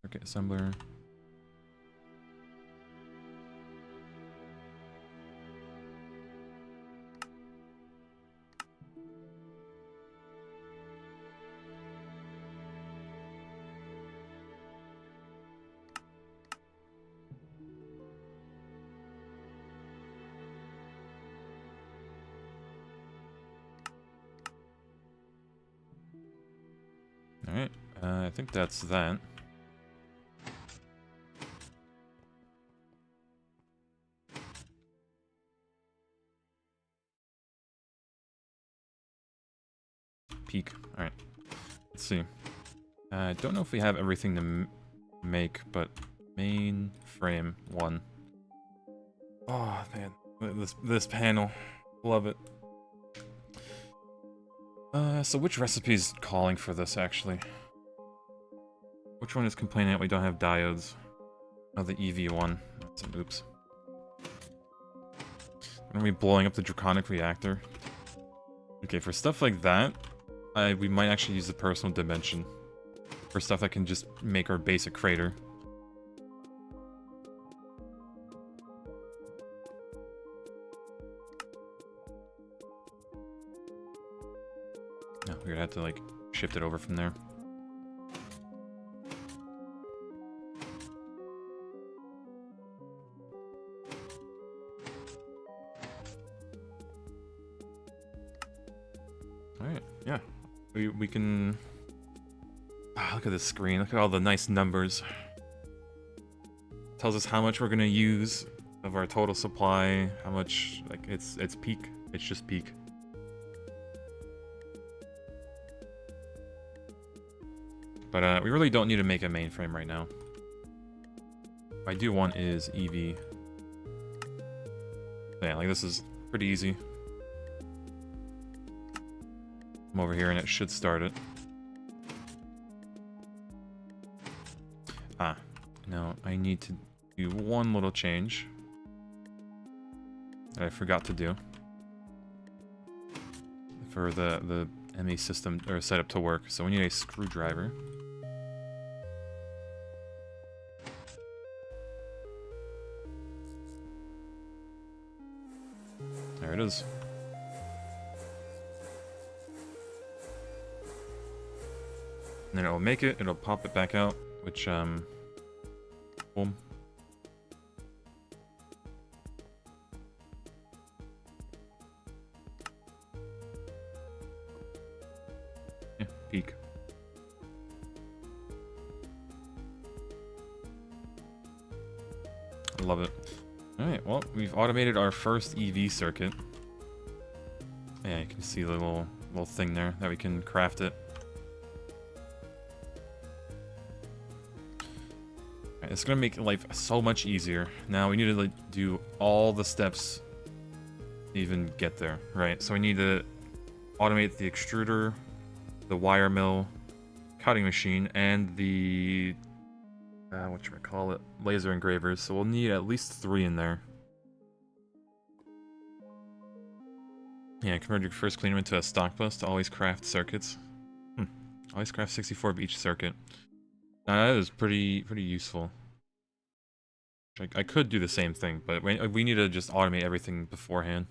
Okay, assembler. Alright, I think that's that. Peak. Alright. Let's see. I don't know if we have everything to make, but mainframe 1. Oh, man. This panel. Love it. So which recipe is calling for this, actually? Which one is complaining that we don't have diodes? Oh, the EV one. That's an oops. Are we blowing up the Draconic reactor? Okay, for stuff like that, we might actually use the personal dimension. For stuff that can just make our basic crater. No, we're gonna have to, like, shift it over from there. Alright, yeah. We can... look at this screen. Look at all the nice numbers. Tells us how much we're gonna use of our total supply. How much, like, it's peak. It's just peak. But we really don't need to make a mainframe right now. What I do want is EV. Yeah, like this is pretty easy. Come over here and it should start it. Ah, now I need to do one little change that I forgot to do for the ME system or setup to work. So we need a screwdriver. There it is. And then it'll make it, it'll pop it back out, which, boom. Yeah, peak. I love it. Alright, well, we've automated our first EV circuit. Yeah, you can see the little thing there that we can craft it. It's gonna make life so much easier. Now we need to like do all the steps to even get there, right? So we need to automate the extruder, the wire mill, cutting machine, and the whatchamacallit, laser engravers. So we'll need at least 3 in there. Yeah, convert your first cleaner into a stock bus to always craft circuits. Always craft 64 of each circuit. Now that is pretty useful. I could do the same thing, but we need to just automate everything beforehand.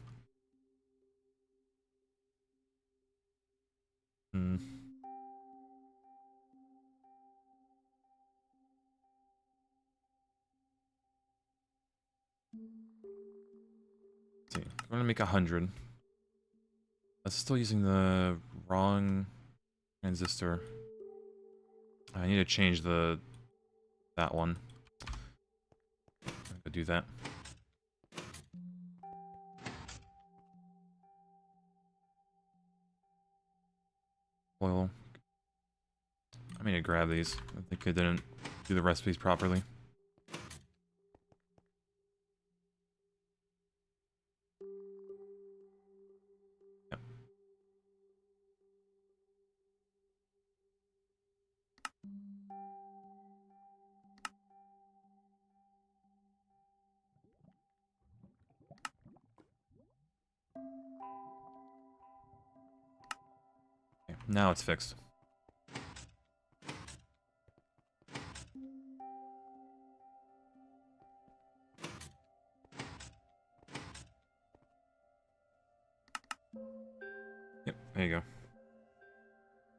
Let's see, I'm gonna make 100. That's still using the wrong transistor. I need to change that one. I'm gonna do that. Oil. I need to grab these. I think I didn't do the recipes properly. Yep. Okay, now it's fixed. Yep, there you go.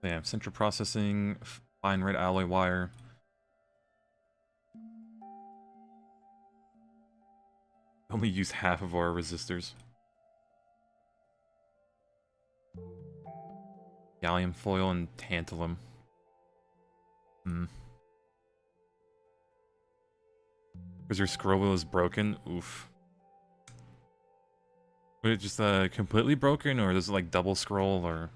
Yeah, central processing, fine red alloy wire. Only use half of our resistors. Gallium foil and tantalum. Because your scroll wheel is broken? Oof. Was it just completely broken, or does it like double scroll, or...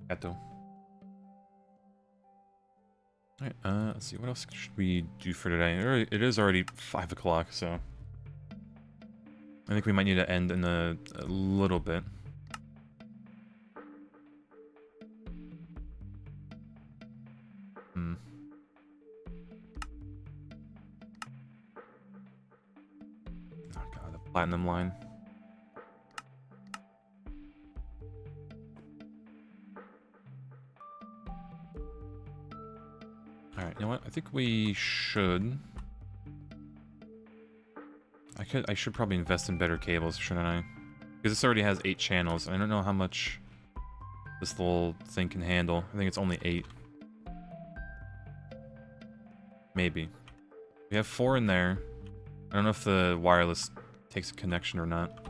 Gato. Alright, let's see, what else should we do for today? It is already 5 o'clock, so... I think we might need to end in a little bit. Oh god, the platinum line. Alright, you know what? I think we should... I should probably invest in better cables, shouldn't I? Because this already has 8 channels. I don't know how much this little thing can handle. I think it's only 8. Maybe. We have 4 in there. I don't know if the wireless takes a connection or not.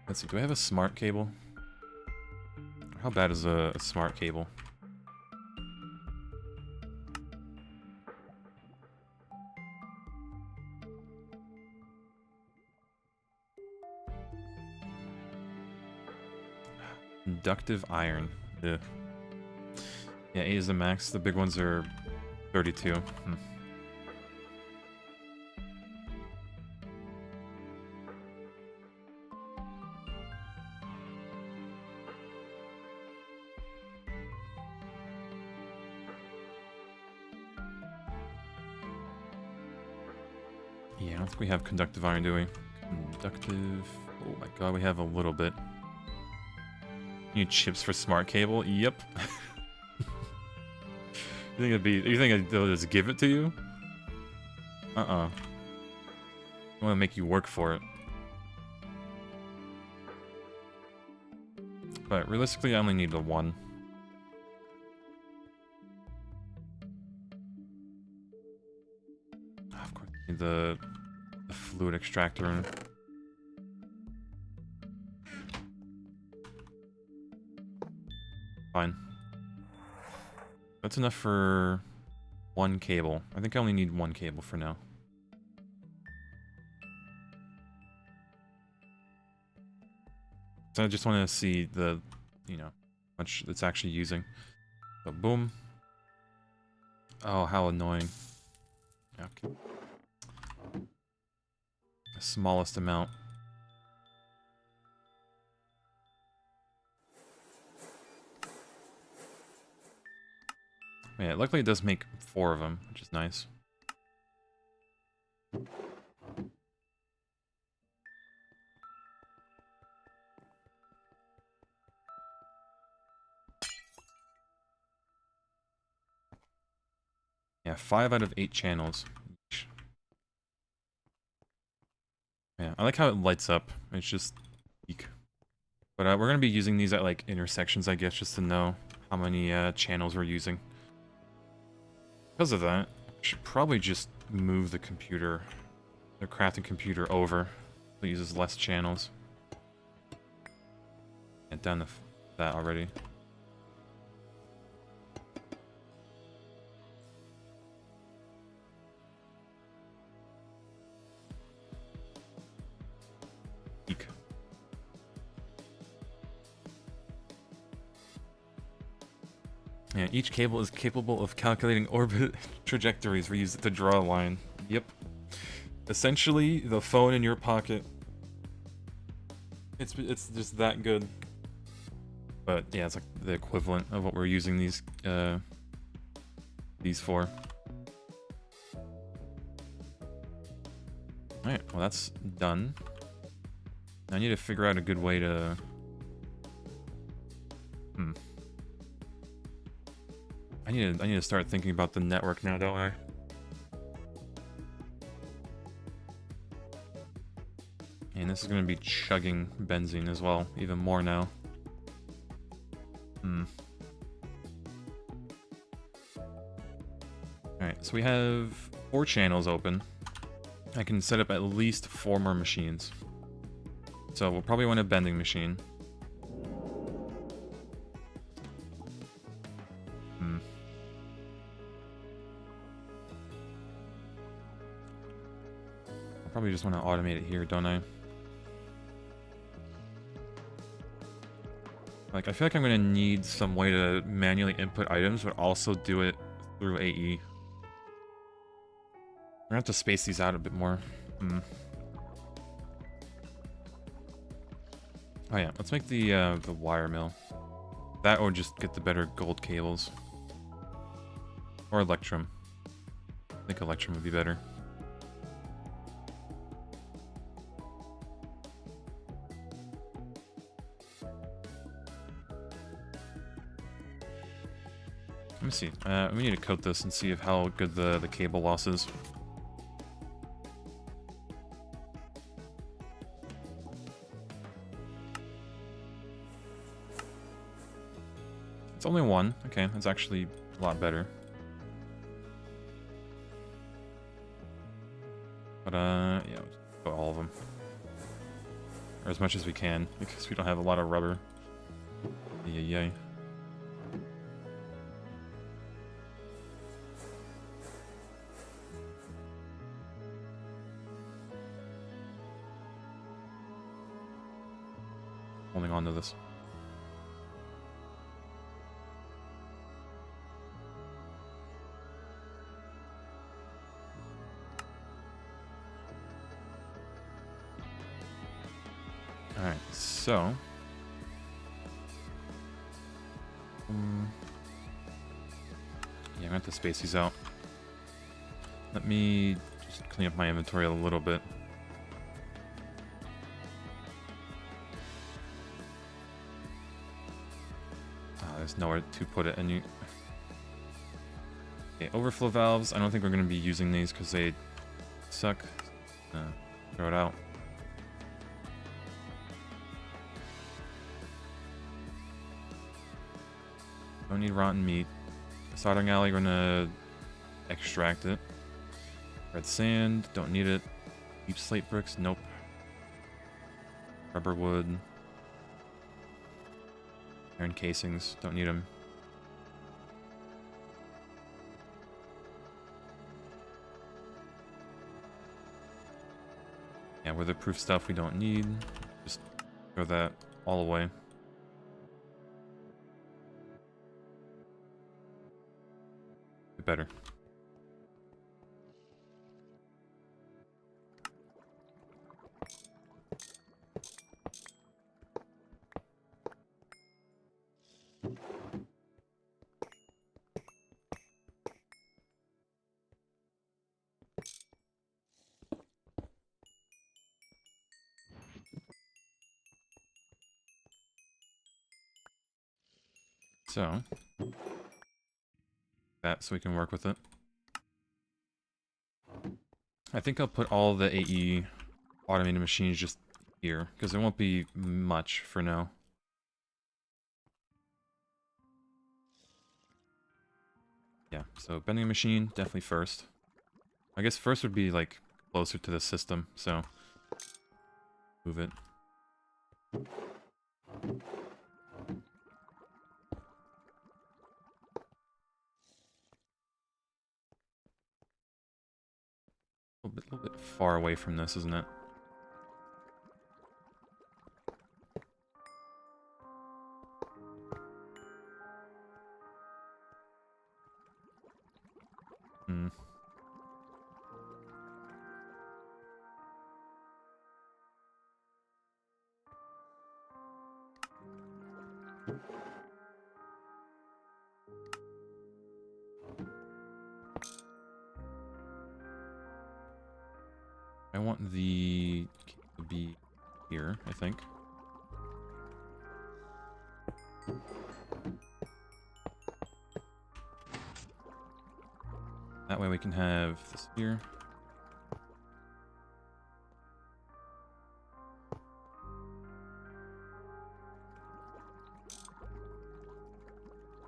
Let's see, do I have a smart cable? How bad is a smart cable? Inductive iron. Ugh. Yeah, 8 is the max. The big ones are 32. Yeah, I don't think we have conductive iron, do we? Conductive... Oh my god, we have a little bit. Need chips for smart cable? Yep. think it'd be? You think they'll just give it to you? I want to make you work for it. But realistically, I only need the one. Of course, I need the fluid extractor. Fine. That's enough for one cable. I think I only need one cable for now. So I just want to see the, you know, how much it's actually using. So boom. Oh, how annoying. Okay. The smallest amount. Yeah, luckily it does make 4 of them, which is nice. Yeah, 5 out of 8 channels. Yeah, I like how it lights up. It's just eek. But we're gonna be using these at like intersections, I guess, just to know how many channels we're using. Because of that, I should probably just move the computer, the crafting computer over. So it uses less channels. And done that already. Eek. Yeah, each cable is capable of calculating orbit trajectories. We use it to draw a line. Yep. Essentially, the phone in your pocket. It's just that good. But yeah, it's like the equivalent of what we're using these for. Alright, well that's done. I need to figure out a good way to... I need to start thinking about the network now, don't I? And this is going to be chugging benzene as well, even more now. Alright, so we have 4 channels open. I can set up at least 4 more machines. So we'll probably want a bending machine. I probably just want to automate it here, don't I? Like, I feel like I'm going to need some way to manually input items, but also do it through AE. I'm gonna have to space these out a bit more. Oh yeah, let's make the wire mill. That or just get the better gold cables. Or Electrum. I think Electrum would be better. Let me see. We need to coat this and see how good the cable loss is. It's only 1. Okay, that's actually a lot better. But, yeah, we'll just put all of them. Or as much as we can, because we don't have a lot of rubber. Yay. Holding on to this. Alright, so... yeah, I'm gonna have to space these out. Let me just clean up my inventory a little bit. There's nowhere to put it, and you... Okay, overflow valves. I don't think we're going to be using these because they suck. Throw it out. Don't need rotten meat. Soldering alley, gonna extract it. Red sand, don't need it. Deep slate bricks, nope. Rubber wood. Iron casings, don't need them. Yeah, weatherproof stuff we don't need. Just throw that all away. Better. So, that so we can work with it. I think I'll put all the AE automated machines just here, because there won't be much for now. Yeah, so bending machine, definitely first. I guess first would be, like, closer to the system, so... move it. A little bit far away from this, isn't it? Hmm. I want the to be here, I think. That way we can have this here.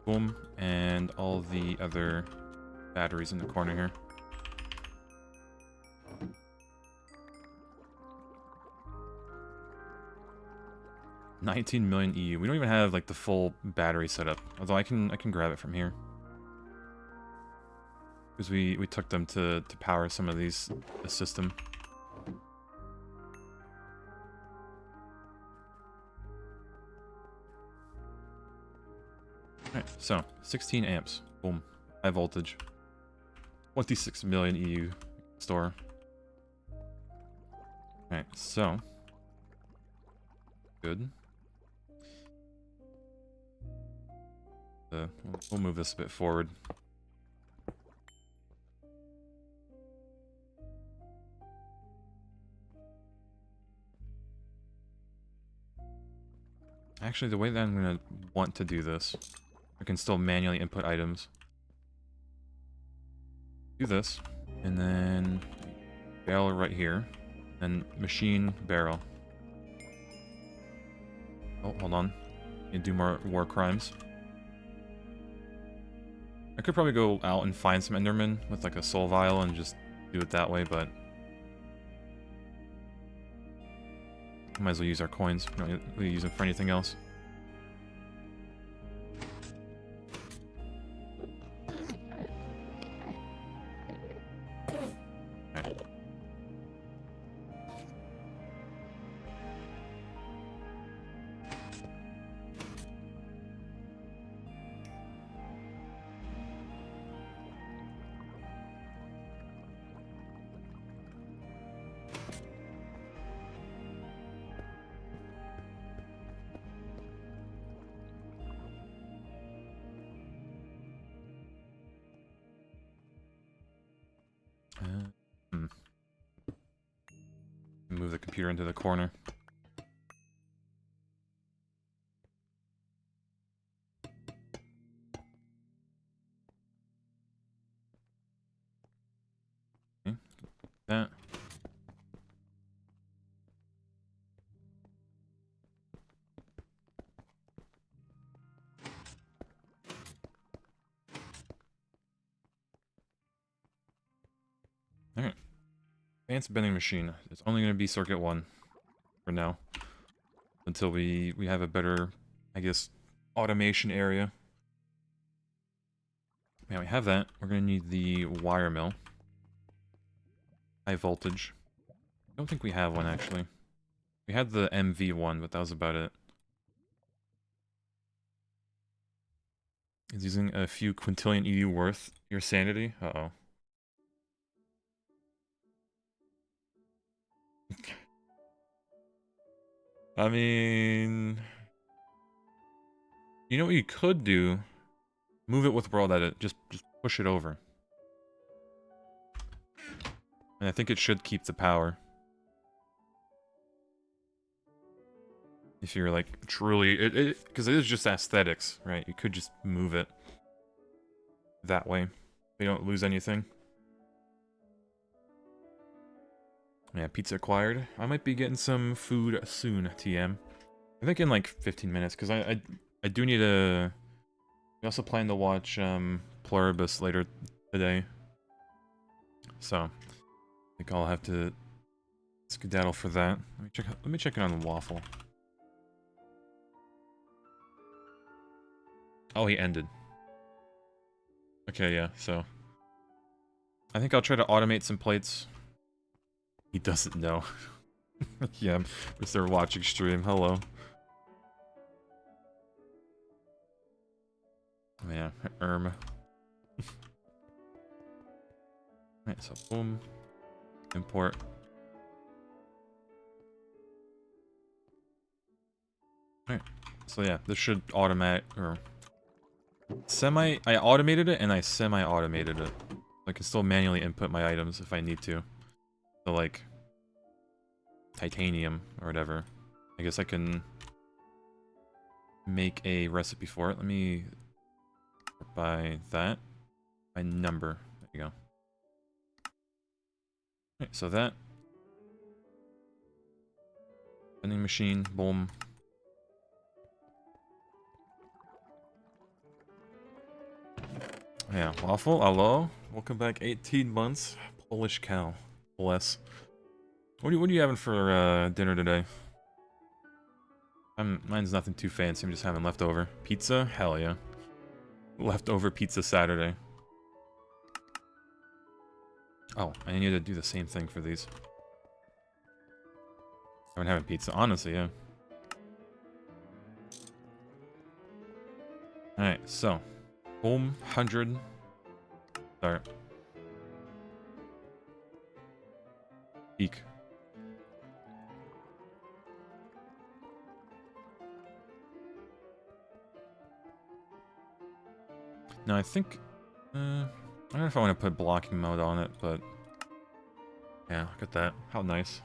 Boom, and all the other batteries in the corner here. $19 million EU. We don't even have like the full battery setup. Although I can grab it from here. Because we took them to power some of these the system. Alright, so 16 amps. Boom. High voltage. 26 million EU store. Alright, so good. We'll move this a bit forward. Actually, the way that I'm gonna want to do this, I can still manually input items. Do this, and then barrel right here, and machine barrel. Oh, hold on. You do more war crimes. I could probably go out and find some Endermen with like a soul vial and just do it that way, but might as well use our coins. We don't really use them for anything else. Okay. Move the computer into the corner. Advanced bending machine. It's only going to be circuit 1 for now. Until we have a better, I guess, automation area. Yeah, we have that. We're going to need the wire mill. High voltage. I don't think we have one, actually. We had the MV one, but that was about it. Is using a few quintillion EU worth your sanity? Uh-oh. I mean... You know what you could do? Move it with world edit. Just push it over. And I think it should keep the power. If you're like truly... because it is just aesthetics, right? You could just move it that way. You don't lose anything. Yeah, pizza acquired. I might be getting some food soon, TM. I think in like 15 minutes, because I do need to... We also plan to watch Pluribus later today. So, I think I'll have to skedaddle for that. Let me check in on the waffle. Oh, he ended. Okay, yeah, so... I think I'll try to automate some plates. He doesn't know. Yeah, Mr. Watching stream, hello. Yeah, Alright, so boom. Import. Alright, so yeah, this should automate, or... I automated it and I semi-automated it. I can still manually input my items if I need to. So like... titanium, or whatever. I guess I can... make a recipe for it. Let me... by that. By number. There you go. Alright, so that. Vending machine, boom. Yeah, waffle, hello. Welcome back, 18 months. Polish cow. Bless. What are you having for dinner today? Mine's nothing too fancy, I'm just having leftover. Pizza? Hell yeah. Leftover pizza Saturday. Oh, I need to do the same thing for these. I've been having pizza, honestly, yeah. Alright, so. Boom, 100. Start. Peak. Now I think... I don't know if I want to put blocking mode on it, but... Yeah, look at that. How nice.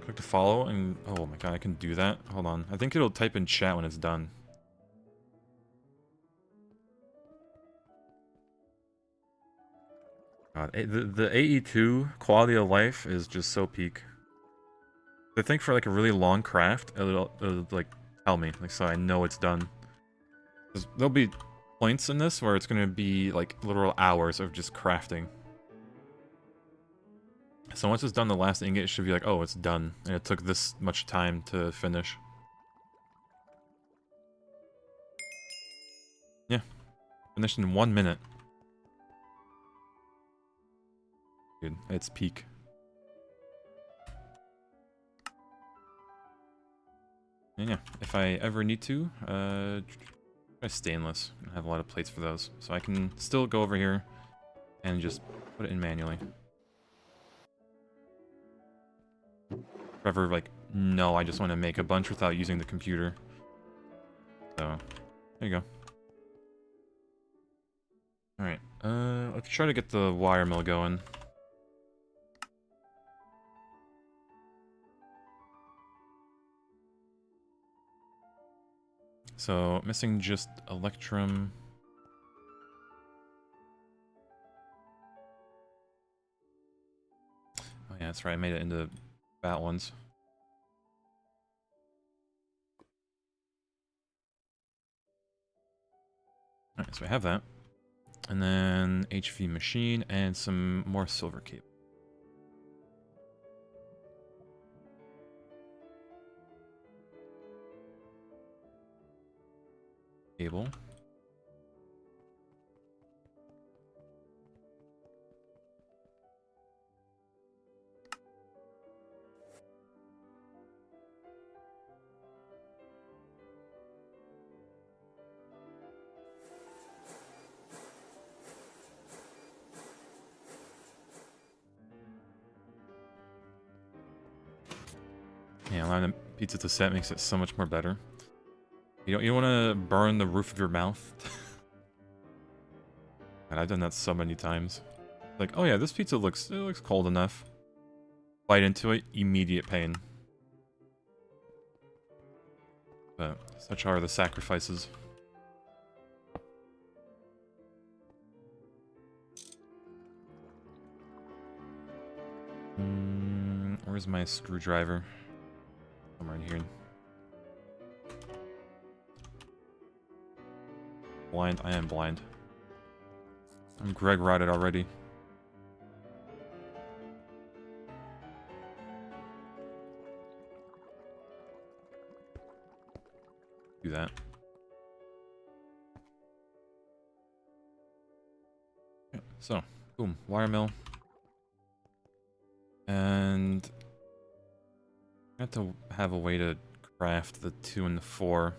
Click to follow, and... Oh my god, I can do that? Hold on. I think it'll type in chat when it's done. God, the AE2 quality of life is just so peak. I think for like a really long craft, it'll like tell me, like, so I know it's done. There'll be points in this where it's gonna be like literal hours of just crafting. So once it's done, the last ingot, it should be like, oh, it's done, and it took this much time to finish. Yeah, finished in 1 minute. Dude, it's peak. And yeah, if I ever need to, try stainless. I have a lot of plates for those, so I can still go over here and just put it in manually. Forever, like, no, I just want to make a bunch without using the computer. So, there you go. Alright, let's try to get the wire mill going. So, missing just Electrum. Oh yeah, that's right, I made it into fat ones. Alright, so we have that. And then HV machine and some more silver cable. Cable. Yeah, allowing the pizza to set makes it so much more better. You don't want to burn the roof of your mouth. And I've done that so many times. Like, oh yeah, this pizza looks cold enough. Bite into it, immediate pain. But such are the sacrifices. Where's my screwdriver? Somewhere in here. Blind, I am blind. I'm Greg rotted already. Do that. Yeah, so, boom, wire mill. And I have to have a way to craft the 2 and the 4.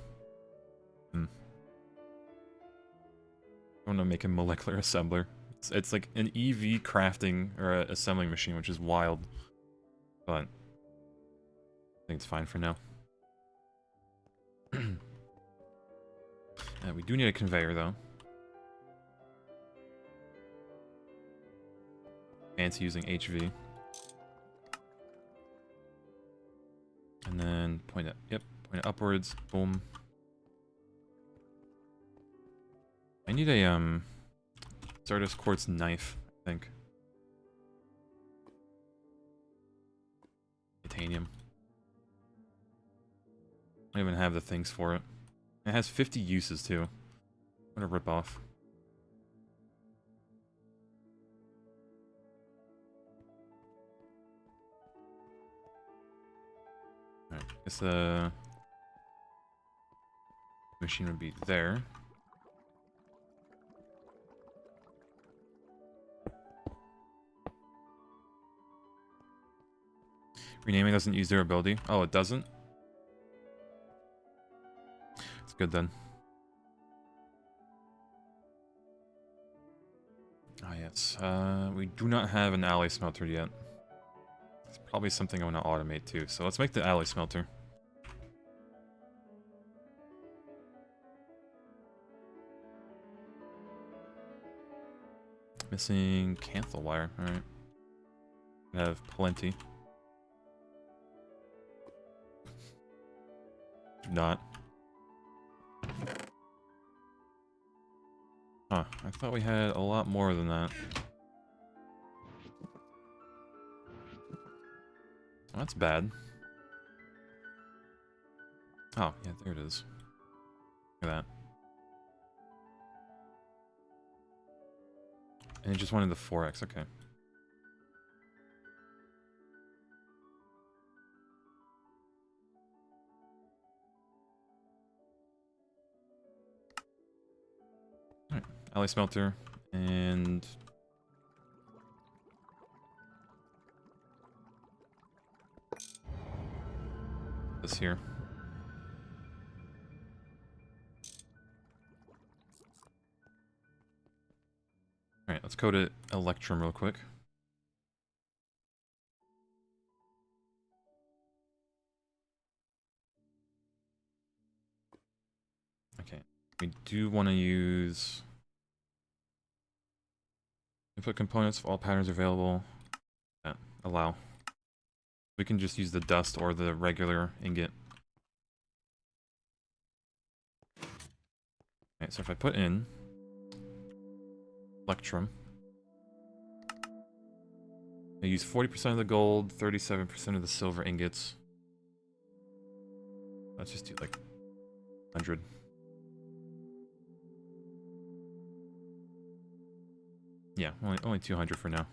I want to make a molecular assembler. It's like an EV crafting or assembling machine, which is wild. But I think it's fine for now. We do need a conveyor though. Fancy using HV. And then point it, point it upwards, boom. I need a, Stardust Quartz knife, I think. Titanium. I don't even have the things for it. It has 50 uses too. What a ripoff. Alright, guess the machine would be there. Renaming doesn't use durability. Oh, it doesn't? It's good then. Ah, yes. We do not have an alloy smelter yet. It's probably something I want to automate too. So let's make the alloy smelter. Missing canthal wire. Alright. I have plenty. Not. Huh, I thought we had a lot more than that. Oh, that's bad. Oh, yeah, there it is. Look at that. And it just wanted the 4x, okay. Alright, alloy smelter, and... this here. Alright, let's go to Electrum real quick. Okay, we do want to use input components if all patterns are available. Yeah, allow. We can just use the dust or the regular ingot. Okay, so if I put in Electrum, I use 40% of the gold, 37% of the silver ingots. Let's just do like 100. Yeah, only 200 for now.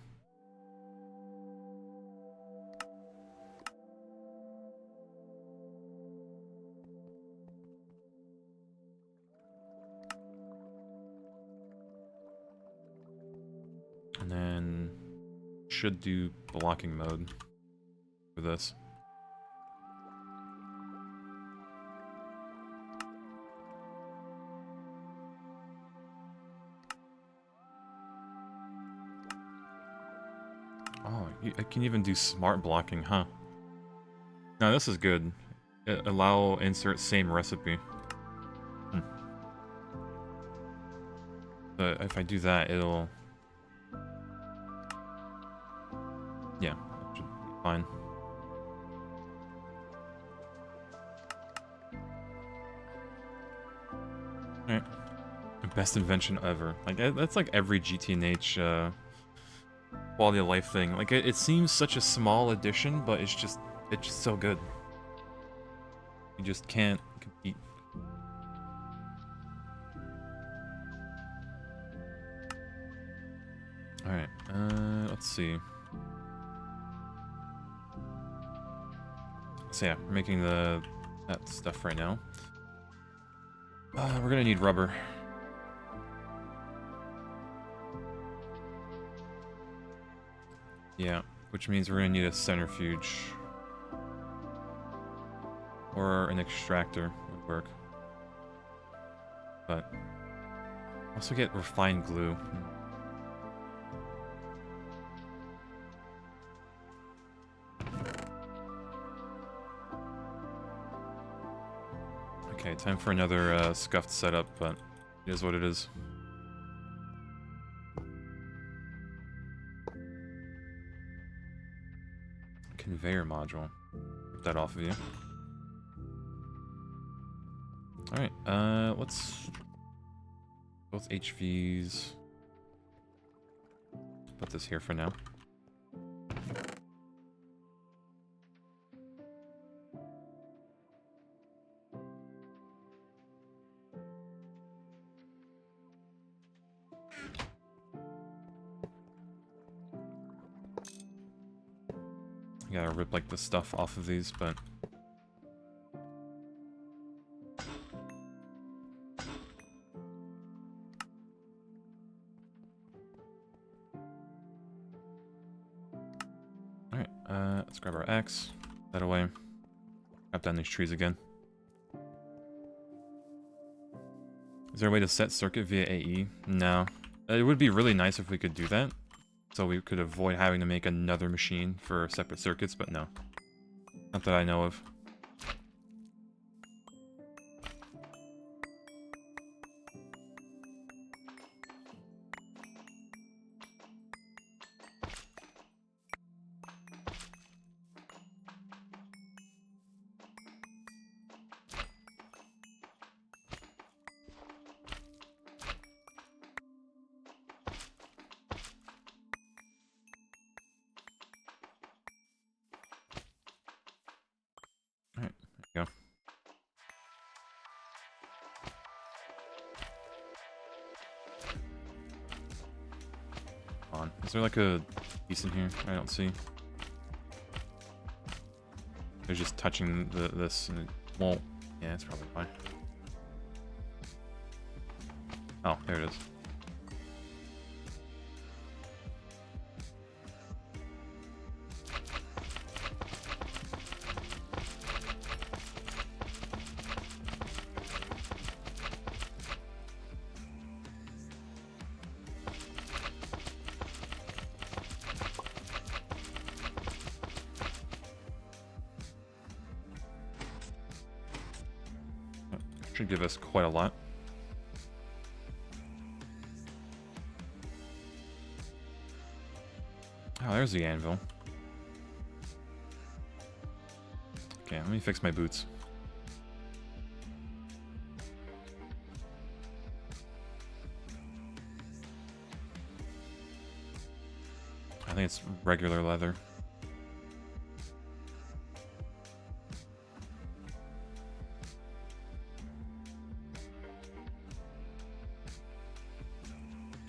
And then should do blocking mode for this. Oh, I can even do smart blocking, huh? Now this is good. Allow insert same recipe. But if I do that, it'll... Yeah, that should be fine. Alright. Best invention ever. Like, that's like every GTNH quality of life thing. Like, it seems such a small addition, but it's just so good. You just can't compete. Alright, let's see. So yeah, we're making that stuff right now. We're gonna need rubber. Yeah, which means we're gonna need a centrifuge. Or an extractor would work. But also get refined glue. Okay, time for another scuffed setup, but it is what it is. Conveyor module. Rip that off of you. Alright, let's... both HVs. Put this here for now. I gotta rip like the stuff off of these, but... Alright, let's grab our axe. That away. Chop down these trees again. Is there a way to set circuit via AE? No. It would be really nice if we could do that. So we could avoid having to make another machine for separate circuits, but no. Not that I know of. Alright, there you go. On. Is there like a piece in here? I don't see. They're just touching this and it won't. Yeah, that's probably why. Oh, there it is. Should give us quite a lot. Oh, there's the anvil. Okay, let me fix my boots. I think it's regular leather.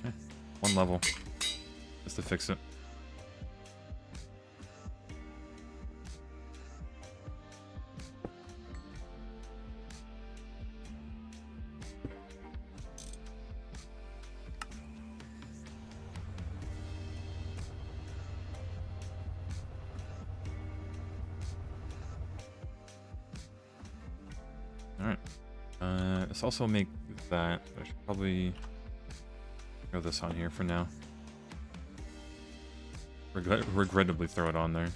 Okay, one level. to fix it. Alright. Let's also make that. I should probably throw this on here for now. Regrettably throw it on there.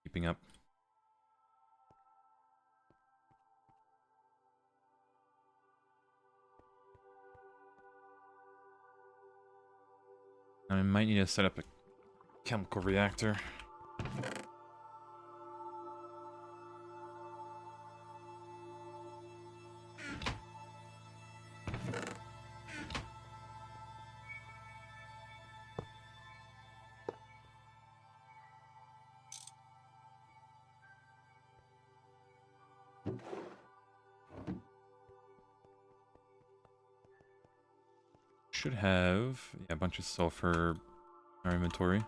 Keeping up. I might need to set up a chemical reactor. Should have a bunch of sulfur in our inventory.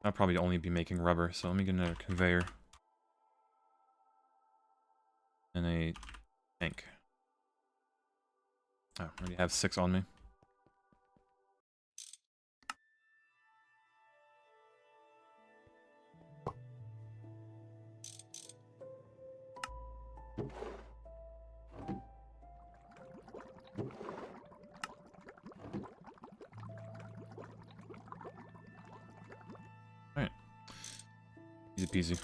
I'll probably only be making rubber, so let me get another conveyor. And a tank. Oh, I already have 6 on me. Alright. Easy peasy.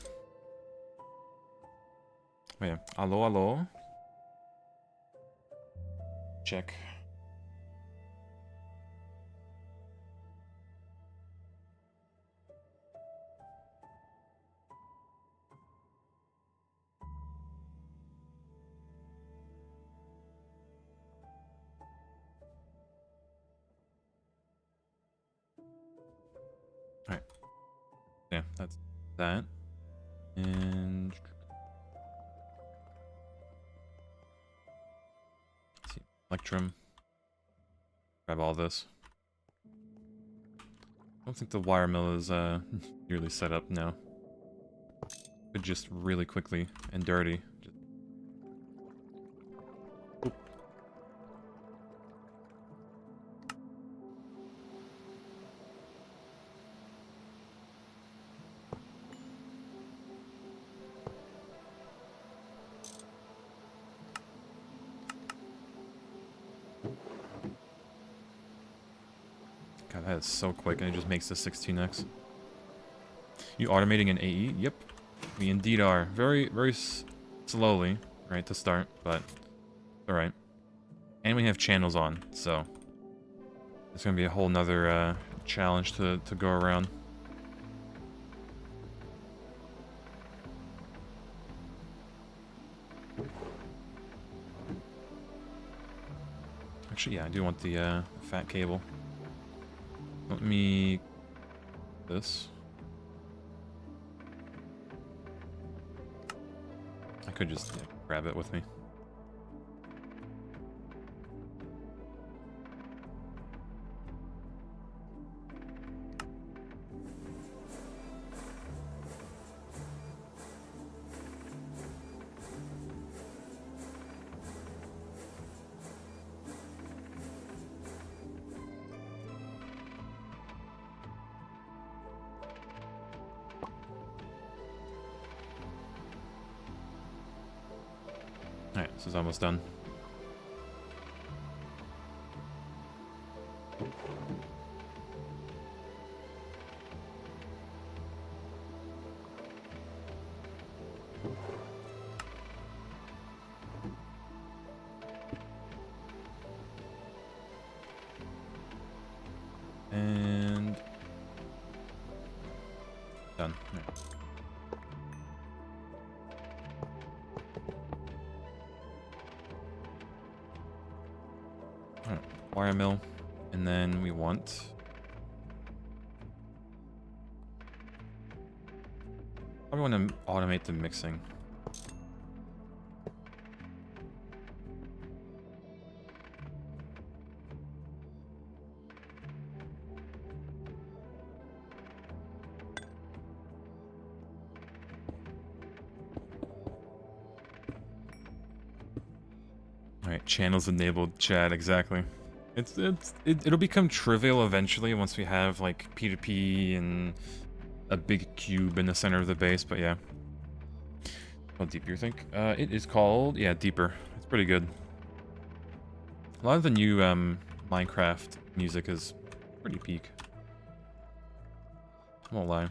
Oh yeah. Allo, allo. Check. Alright. Yeah, that's that. And let's see. Electrum. Grab all this. I don't think the wire mill is nearly set up now. But just really quickly and dirty. Oop. God, that is so quick, and it just makes the 16x. You automating an AE? Yep. We indeed are. Very, very slowly, right, to start, but alright. And we have channels on, so it's gonna be a whole nother challenge to go around. Actually, yeah, I do want the fat cable. Let me... this. I could just grab it with me. Alright, this is almost done. And done. Right. Alright, wire mill. And then we want... I want to automate the mixing. Alright, channels enabled, chat, exactly. It'll become trivial eventually once we have like P2P and a big cube in the center of the base, but yeah. How deep you think? It is called, yeah, Deeper. It's pretty good. A lot of the new Minecraft music is pretty peak. I won't lie.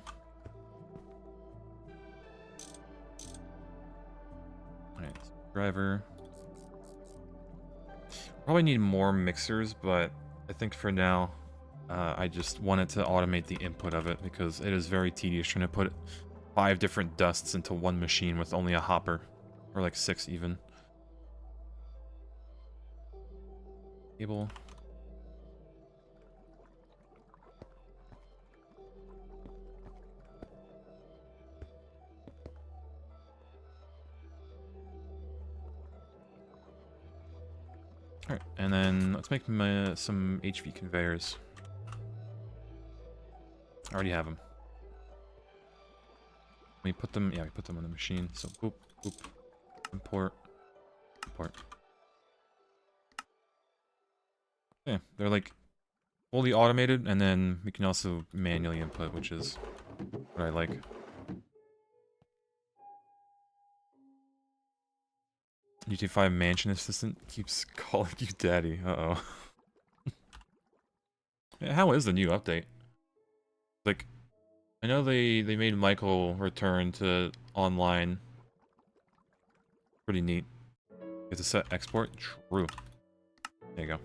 Alright, driver. Probably need more mixers, but I think for now, I just wanted to automate the input of it because it is very tedious trying to put 5 different dusts into one machine with only a hopper. Or like 6 even. Cable. Alright, and then let's make some HV conveyors. I already have them. We put them, yeah, we put them on the machine. So boop, boop, import, import. Yeah, they're like fully automated, and then we can also manually input, which is what I like. GTA 5 mansion assistant keeps calling you daddy. Uh-oh. Yeah, how is the new update? Like, I know they made Michael return to online. Pretty neat. You have to set export? True. There you go.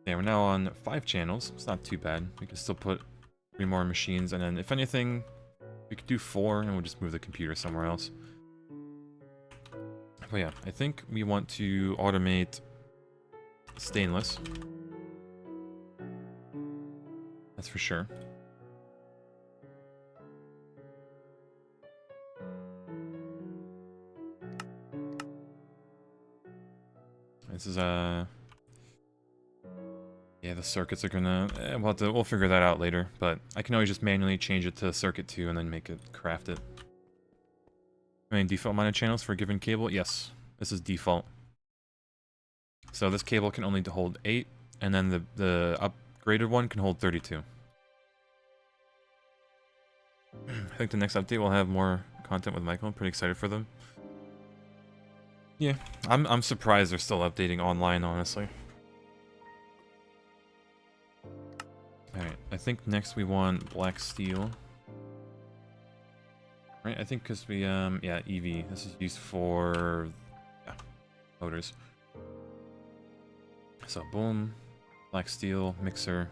Yeah, we're now on 5 channels. It's not too bad. We can still put 3 more machines, and then if anything, we could do 4, and we'll just move the computer somewhere else. But yeah, I think we want to automate stainless. That's for sure. This is yeah, the circuits are gonna... we'll figure that out later, but I can always just manually change it to circuit 2 and then make it, craft it. I mean, default amount of channels for a given cable? Yes, this is default. So this cable can only hold 8, and then the upgraded one can hold 32. I think the next update will have more content with Michael. I'm pretty excited for them. Yeah, I'm surprised they're still updating online, honestly. Alright, I think next we want black steel. Right, I think because we, yeah, EV. This is used for, yeah, motors. So, boom, black steel, mixer.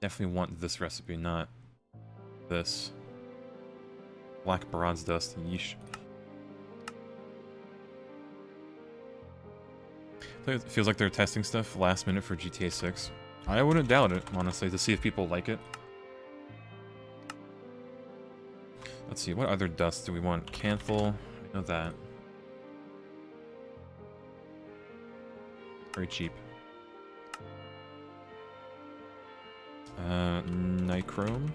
Definitely want this recipe, not this. Black bronze dust, yeesh. It feels like they're testing stuff last minute for GTA 6. I wouldn't doubt it, honestly, to see if people like it. Let's see, what other dust do we want? Canthal, I know that. Very cheap. Nichrome.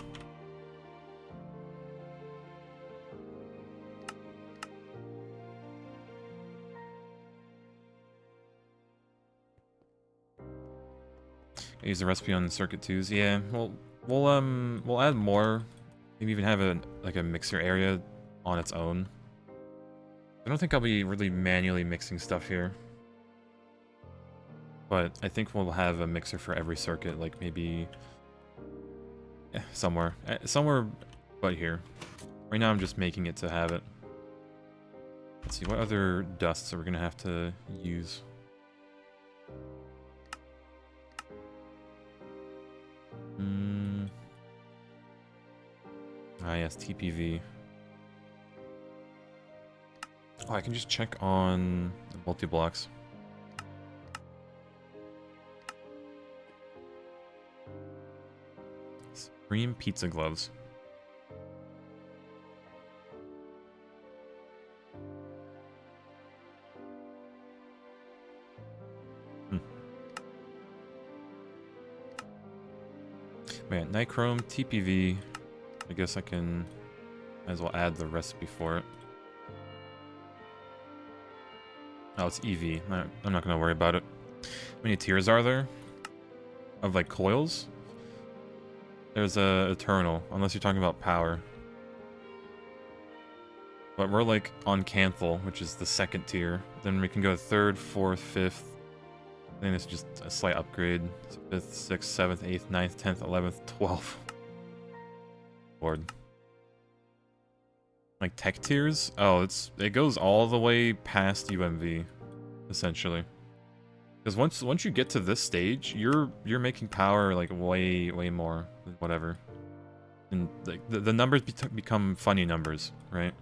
I use the recipe on circuit 2s. Yeah, we'll add more. Maybe even have a mixer area on its own. I don't think I'll be really manually mixing stuff here. But I think we'll have a mixer for every circuit, like maybe... yeah, somewhere. Somewhere but here. Right now I'm just making it to have it. Let's see, what other dusts are we gonna have to use? Ah yes, TPV. Oh, I can just check on the multi-blocks. Supreme pizza gloves. Man, Nichrome, TPV. I guess I can might as well add the recipe for it. Oh, it's EV. I'm not gonna worry about it. How many tiers are there? Of like coils? There's a Eternal, unless you're talking about power. But we're like on Canthal, which is the second tier. Then we can go third, fourth, fifth. I think it's just a slight upgrade. So 5th, 6th, 7th, 8th, 9th, 10th, 11th, 12th. Lord. Like tech tiers? Oh, it goes all the way past UMV, essentially. Because once you get to this stage, you're making power like way more than whatever. And like the numbers become funny numbers, right?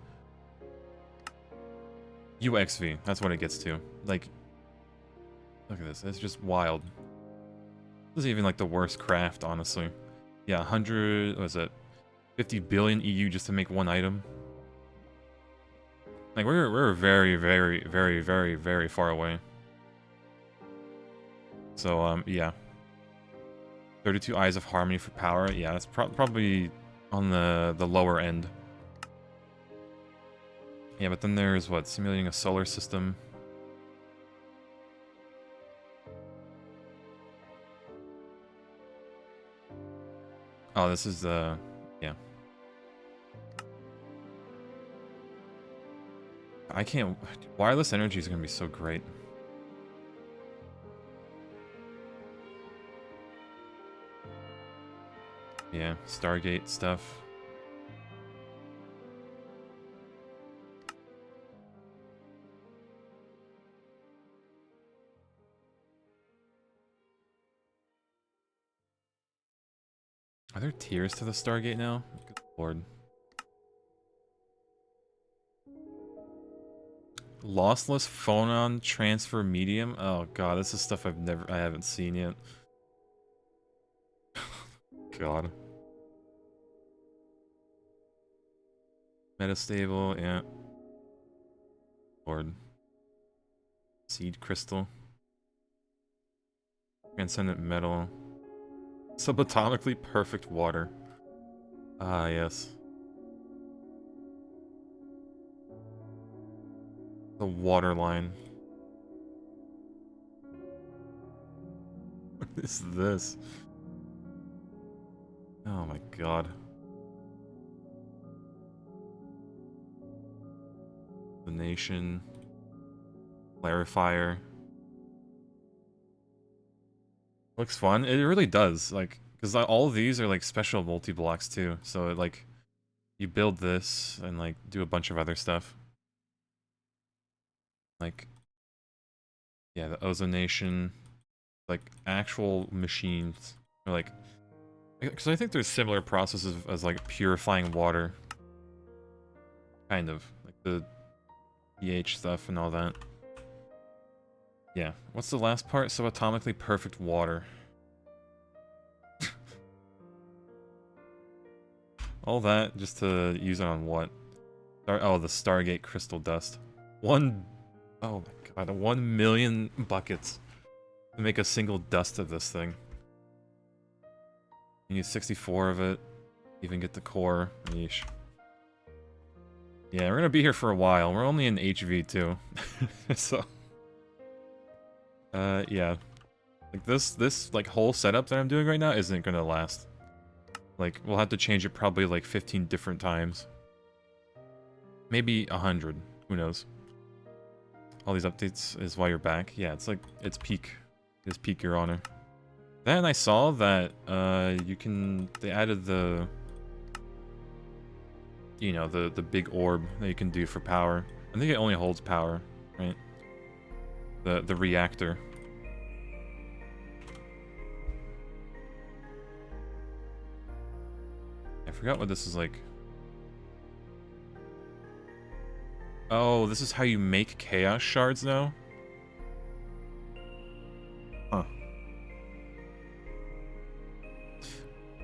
UXV, that's what it gets to. Like, look at this, it's just wild. This is even like the worst craft, honestly. Yeah, 100, what is it? 50 billion EU just to make one item. Like, we're very far away. So, yeah. 32 Eyes of Harmony for power. Yeah, that's probably on the lower end. Yeah, but then there's, what, simulating a solar system. Oh, this is the... yeah. I can't... wireless energy is going to be so great. Yeah, Stargate stuff. Are there tiers to the Stargate now? Good lord. Lossless phonon transfer medium? Oh god, this is stuff I haven't seen yet. God. Metastable, yeah. Lord. Seed crystal. Transcendent metal. Subatomically perfect water. Ah, yes. The water line. What is this? Oh my god. The nation. Clarifier. Looks fun. It really does. Like, because all of these are like special multi-blocks too. So it, like, you build this and like do a bunch of other stuff. Like, yeah, the ozonation, like actual machines, or like, because I think there's similar processes as like purifying water, kind of like the pH stuff and all that. Yeah, what's the last part? So atomically perfect water. All that just to use it on what? Oh, the Stargate crystal dust. Oh my god, 1 million buckets to make a single dust of this thing. You need 64 of it. Even get the core. Yeesh. Yeah, we're gonna be here for a while. We're only in HV too. So yeah. Like this like whole setup that I'm doing right now isn't gonna last. Like, we'll have to change it probably like 15 different times. Maybe 100. Who knows? All these updates is why you're back. Yeah, it's like, it's peak. It's peak, Your Honor. Then I saw that, they added the, you know, the big orb that you can do for power. I think it only holds power, right? The reactor. I forgot what this is like. Oh, this is how you make chaos shards now? Huh.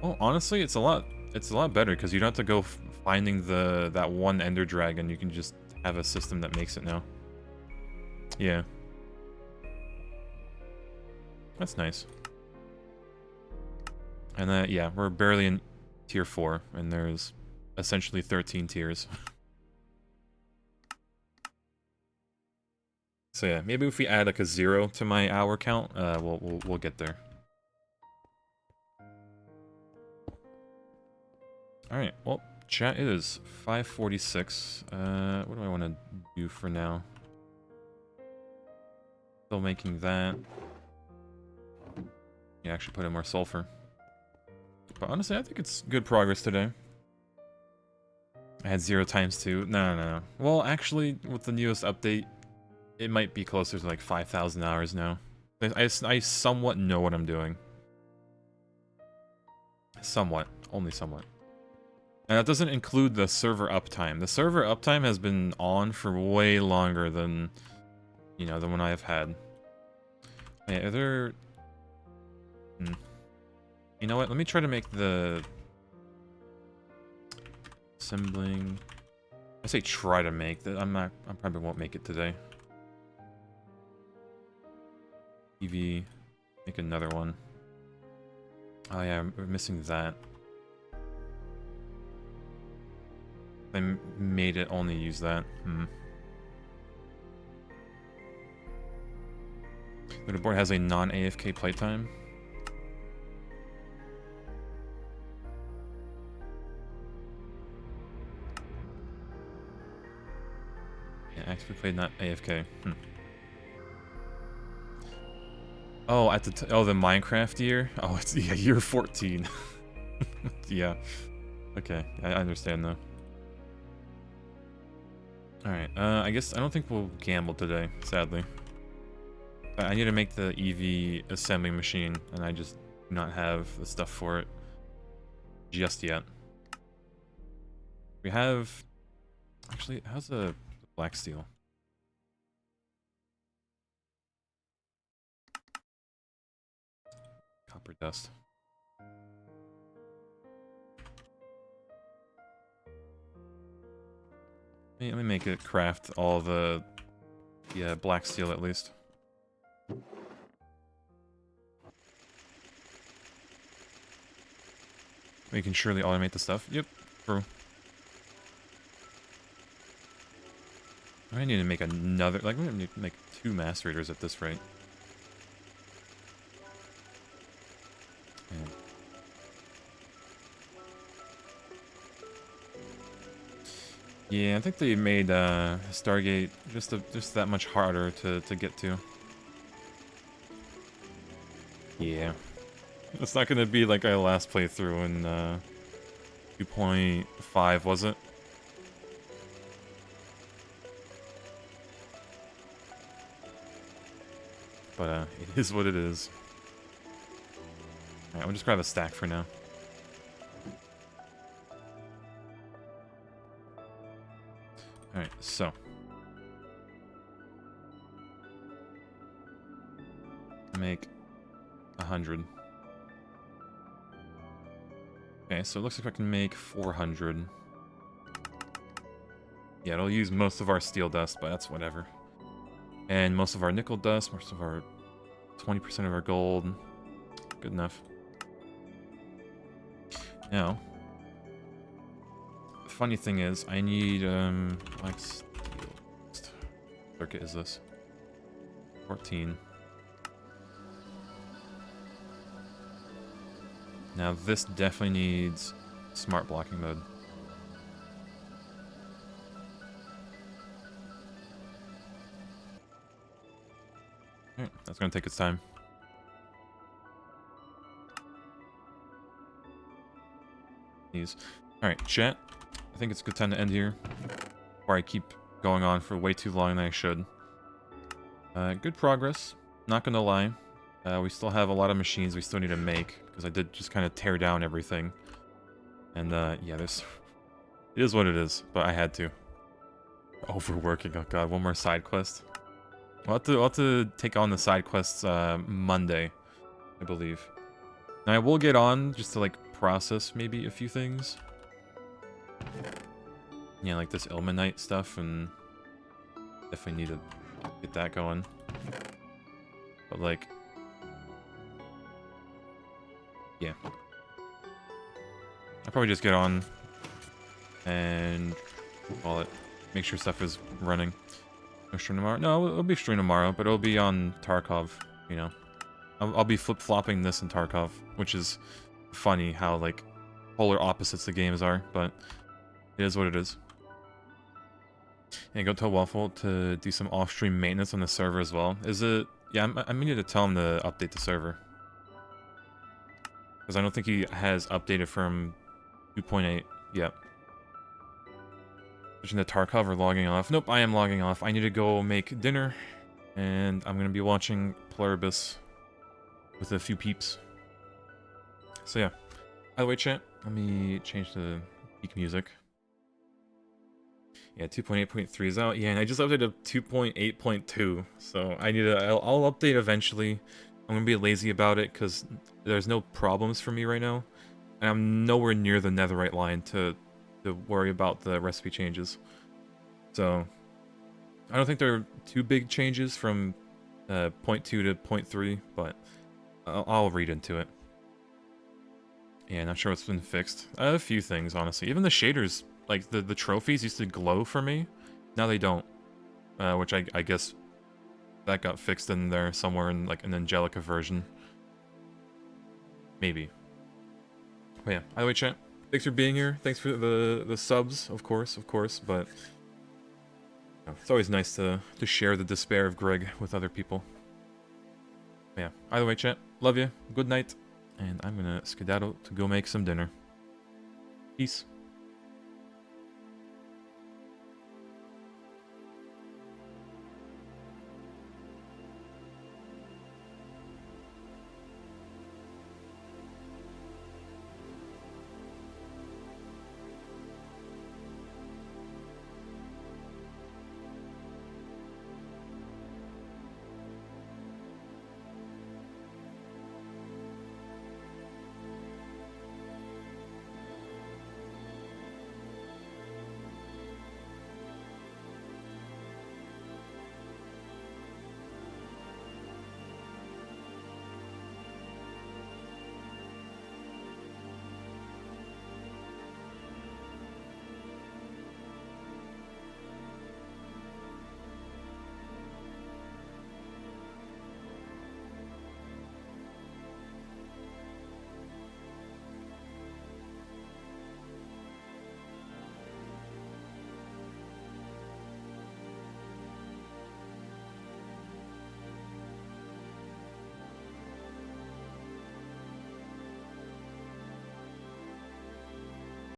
Well, honestly, it's a lot better because you don't have to go finding that one ender dragon. You can just have a system that makes it now. Yeah. That's nice. And yeah, we're barely in tier 4, and there's essentially 13 tiers. So yeah, maybe if we add like a 0 to my hour count, we'll get there. Alright, well, chat, it is 5:46. What do I want to do for now? Still making that. Yeah, actually put in more sulfur. But honestly, I think it's good progress today. I had 0 times 2. No. Well, actually, with the newest update, it might be closer to like 5,000 hours now. I somewhat know what I'm doing. Somewhat. Only somewhat. And that doesn't include the server uptime. The server uptime has been on for way longer than, you know, than when I have had. Hey, are there... You know what? Let me try to make the... Assembling... I say try to make that. I probably won't make it today. EV... Make another one. Oh yeah, we're missing that. I made it only use that. The board has a non-AFK playtime. Yeah, actually played not AFK. Oh, at the the Minecraft year? Oh, it's yeah, year 14. Yeah. Okay, I understand though. Alright, I guess I don't think we'll gamble today, sadly. I need to make the EV assembly machine, and I just do not have the stuff for it just yet. We have... Actually, how's the black steel? Copper dust. Let me make it craft all the... Yeah, black steel at least. We can surely automate the stuff. Yep, true. I need to make another... Like, we need to make 2 macerators at this rate. Yeah, I think they made Stargate just that much harder to get to. Yeah. It's not gonna be like our last playthrough in 2.5, was it? But it is what it is. Alright, I'll just grab a stack for now. Alright, so. Make 100. Okay, so it looks like I can make 400. Yeah, it'll use most of our steel dust, but that's whatever. And most of our nickel dust, most of our 20% of our gold. Good enough. Now, the funny thing is, I need, like, steel. What circuit is this? 14. Now, this definitely needs smart blocking mode. Alright, that's gonna take its time. Alright, chat. I think it's a good time to end here. Before I keep going on for way too long than I should. Good progress. Not gonna lie. We still have a lot of machines we still need to make. Because I did just kind of tear down everything. And, yeah, this... It is what it is, but I had to. Overworking, oh god, one more side quest. We'll have to take on the side quests Monday, I believe. And I will get on just to like process maybe a few things. Yeah, like this Ilmenite stuff, and definitely need to get that going. But like, yeah. I'll probably just get on and call it. Make sure stuff is running. No stream tomorrow? No, it'll be stream tomorrow, but it'll be on Tarkov, you know. I'll be flip-flopping this in Tarkov, which is funny how, like, polar opposites the games are, but it is what it is. And go tell Waffle to do some off-stream maintenance on the server as well. Is it... Yeah, I needed to tell him to update the server. Because I don't think he has updated from 2.8 yet. Switching to Tarkov or logging off. Nope, I am logging off. I need to go make dinner. And I'm going to be watching Pluribus with a few peeps. So yeah. By the way, chat, let me change the peak music. Yeah, 2.8.3 is out. Yeah, and I just updated 2.8.2. So I need to... I'll update eventually. I'm going to be lazy about it because there's no problems for me right now. And I'm nowhere near the netherite line to worry about the recipe changes. So I don't think there are too big changes from 0.2 to 0.3, but I'll read into it. Yeah, not sure what's been fixed. A few things, honestly. Even the shaders, like the trophies used to glow for me. Now they don't. Which I guess that got fixed in there somewhere in like an Angelica version. Maybe. But yeah, either way, chat. Thanks for being here. Thanks for the subs, of course, but it's always nice to share the despair of Greg with other people. But yeah, either way, chat. Love you. Good night. And I'm gonna skedaddle to go make some dinner. Peace.